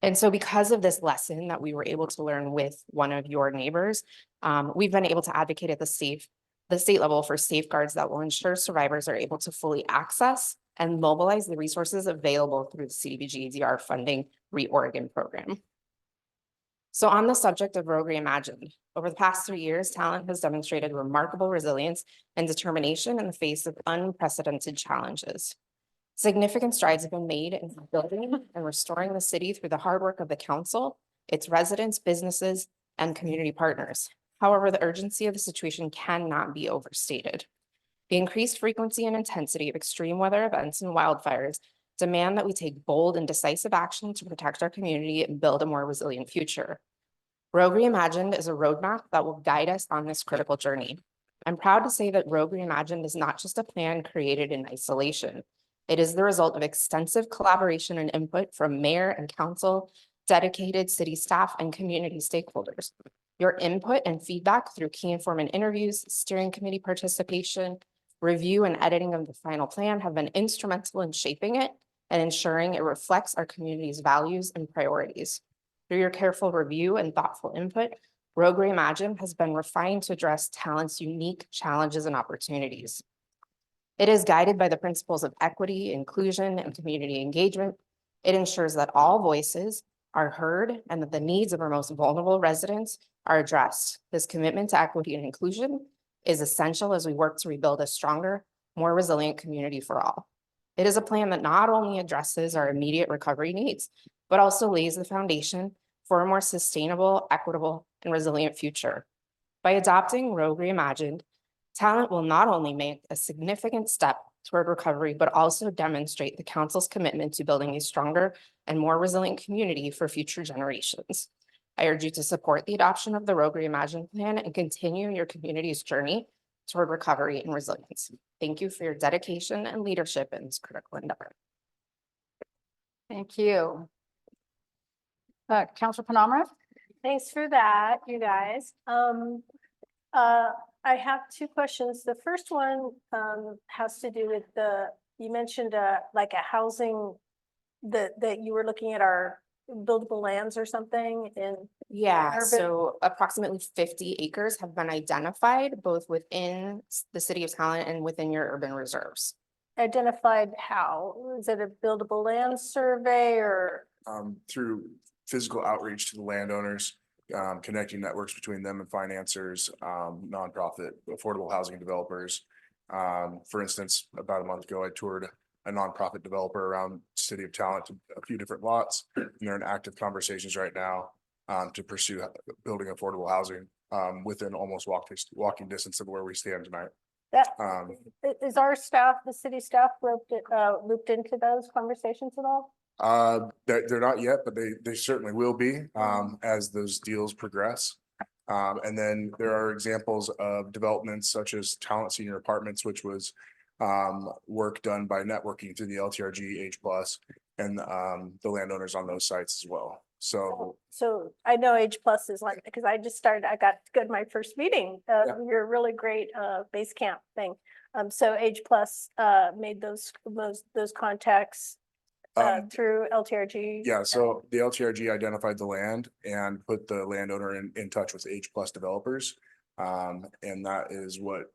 And so because of this lesson that we were able to learn with one of your neighbors, we've been able to advocate at the state level for safeguards that will ensure survivors are able to fully access and mobilize the resources available through the CDBG EDR funding ReOregon program. So on the subject of Rogue Reimagined, over the past 3 years, Talent has demonstrated remarkable resilience and determination in the face of unprecedented challenges. Significant strides have been made in building and restoring the city through the hard work of the council, its residents, businesses, and community partners. However, the urgency of the situation cannot be overstated. The increased frequency and intensity of extreme weather events and wildfires demand that we take bold and decisive action to protect our community and build a more resilient future. Rogue Reimagined is a roadmap that will guide us on this critical journey. I'm proud to say that Rogue Reimagined is not just a plan created in isolation. It is the result of extensive collaboration and input from mayor and council, dedicated city staff, and community stakeholders. Your input and feedback through key informant interviews, steering committee participation, review and editing of the final plan have been instrumental in shaping it and ensuring it reflects our community's values and priorities. Through your careful review and thoughtful input, Rogue Reimagined has been refined to address Talent's unique challenges and opportunities. It is guided by the principles of equity, inclusion, and community engagement. It ensures that all voices are heard and that the needs of our most vulnerable residents are addressed. This commitment to equity and inclusion is essential as we work to rebuild a stronger, more resilient community for all. It is a plan that not only addresses our immediate recovery needs, but also lays the foundation for a more sustainable, equitable, and resilient future. By adopting Rogue Reimagined, Talent will not only make a significant step toward recovery, but also demonstrate the council's commitment to building a stronger and more resilient community for future generations. I urge you to support the adoption of the Rogue Reimagined plan and continue your community's journey toward recovery and resilience. Thank you for your dedication and leadership in this critical endeavor. Thank you. Councilor Penamara? Thanks for that, you guys. I have 2 questions. The first one has to do with you mentioned like a housing that you were looking at our buildable lands or something in. Yeah, urban- so approximately 50 acres have been identified both within the city of Talent and within your urban reserves. Identified how? Is it a buildable land survey or? Through physical outreach to the landowners, connecting networks between them and financiers, nonprofit, affordable housing developers. For instance, about a month ago, I toured a nonprofit developer around City of Talent to a few different lots. And they're in active conversations right now to pursue building affordable housing within almost walking distance of where we stand tonight. That, Um, is our staff, the city staff looped into those conversations at all? they're not yet, but they certainly will be, as those deals progress. And then there are examples of developments such as Talent Senior Apartments, which was work done by networking through the LTRG, H Plus, and the landowners on those sites as well. So I know Age Plus is like, because I just started, I got to my first meeting, your really great base camp thing. So Age Plus made those contacts through LTRG. Yeah, so the LTRG identified the land and put the landowner in touch with H Plus developers. And that is what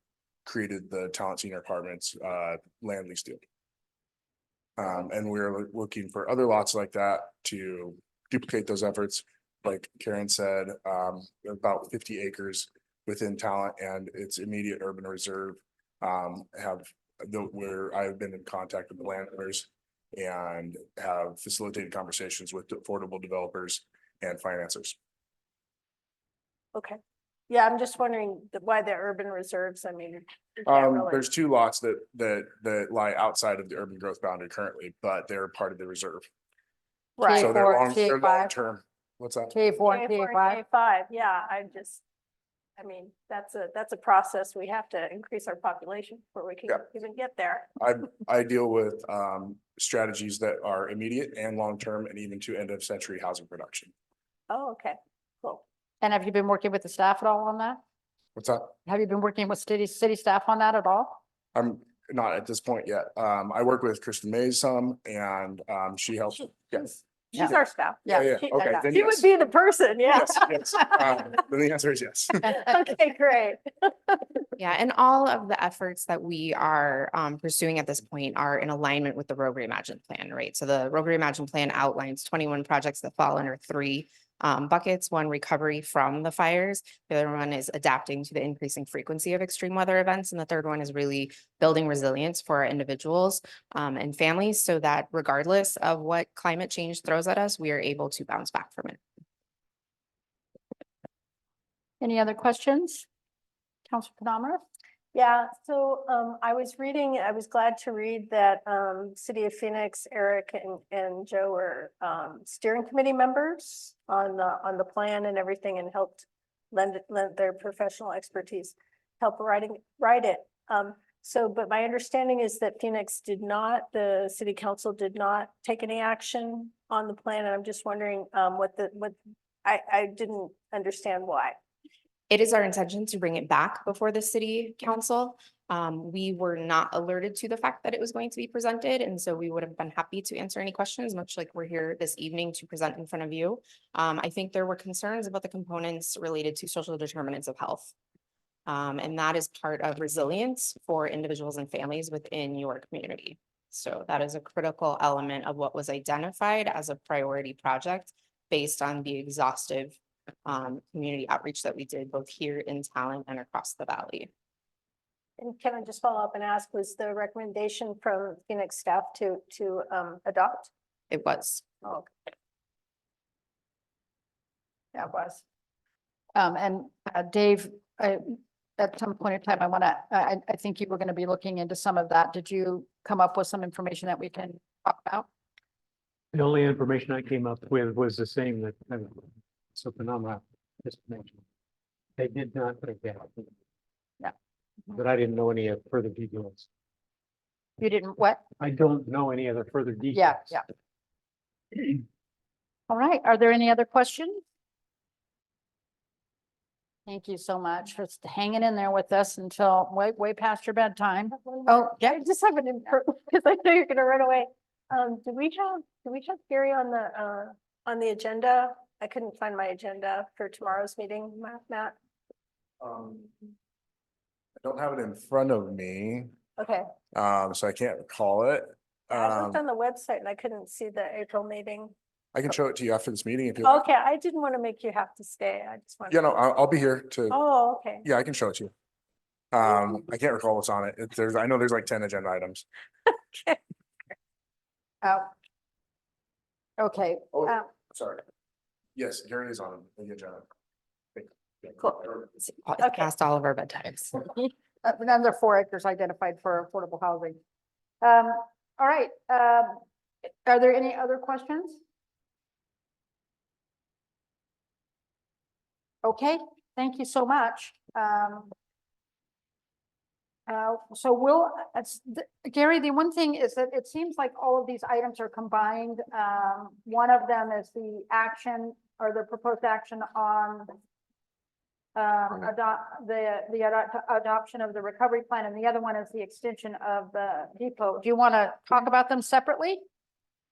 created the Talent Senior Apartments land lease deal. And we're looking for other lots like that to duplicate those efforts. Like Karen said, about 50 acres within Talent and its immediate urban reserve where I've been in contact with the landowners and have facilitated conversations with affordable developers and financiers. Okay. Yeah, I'm just wondering why the urban reserves, I mean. you can't really- There's two lots that lie outside of the urban growth boundary currently, but they're part of the reserve. Right. So they're TA4, long TA5. term. What's that? TA4 and K4 TA5. and K5, yeah, I mean, that's a process. We have to increase our population before we can Yeah. even get there. I deal with strategies that are immediate and long-term and even to end of century housing production. Oh, okay, cool. And have you been working with the staff at all on that? What's that? Have you been working with city staff on that at all? I'm not at this point yet. I work with Kristen Mays some and she helps. Yes. She's our staff. Yeah, She- okay, then She would yes. be the person, yeah. Yes. Then the answer is yes. Okay, great. Yeah, and all of the efforts that we are pursuing at this point are in alignment with the Rogue Reimagined Plan, right? So the Rogue Reimagined Plan outlines 21 projects that fall under three buckets. One, recovery from the fires. The other one is adapting to the increasing frequency of extreme weather events. And the third one is really building resilience for our individuals and families so that regardless of what climate change throws at us, we are able to bounce back from it. Any other questions? Councilor Panama? Yeah, so I was glad to read that City of Phoenix, Eric and Joe were steering committee members on the plan and everything and helped lend their professional expertise, help write it. But my understanding is that the city council did not take any action on the plan, and I'm just wondering I didn't understand why. It is our intention to bring it back before the city council. We were not alerted to the fact that it was going to be presented, and so we would have been happy to answer any questions, much like we're here this evening to present in front of you. I think there were concerns about the components related to social determinants of health. And that is part of resilience for individuals and families within your community. So that is a critical element of what was identified as a priority project based on the exhaustive community outreach that we did both here in Talent and across the valley. And can I just follow up and ask, was the recommendation from Phoenix staff to adopt? It was. Oh, Yeah, it was. And Dave, at some point in time, I think you were going to be looking into some of that. Did you come up with some information that we can talk about? The only information I came up with was the same that so Panama just mentioned. They did not take that. Yeah. But I didn't know any further details. You didn't what? I don't know any other further details. Yeah, yeah. All right, are there any other questions? Thank you so much for hanging in there with us until way past your bedtime. Oh, yeah. I just have an because I know you're gonna run away. Do we have Gary on the agenda? I couldn't find my agenda for tomorrow's meeting, Matt. I don't have it in front of me, Okay, so I can't recall it. I looked on the website and I couldn't see the April meeting. I can show it to you after this meeting if you. Okay, I didn't want to make you have to stay. I just wanted. Yeah, no, I'll be here to. Oh, okay. Yeah, I can show it to you. I can't recall what's on it. I know there's like 10 agenda items. Okay. Oh. Okay, Oh, sorry. Yes, Gary is on the agenda. Cool. It's Okay. past all of our bedtimes. another 4 acres identified for affordable housing. All right, are there any other questions? Okay, thank you so much. So Gary, the one thing is that it seems like all of these items are combined. One of them is the action or the proposed action on adoption of the recovery plan, and the other one is the extension of the depot. Do you want to talk about them separately?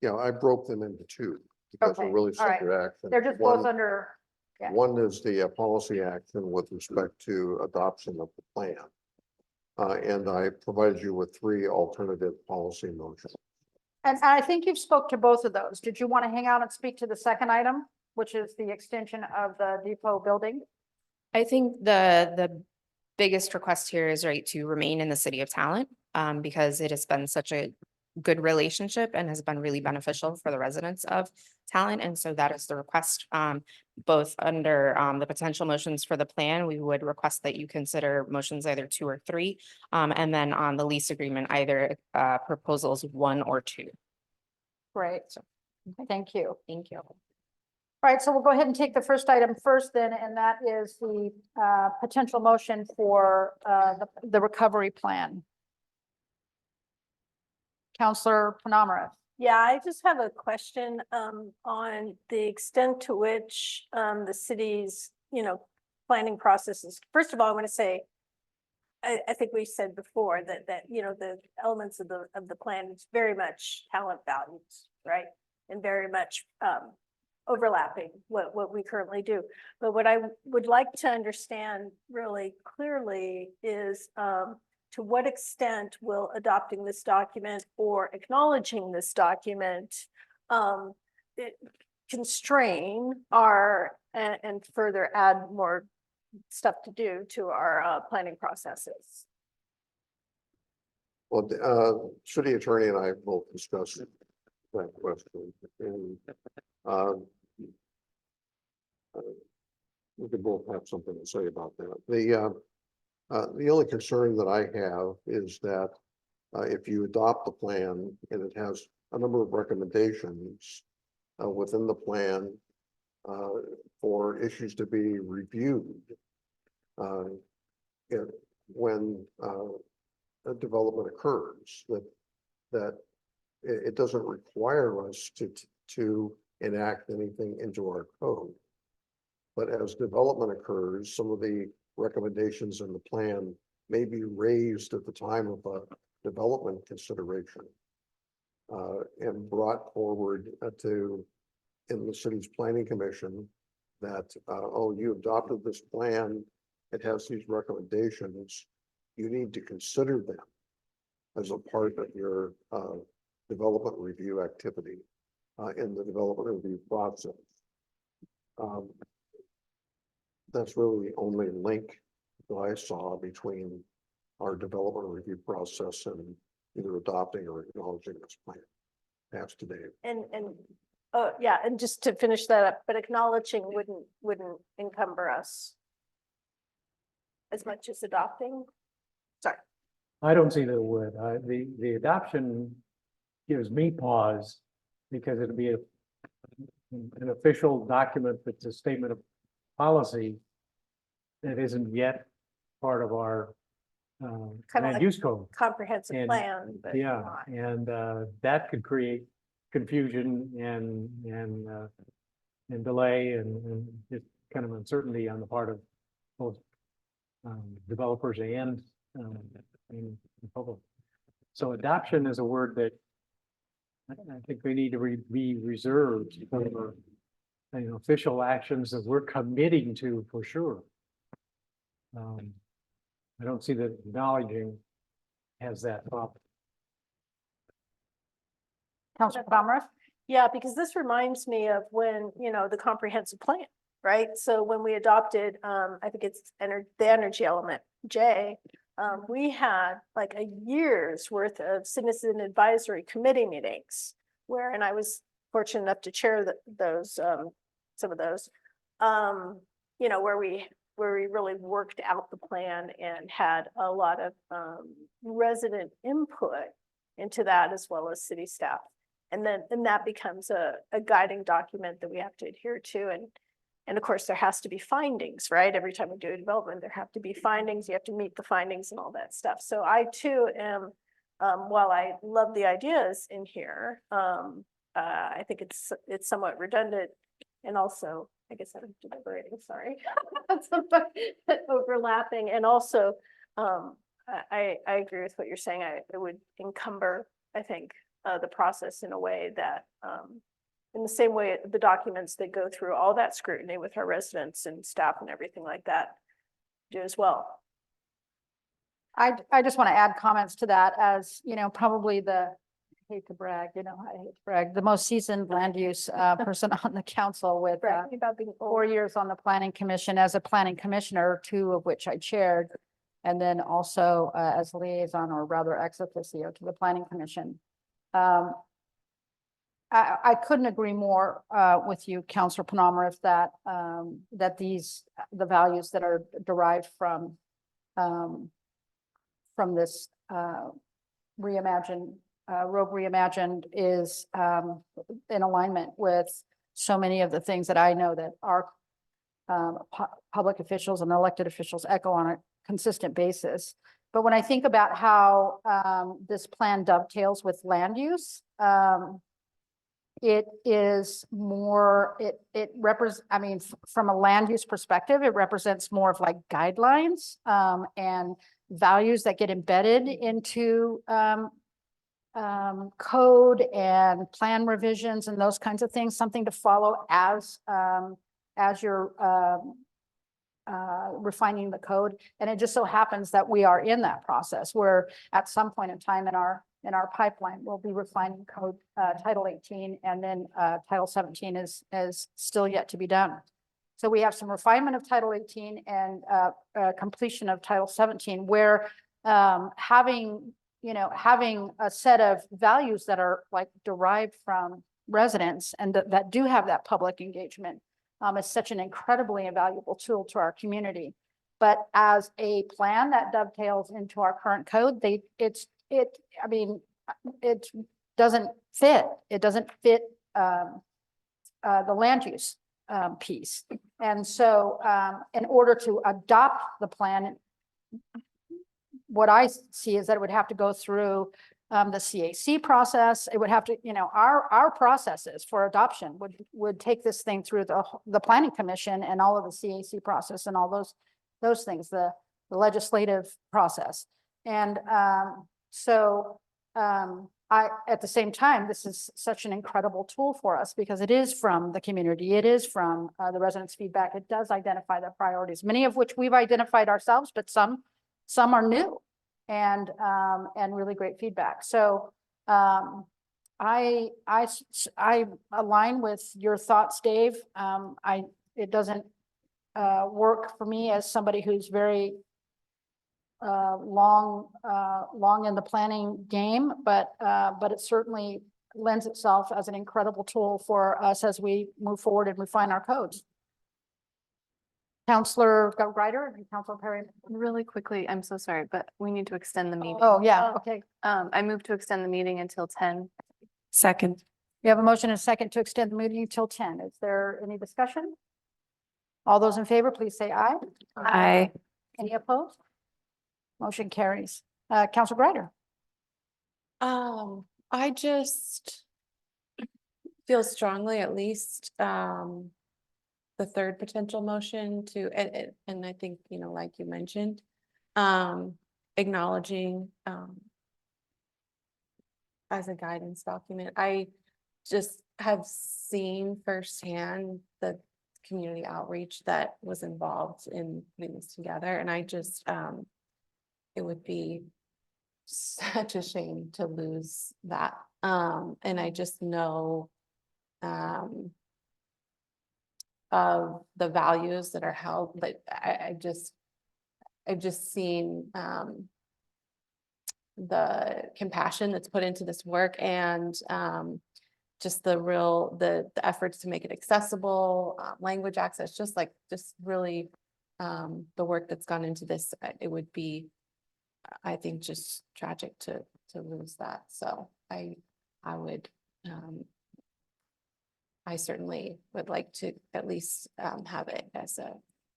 Yeah, I broke them into two because they're Okay, really all right. separate actions. They're just both under, yeah. One is the policy action with respect to adoption of the plan. And I provided you with 3 alternative policy motions. And I think you've spoke to both of those. Did you want to hang out and speak to the second item, which is the extension of the depot building? I think the biggest request here is right to remain in the city of Talent, because it has been such a good relationship and has been really beneficial for the residents of Talent. And so that is the request, both under the potential motions for the plan. We would request that you consider motions either 2 or 3. And then on the lease agreement, either proposals 1 or 2. Great. Thank you. Thank you. All right, so we'll go ahead and take the first item first then, and that is the potential motion for the recovery plan. Counselor Penamara. Yeah, I just have a question on the extent to which the city's, planning processes. First of all, I want to say, I think we said before that the elements of the plan is very much talent values, right? And very much overlapping what we currently do. But what I would like to understand really clearly is to what extent will adopting this document or acknowledging this document constrain our and further add more stuff to do to our planning processes? Well, city attorney and I both discussed that question, and we could both have something to say about that. The only concern that I have is that if you adopt the plan and it has a number of recommendations within the plan for issues to be reviewed when a development occurs, that it doesn't require us to enact anything into our code. But as development occurs, some of the recommendations in the plan may be raised at the time of a development consideration and brought forward in the city's planning commission that, oh, you adopted this plan, it has these recommendations, you need to consider them as a part of your development review activity in the development review process. That's really the only link that I saw between our development review process and either adopting or acknowledging this plan. That's today. And yeah, and just to finish that up, but acknowledging wouldn't encumber us as much as adopting. Sorry. I don't see that it would. The adoption gives me pause because it'll be an official document that's a statement of policy that isn't yet part of our land like use code. Comprehensive And, plan, but yeah, not. and that could create confusion and delay and just kind of uncertainty on the part of both developers and the public. So adoption is a word that I think we need to be reserved for official actions that we're committing to for sure. I don't see that acknowledging has that problem. Councilor Penamara. Yeah, because this reminds me of when, the comprehensive plan, right? So when we adopted, I think it's the energy element, J, we had like a year's worth of citizen advisory committee meetings where, and I was fortunate enough to chair those, some of those, you know, where we really worked out the plan and had a lot of resident input into that as well as city staff. And that becomes a guiding document that we have to adhere to. And of course, there has to be findings, right? Every time we do a development, there have to be findings. You have to meet the findings and all that stuff. So I too am, while I love the ideas in here, I think it's somewhat redundant and also, I guess I'm deliberating, sorry. Somewhat overlapping, and also, I agree with what you're saying. It would encumber, I think, the process in a way that, in the same way, the documents that go through all that scrutiny with our residents and staff and everything like that do as well. I just want to add comments to that as, you know, probably I hate to brag, you know, I hate to brag, the most seasoned land use person on the council with Bragging about being old. 4 years on the planning commission as a planning commissioner, 2 of which I chaired. And then also as liaison, or rather ex officio, to the planning commission. I couldn't agree more with you, Councilor Panamarev, that the values that are derived from this Rogue Reimagined is in alignment with so many of the things that I know that our public officials and elected officials echo on a consistent basis. But when I think about how this plan dovetails with land use, it is more, it represents, I mean, from a land use perspective, it represents more of like guidelines and values that get embedded into code and plan revisions and those kinds of things, something to follow as you're refining the code. And it just so happens that we are in that process where at some point in time in our pipeline, we'll be refining code Title 18, and then Title 17 is still yet to be done. So we have some refinement of Title 18 and completion of Title 17, where having a set of values that are like derived from residents and that do have that public engagement is such an incredibly valuable tool to our community. But as a plan that dovetails into our current code, it doesn't fit. It doesn't fit the land use piece. And so in order to adopt the plan, what I see is that it would have to go through the CAC process. It would have to, our processes for adoption would take this thing through the planning commission and all of the CAC process and all those things, the legislative process. And at the same time, this is such an incredible tool for us because it is from the community. It is from the residents' feedback. It does identify the priorities, many of which we've identified ourselves, but some are new and really great feedback. So I align with your thoughts, Dave. It doesn't work for me as somebody who's very long in the planning game, but it certainly lends itself as an incredible tool for us as we move forward and refine our codes. Councilor Greider and Councilor Perry. Really quickly, I'm so sorry, but we need to extend the meeting. Oh, yeah, okay. I move to extend the meeting until 10. Second. We have a motion and a second to extend the meeting until 10. Is there any discussion? All those in favor, please say aye. Aye. Any opposed? Motion carries. Councilor Greider. I just feel strongly, at least, the third potential motion to, and I think, like you mentioned, acknowledging, as a guidance document. I just have seen firsthand the community outreach that was involved in putting this together. And I just, it would be such a shame to lose that. And I just know of the values that are held, but I've just seen the compassion that's put into this work and just the efforts to make it accessible, language access, just really the work that's gone into this, it would be, I think, just tragic to lose that. So I would, I certainly would like to at least have it as a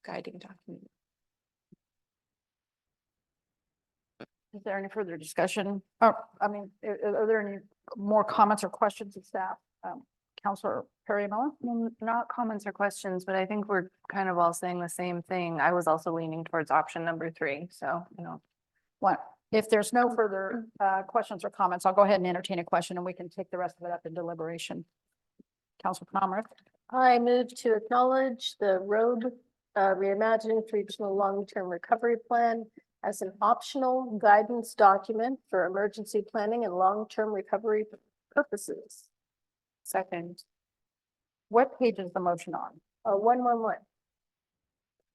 guiding document. Is there any further discussion? Or, I mean, are there any more comments or questions of staff? Counselor Perry Miller? Not comments or questions, but I think we're kind of all saying the same thing. I was also leaning towards option number 3, so, What? If there's no further questions or comments, I'll go ahead and entertain a question and we can take the rest of it up in deliberation. Counselor Palmer? I move to acknowledge the road reimagining regional long-term recovery plan as an optional guidance document for emergency planning and long-term recovery purposes. Second. What page is the motion on? 111.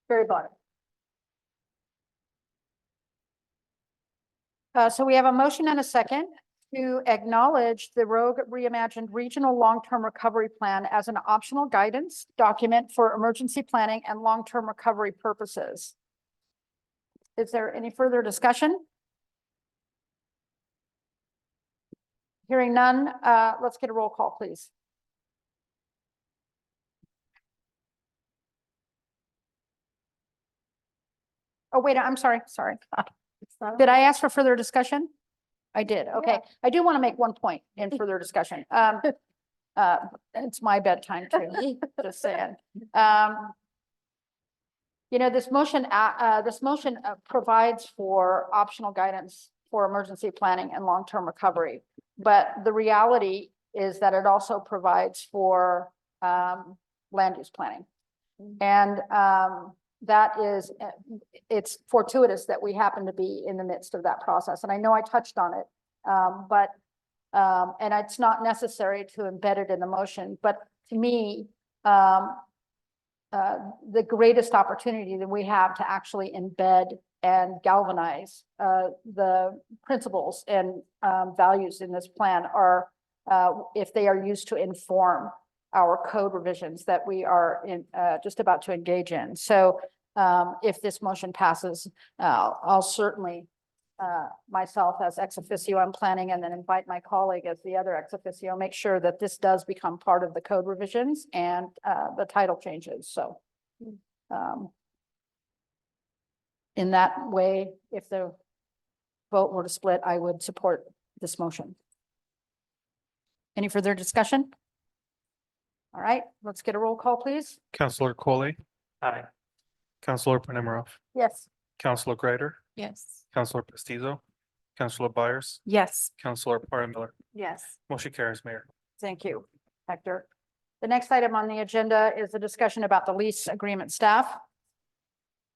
Very bottom. So we have a motion and a second to acknowledge the Rogue Reimagined Regional Long-Term Recovery Plan as an optional guidance document for emergency planning and long-term recovery purposes. Is there any further discussion? Hearing none, let's get a roll call, please. Oh, wait, I'm sorry. Did I ask for further discussion? I did. Okay. I do want to make one point in further discussion. It's my bedtime too, just saying. You know, this motion provides for optional guidance for emergency planning and long-term recovery. But the reality is that it also provides for land use planning. And that is, it's fortuitous that we happen to be in the midst of that process. And I know I touched on it, and it's not necessary to embed it in the motion, but to me, the greatest opportunity that we have to actually embed and galvanize the principles and values in this plan are if they are used to inform our code revisions that we are just about to engage in. So if this motion passes, I'll certainly myself as ex officio on planning and then invite my colleague as the other ex officio, make sure that this does become part of the code revisions and the title changes. So in that way, if the vote were to split, I would support this motion. Any further discussion? All right, let's get a roll call, please. Counselor Coley, Aye. Counselor Panemarov, Yes. Counselor Greider, Yes. Counselor Pestizo, Counselor Byers, Yes. Counselor Perry Miller. yes. Motion carries, Mayor. Thank you, Hector. The next item on the agenda is a discussion about the lease agreement staff.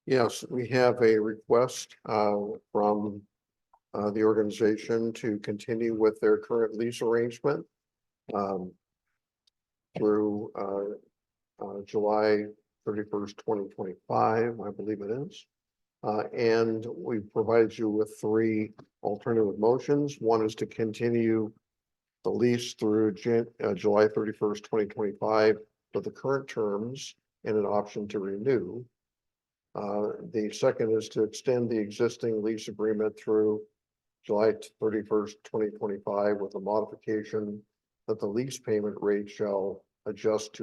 Yes, we have a request from the organization to continue with their current lease arrangement through July 31st, 2025, I believe it is. And we provided you with 3 alternative motions. One is to continue the lease through July 31st, 2025 for the current terms and an option to renew. The second is to extend the existing lease agreement through July 31st, 2025 with a modification that the lease payment rate shall adjust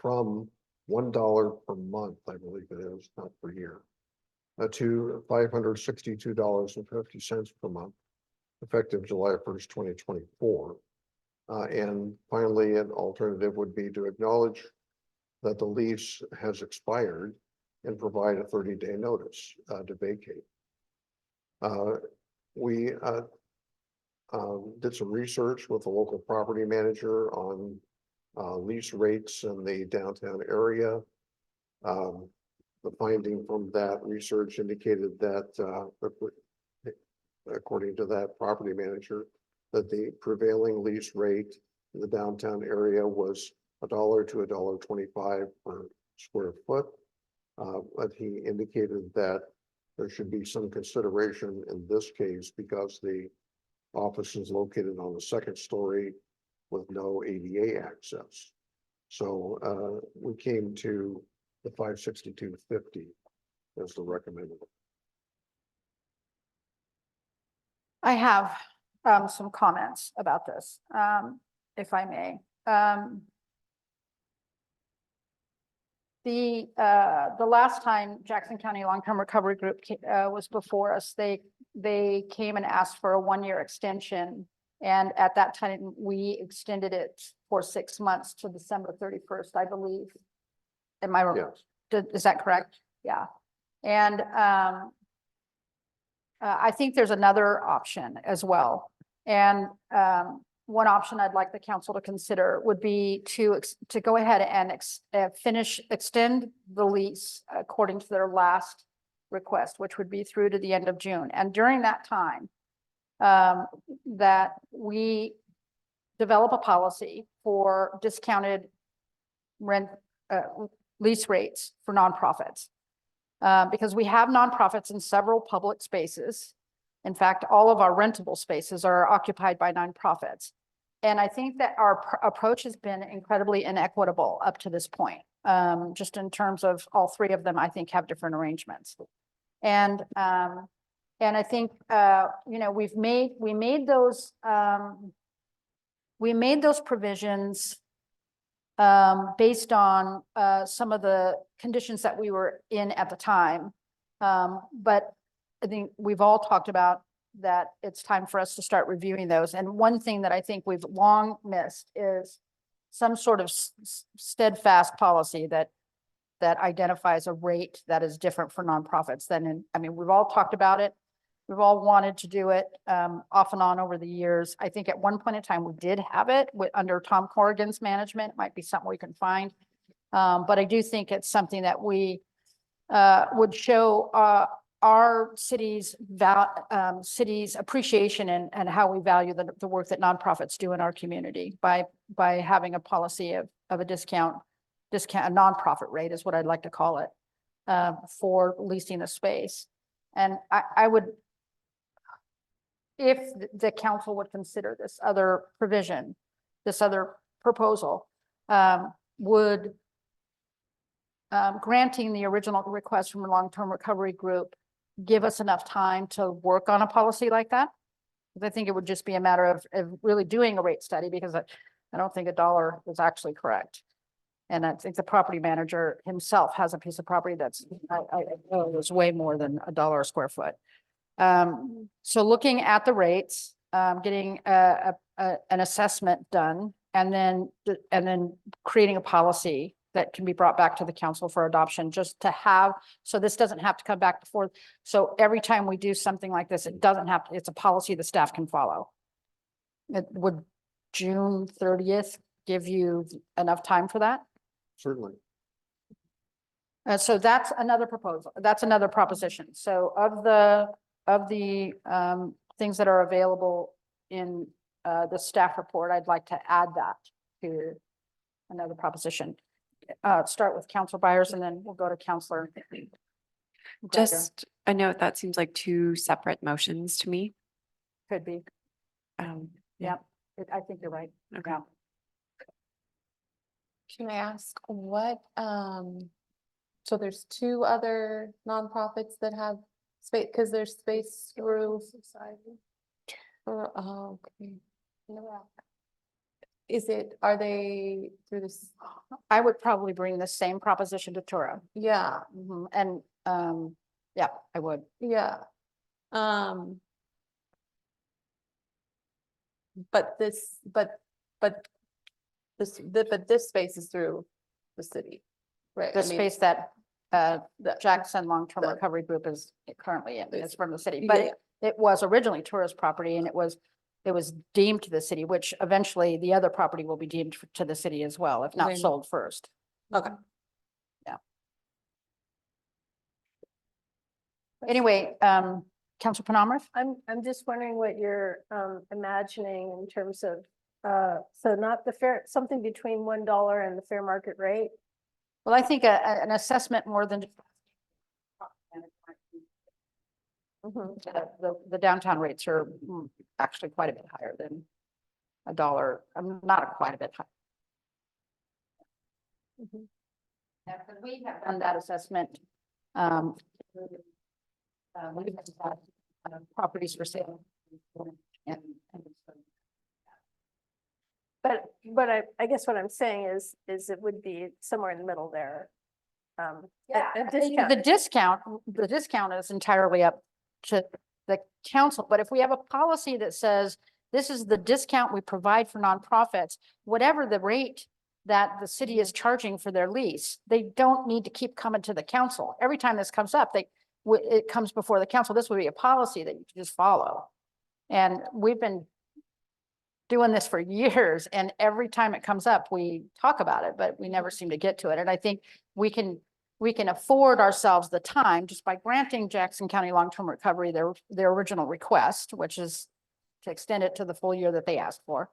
from $1 per month, I believe it is, not per year, to $562.50 per month, effective July 1st, 2024. And finally, an alternative would be to acknowledge that the lease has expired and provide a 30-day notice to vacate. We did some research with the local property manager on lease rates in the downtown area. The finding from that research indicated that, according to that property manager, that the prevailing lease rate in the downtown area was $1 to $1.25 per square foot. But he indicated that there should be some consideration in this case because the office is located on the 2nd story with no ADA access. So we came to the 562.50 as the recommended. I have some comments about this, if I may. The last time Jackson County Long-Term Recovery Group was before us, they came and asked for a 1-year extension. And at that time, we extended it for 6 months to December 31st, I believe. Am I wrong? Yes. Is that correct? Yeah. And I think there's another option as well. And one option I'd like the council to consider would be to go ahead and extend the lease according to their last request, which would be through to the end of June. And during that time, that we develop a policy for discounted rent lease rates for nonprofits. Because we have nonprofits in several public spaces. In fact, all of our rentable spaces are occupied by nonprofits. And I think that our approach has been incredibly inequitable up to this point. Just in terms of all three of them, I think have different arrangements. And I think, you know, we made those provisions based on some of the conditions that we were in at the time. But I think we've all talked about that it's time for us to start reviewing those. And one thing that I think we've long missed is some sort of steadfast policy that identifies a rate that is different for nonprofits than in, I mean, we've all talked about it. We've all wanted to do it off and on over the years. I think at one point in time, we did have it under Tom Corrigan's management. It might be something we can find. But I do think it's something that we would show our city's appreciation and how we value the work that nonprofits do in our community by having a policy of a discount, a nonprofit rate is what I'd like to call it, for leasing the space. And I would, if the council would consider this other provision, this other proposal, would granting the original request from a long-term recovery group give us enough time to work on a policy like that? Because I think it would just be a matter of really doing a rate study, because I don't think $1 is actually correct. And I think the property manager himself has a piece of property that's, I know it was way more than $1 a square foot. So looking at the rates, getting an assessment done, and then creating a policy that can be brought back to the council for adoption, just to have, so this doesn't have to come back before. So every time we do something like this, it doesn't have to, it's a policy the staff can follow. It would June 30th give you enough time for that? Certainly. So that's another proposal. That's another proposition. So of the things that are available in the staff report, I'd like to add that to another proposition. Start with Councilor Byers, and then we'll go to Councilor Gregor. Just a note, that seems like 2 separate motions to me. Could be. Yeah. I think you're right. Okay. Yeah. Can I ask what, so there's 2 other nonprofits that have space, because there's space through society. Oh, okay. Are they through this? I would probably bring the same proposition to Tura. Yeah, And, yeah, I would. yeah. But this space is through the city, right? The I mean, space that Jackson Long-Term Recovery Group is currently in, is from the city, but it was originally tourist property, and it was deemed to the city, which eventually the other property will be deemed to the city as well, if not When- sold first. Okay. Yeah. Anyway, Councilor Penamarath? I'm just wondering what you're imagining in terms of, so not the fair, something between $1 and the fair market rate. Well, I think an assessment more than the downtown rates are actually quite a bit higher than $1, not quite a bit high. Yeah, 'cause we have done that assessment. We've got, properties for sale. And But I guess what I'm saying is it would be somewhere in the middle there. the discount is entirely up to the council, but if we have a policy that says this is the discount we provide for nonprofits, whatever the rate that the city is charging for their lease, they don't need to keep coming to the council. Every time this comes up, it comes before the council. This would be a policy that you can just follow. And we've been doing this for years, and every time it comes up, we talk about it, but we never seem to get to it. And I think we can afford ourselves the time just by granting Jackson County Long-Term Recovery their original request, which is to extend it to the full year that they asked for,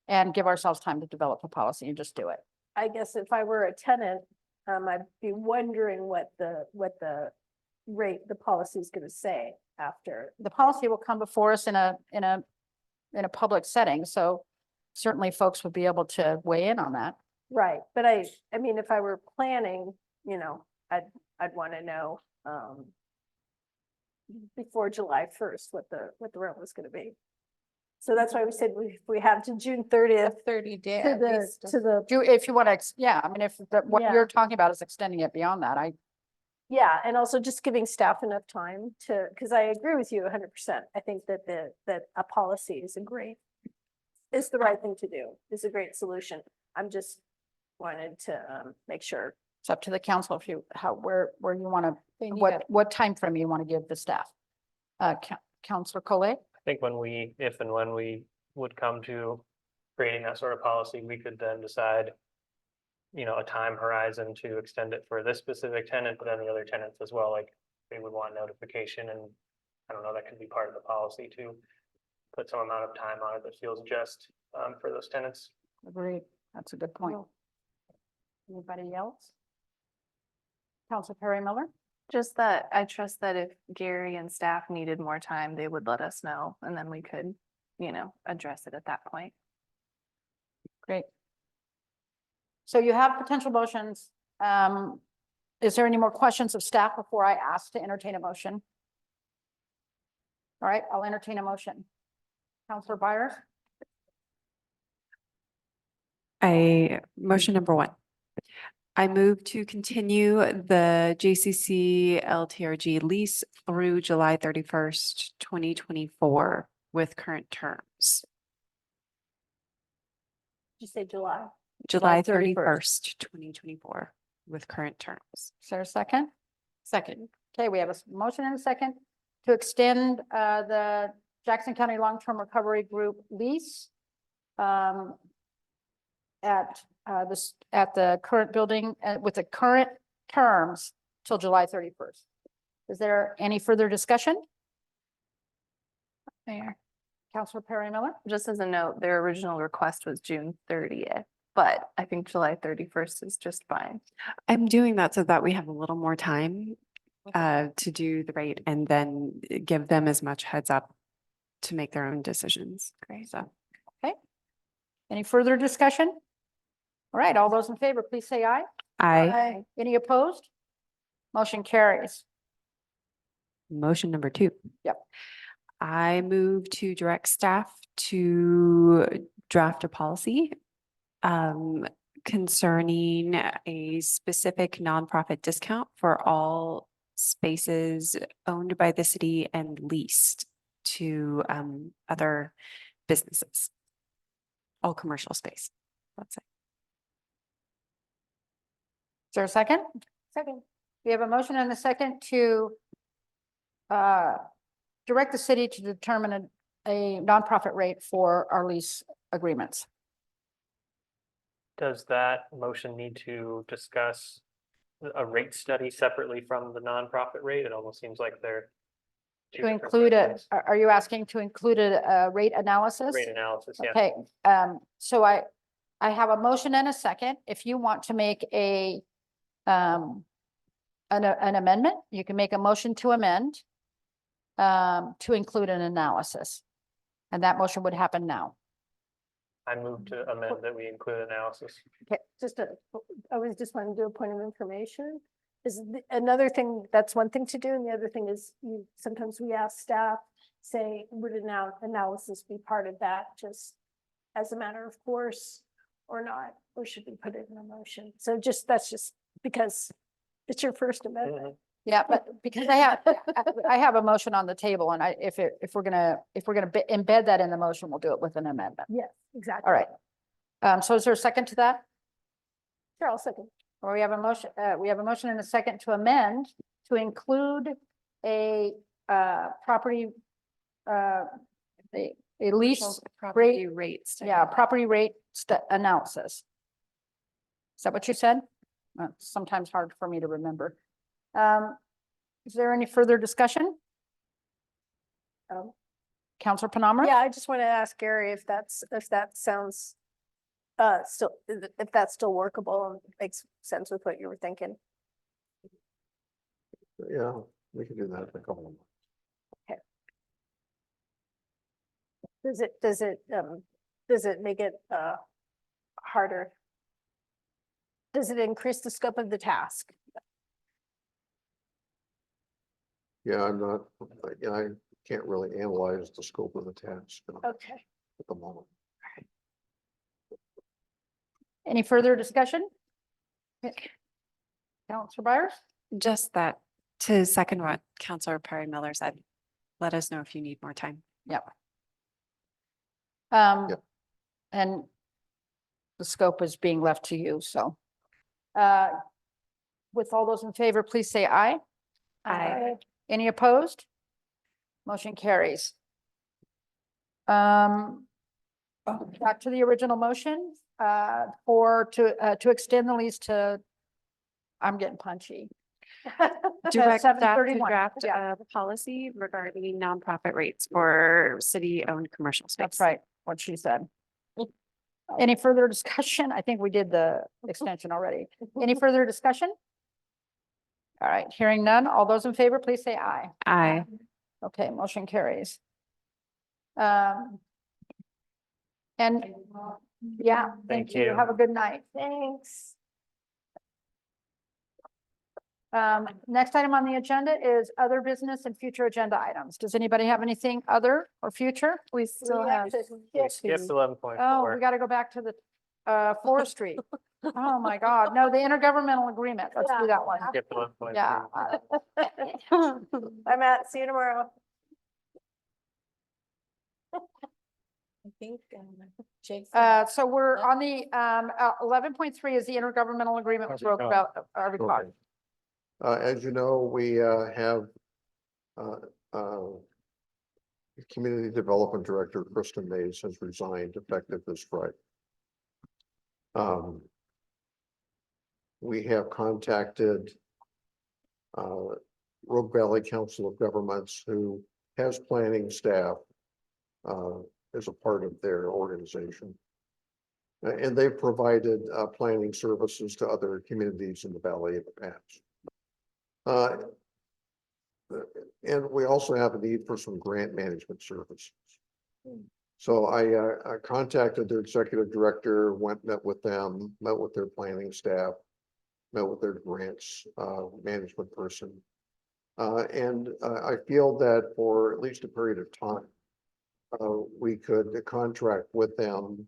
and give ourselves time to develop a policy and just do it. I guess if I were a tenant, I'd be wondering what the rate, the policy is gonna say after. The policy will come before us in a public setting, so certainly folks would be able to weigh in on that. Right, but I mean, if I were planning, I'd want to know, before July 1st, what the rent was gonna be. So that's why we said we have to June 30th. 30 days. To the, If you want to, yeah, I mean, if what Yeah. you're talking about is extending it beyond that, yeah, and also just giving staff enough time to, because I agree with you 100%. I think that that a policy is the right thing to do, is a great solution. I'm just wanted to make sure. it's up to the council if where you want to, They need what time frame you want to give the staff. Counselor Collet? I think if and when we would come to creating that sort of policy, we could then decide, a time horizon to extend it for this specific tenant, but then the other tenants as well, like they would want notification, and I don't know, that could be part of the policy to put some amount of time on it that feels just for those tenants. Agreed. That's a good point. Anybody else? Counselor Perry Miller? Just that I trust that if Gary and staff needed more time, they would let us know, and then we could, address it at that point. Great. So you have potential motions. Is there any more questions of staff before I ask to entertain a motion? All right, I'll entertain a motion. Counselor Byers? Motion number 1. I move to continue the JCC LTRG lease through July 31st, 2024 with current terms. Did you say July? July 31st, 2024 with current terms. Is there a second? Second. Okay, we have a motion and a second to extend the Jackson County Long-Term Recovery Group lease at the current building with the current terms till July 31st. Is there any further discussion? Mayor, Counselor Perry Miller? just as a note, their original request was June 30th, but I think July 31st is just fine. I'm doing that so that we have a little more time to do the rate and then give them as much heads up to make their own decisions. Great. So, Okay. Any further discussion? All right, all those in favor, please say aye. I, Any opposed? Motion carries. motion number 2. Yep. I move to direct staff to draft a policy concerning a specific nonprofit discount for all spaces owned by the city and leased to other businesses. All commercial space, let's say. Is there a second? Second. We have a motion and a second to direct the city to determine a nonprofit rate for our lease agreements. Does that motion need to discuss a rate study separately from the nonprofit rate? It almost seems like they're two To different include questions. are you asking to include a rate analysis? Rate analysis, yeah. Okay, so I have a motion and a second. If you want to make an amendment, you can make a motion to amend to include an analysis. And that motion would happen now. I move to amend that we include analysis. Okay, I was just wanting to do a point of information. Another thing, that's one thing to do, and the other thing is sometimes we ask staff, say, would analysis be part of that, just as a matter of course, or not, or should we put it in a motion? So that's just because it's your first amendment. Yeah, but because I have a motion on the table, and if we're gonna embed that in the motion, we'll do it with an amendment. Yes, exactly. All right. So is there a second to that? Sure, I'll second. Or we have a motion and a second to amend to include a property, a lease Property rate, rates. property rate analysis. Is that what you said? It's sometimes hard for me to remember. Is there any further discussion? Counselor Penamara? Yeah, I just want to ask Gary if that sounds if that's still workable and makes sense with what you were thinking. Yeah, we can do that in a couple of months. Does it make it harder? Does it increase the scope of the task? Yeah, I can't really analyze the scope of the task Okay. at the moment. Any further discussion? Counselor Byers? Just that, to second what Counselor Perry Miller said, let us know if you need more time. Yep. Yep. And the scope is being left to you, so. With all those in favor, please say aye. Aye. Any opposed? Motion carries. Back to the original motion, to extend the lease to, I'm getting punchy. Direct staff to 7:31. draft Yeah. a policy regarding nonprofit rates for city-owned commercial space. That's right, what she said. Any further discussion? I think we did the extension already. Any further discussion? All right, hearing none. All those in favor, please say aye. Aye. Okay, motion carries. And yeah, thank Thank you. you. Have a good night. Thanks. Next item on the agenda is other business and future agenda items. Does anybody have anything other or future? We still We have. actually We skipped 11.4. Oh, we got to go back to the forestry. Oh, my God. No, the intergovernmental agreement. Let's do that one. Skipped 11.3. Yeah. Bye, Matt. See you tomorrow. I think, Jake's. So we're on the 11.3 is the intergovernmental agreement we spoke about. Okay. As you know, we have Community Development Director Kristen Mays has resigned effective this Friday. We have contacted Rogue Valley Council of Governments, who has planning staff as a part of their organization. And they've provided planning services to other communities in the Valley in the past. And we also have a need for some grant management services. So I contacted their executive director, met with them, met with their planning staff, met with their grants management person. And I feel that for at least a period of time, we could contract with them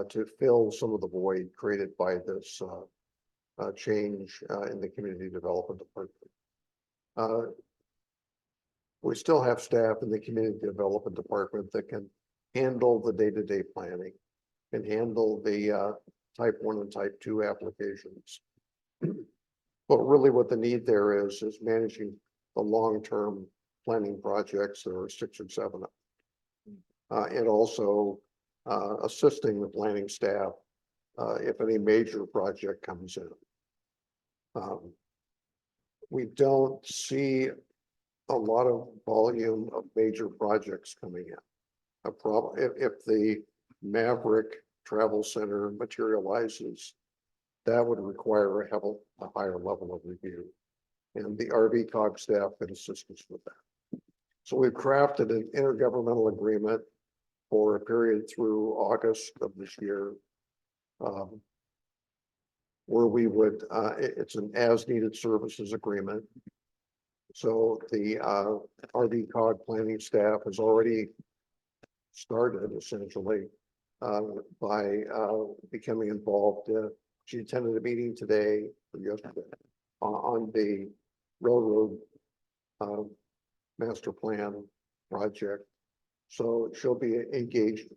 to fill some of the void created by this change in the community development department. We still have staff in the community development department that can handle the day-to-day planning and handle the type 1 and type 2 applications. But really what the need there is managing the long-term planning projects. There are 6 or 7 of them. And also assisting the planning staff if any major project comes in. We don't see a lot of volume of major projects coming in. A problem if the Maverick Travel Center materializes, that would require a higher level of review, and the RVCOG staff can assist us with that. So we've crafted an intergovernmental agreement for a period through August of this year. Where we would, it's an as-needed services agreement. So the RV cog planning staff has already started essentially by becoming involved. She attended a meeting today or yesterday on the railroad master plan project. So she'll be engaged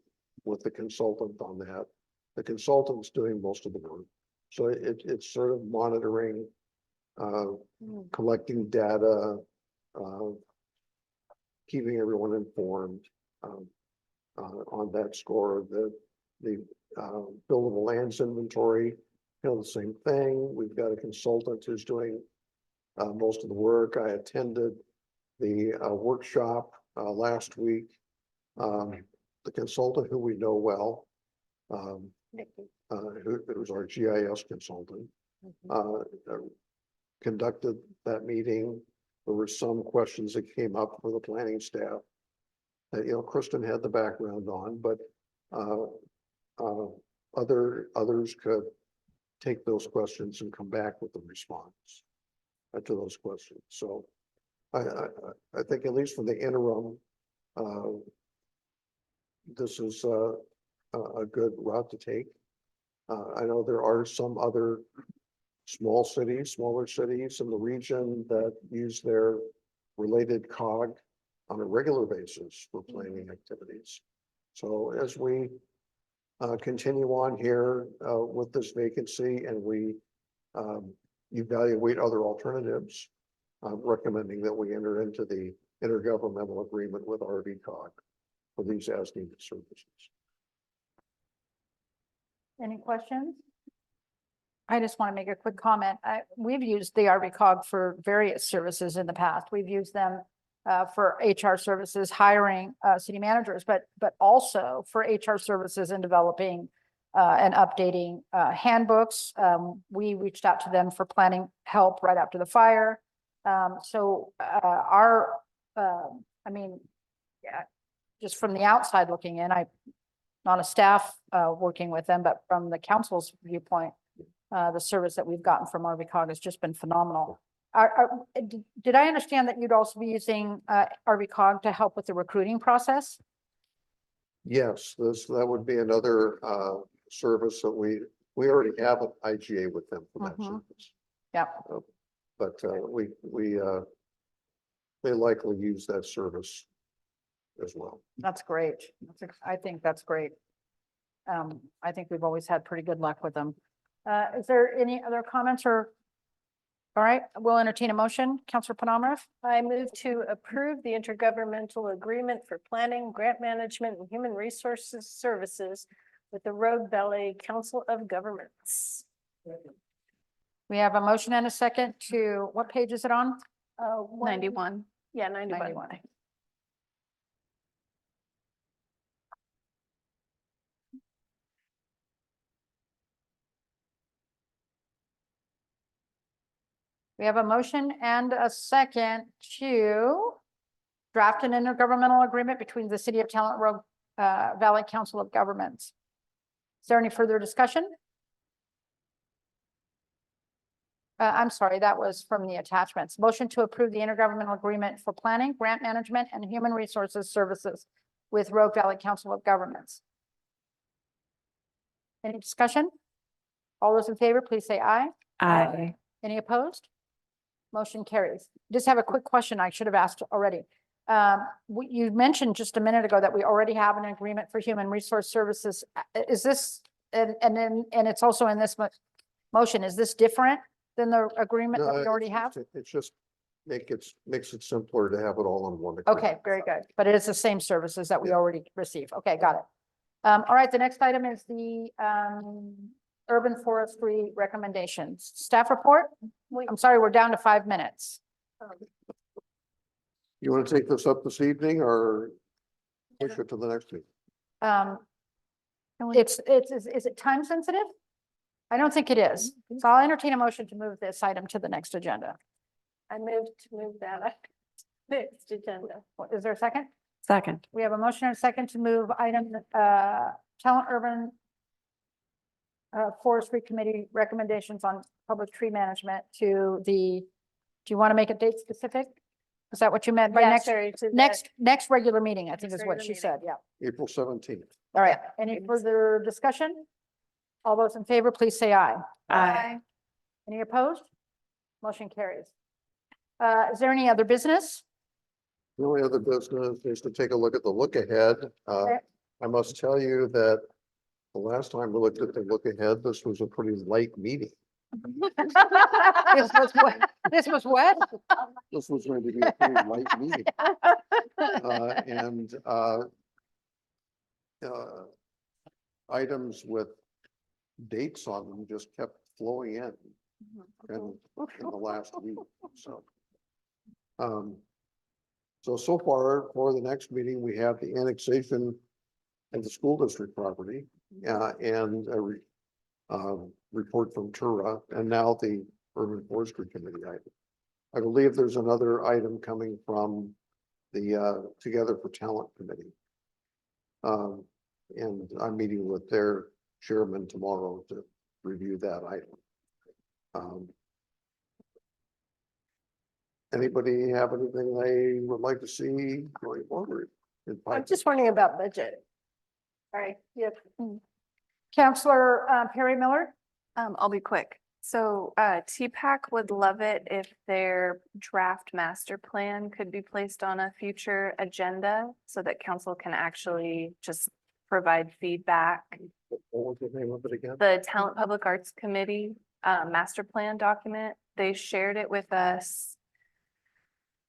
with the consultant on that. The consultant's doing most of the work. So it's sort of monitoring, collecting data, keeping everyone informed on that score. The billable lands inventory, the same thing. We've got a consultant who's doing most of the work. I attended the workshop last week. The consultant who we know well, who's our GIS consultant, conducted that meeting. There were some questions that came up for the planning staff that, Kristen had the background on, but others could take those questions and come back with a response to those questions. So I think at least for the interim, this is a good route to take. I know there are some other smaller cities in the region that use their related cog on a regular basis for planning activities. So as we continue on here with this vacancy and we evaluate other alternatives, I'm recommending that we enter into the intergovernmental agreement with RV cog for these as-needed services. Any questions? I just want to make a quick comment. We've used the RV cog for various services in the past. We've used them for HR services, hiring city managers, but also for HR services and developing and updating handbooks. We reached out to them for planning help right after the fire. Just from the outside looking in, I'm not a staff working with them, but from the council's viewpoint, the service that we've gotten from RV cog has just been phenomenal. Did I understand that you'd also be using RV cog to help with the recruiting process? Yes, that would be another service that we already have an IGA with them for that service. Yeah. But they likely use that service as well. That's great. I think that's great. I think we've always had pretty good luck with them. Is there any other comments or? All right, we'll entertain a motion. Councilor Panamarev. I move to approve the intergovernmental agreement for planning, grant management, and human resources services with the Rogue Valley Council of Governments. We have a motion and a second to, what page is it on? 91. Yeah, 91. 91. We have a motion and a second to draft an intergovernmental agreement between the City of Talent Rogue Valley Council of Governments. Is there any further discussion? I'm sorry, that was from the attachments. Motion to approve the intergovernmental agreement for planning, grant management, and human resources services with Rogue Valley Council of Governments. Any discussion? All those in favor, please say aye. Aye. Any opposed? Motion carries. Just have a quick question I should have asked already. You mentioned just a minute ago that we already have an agreement for human resource services. Is this, and it's also in this motion, is this different than the agreement that we already have? It's just makes it simpler to have it all on one agreement. Okay, very good. But it is the same services that we already receive. Okay, got it. All right, the next item is the urban forestry recommendations. Staff report? I'm sorry, we're down to 5 minutes. You want to take this up this evening or push it to the next week? Is it time sensitive? I don't think it is. So I'll entertain a motion to move this item to the next agenda. I move to move that next agenda. Is there a second? Second. We have a motion and a second to move item, Talent Urban Forestry Committee recommendations on public tree management to the, do you want to make a date specific? Is that what you meant by Yeah, next, sorry, to the- next regular meeting, I think Next is what regular she meeting. said, yeah. April 17th. All right, any further discussion? All those in favor, please say aye. Aye. Any opposed? Motion carries. Is there any other business? The only other business is to take a look at the look ahead. Okay. I must tell you that the last time we looked at the look ahead, this was a pretty light meeting. This was what? This was what? This was going to be a pretty light meeting. And items with dates on them just kept flowing in in the last week, so. So far for the next meeting, we have the annexation of the school district property, and a report from Tura, and now the Urban Forestry Committee item. I believe there's another item coming from the Together for Talent Committee. And I'm meeting with their chairman tomorrow to review that item. Anybody have anything they would like to see going forward? I'm just wondering about budget. All right, yep. Counselor Perry Miller? I'll be quick. So TPAC would love it if their draft master plan could be placed on a future agenda so that council can actually just provide feedback. What was the name of it again? The Talent Public Arts Committee master plan document, they shared it with us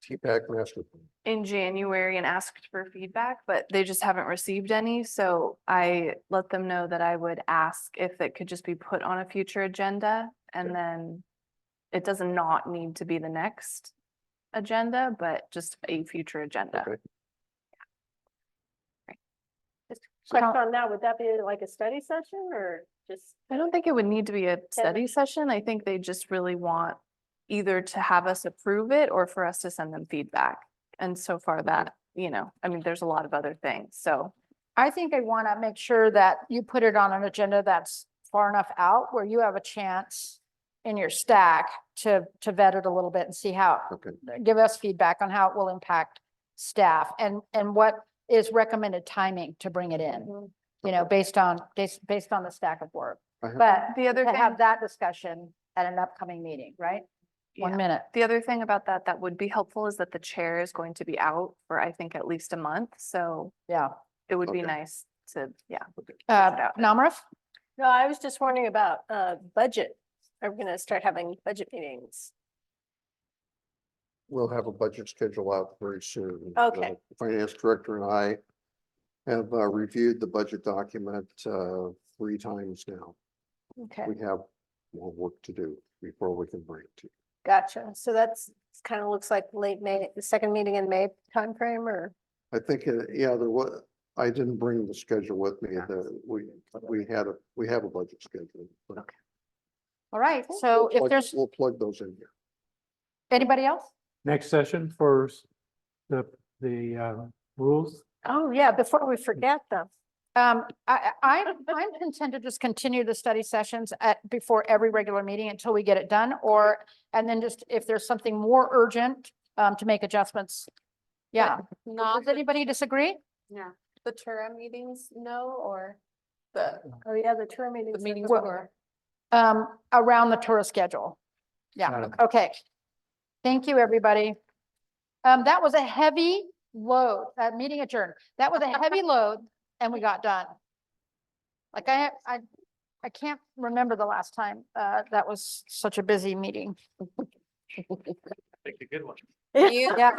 TPAC master plan. in January and asked for feedback, but they just haven't received any. So I let them know that I would ask if it could just be put on a future agenda, and then it does not need to be the next agenda, but just a future agenda. Okay. Question on that, would that be like a study session or just? I don't think it would need to be a study session. I think they just really want either to have us approve it or for us to send them feedback. And so far that, I mean, there's a lot of other things, so. I think I want to make sure that you put it on an agenda that's far enough out where you have a chance in your stack to vet it a little bit and see how, Okay. give us feedback on how it will impact staff and what is recommended timing to bring it in, based on the stack of work. But The other to thing, have that discussion at an upcoming meeting, right? 1 yeah. minute. The other thing about that would be helpful is that the chair is going to be out for, I think, at least a month. So Yeah. it would be Okay. nice to, out. Namraf? No, I was just wondering about budget. Are we gonna start having budget meetings? We'll have a budget schedule out very soon. Okay. The finance director and I have reviewed the budget document 3 times now. Okay, We have more work to do before we can bring it to you. gotcha. So that's, kind of looks like late May, the second meeting in May timeframe, or? I think, yeah, there was, I didn't bring the schedule with me. We have a budget schedule. but All right, so if there's We'll plug those in here. anybody else? Next session for the rules. Oh, yeah, before we forget them. I'm content to just continue the study sessions before every regular meeting until we get it done, and then just if there's something more urgent, to make adjustments. Yeah, Not does anybody disagree? yeah, the Tura meetings, no, or the Oh, yeah, the tour meetings. meetings Well- were. Around the tourist schedule. Yeah, Got it. okay. Thank you, everybody. That was a heavy load, meeting adjourned. That was a heavy load and we got done. Like I can't remember the last time, that was such a busy meeting. Take a good one. You Yeah.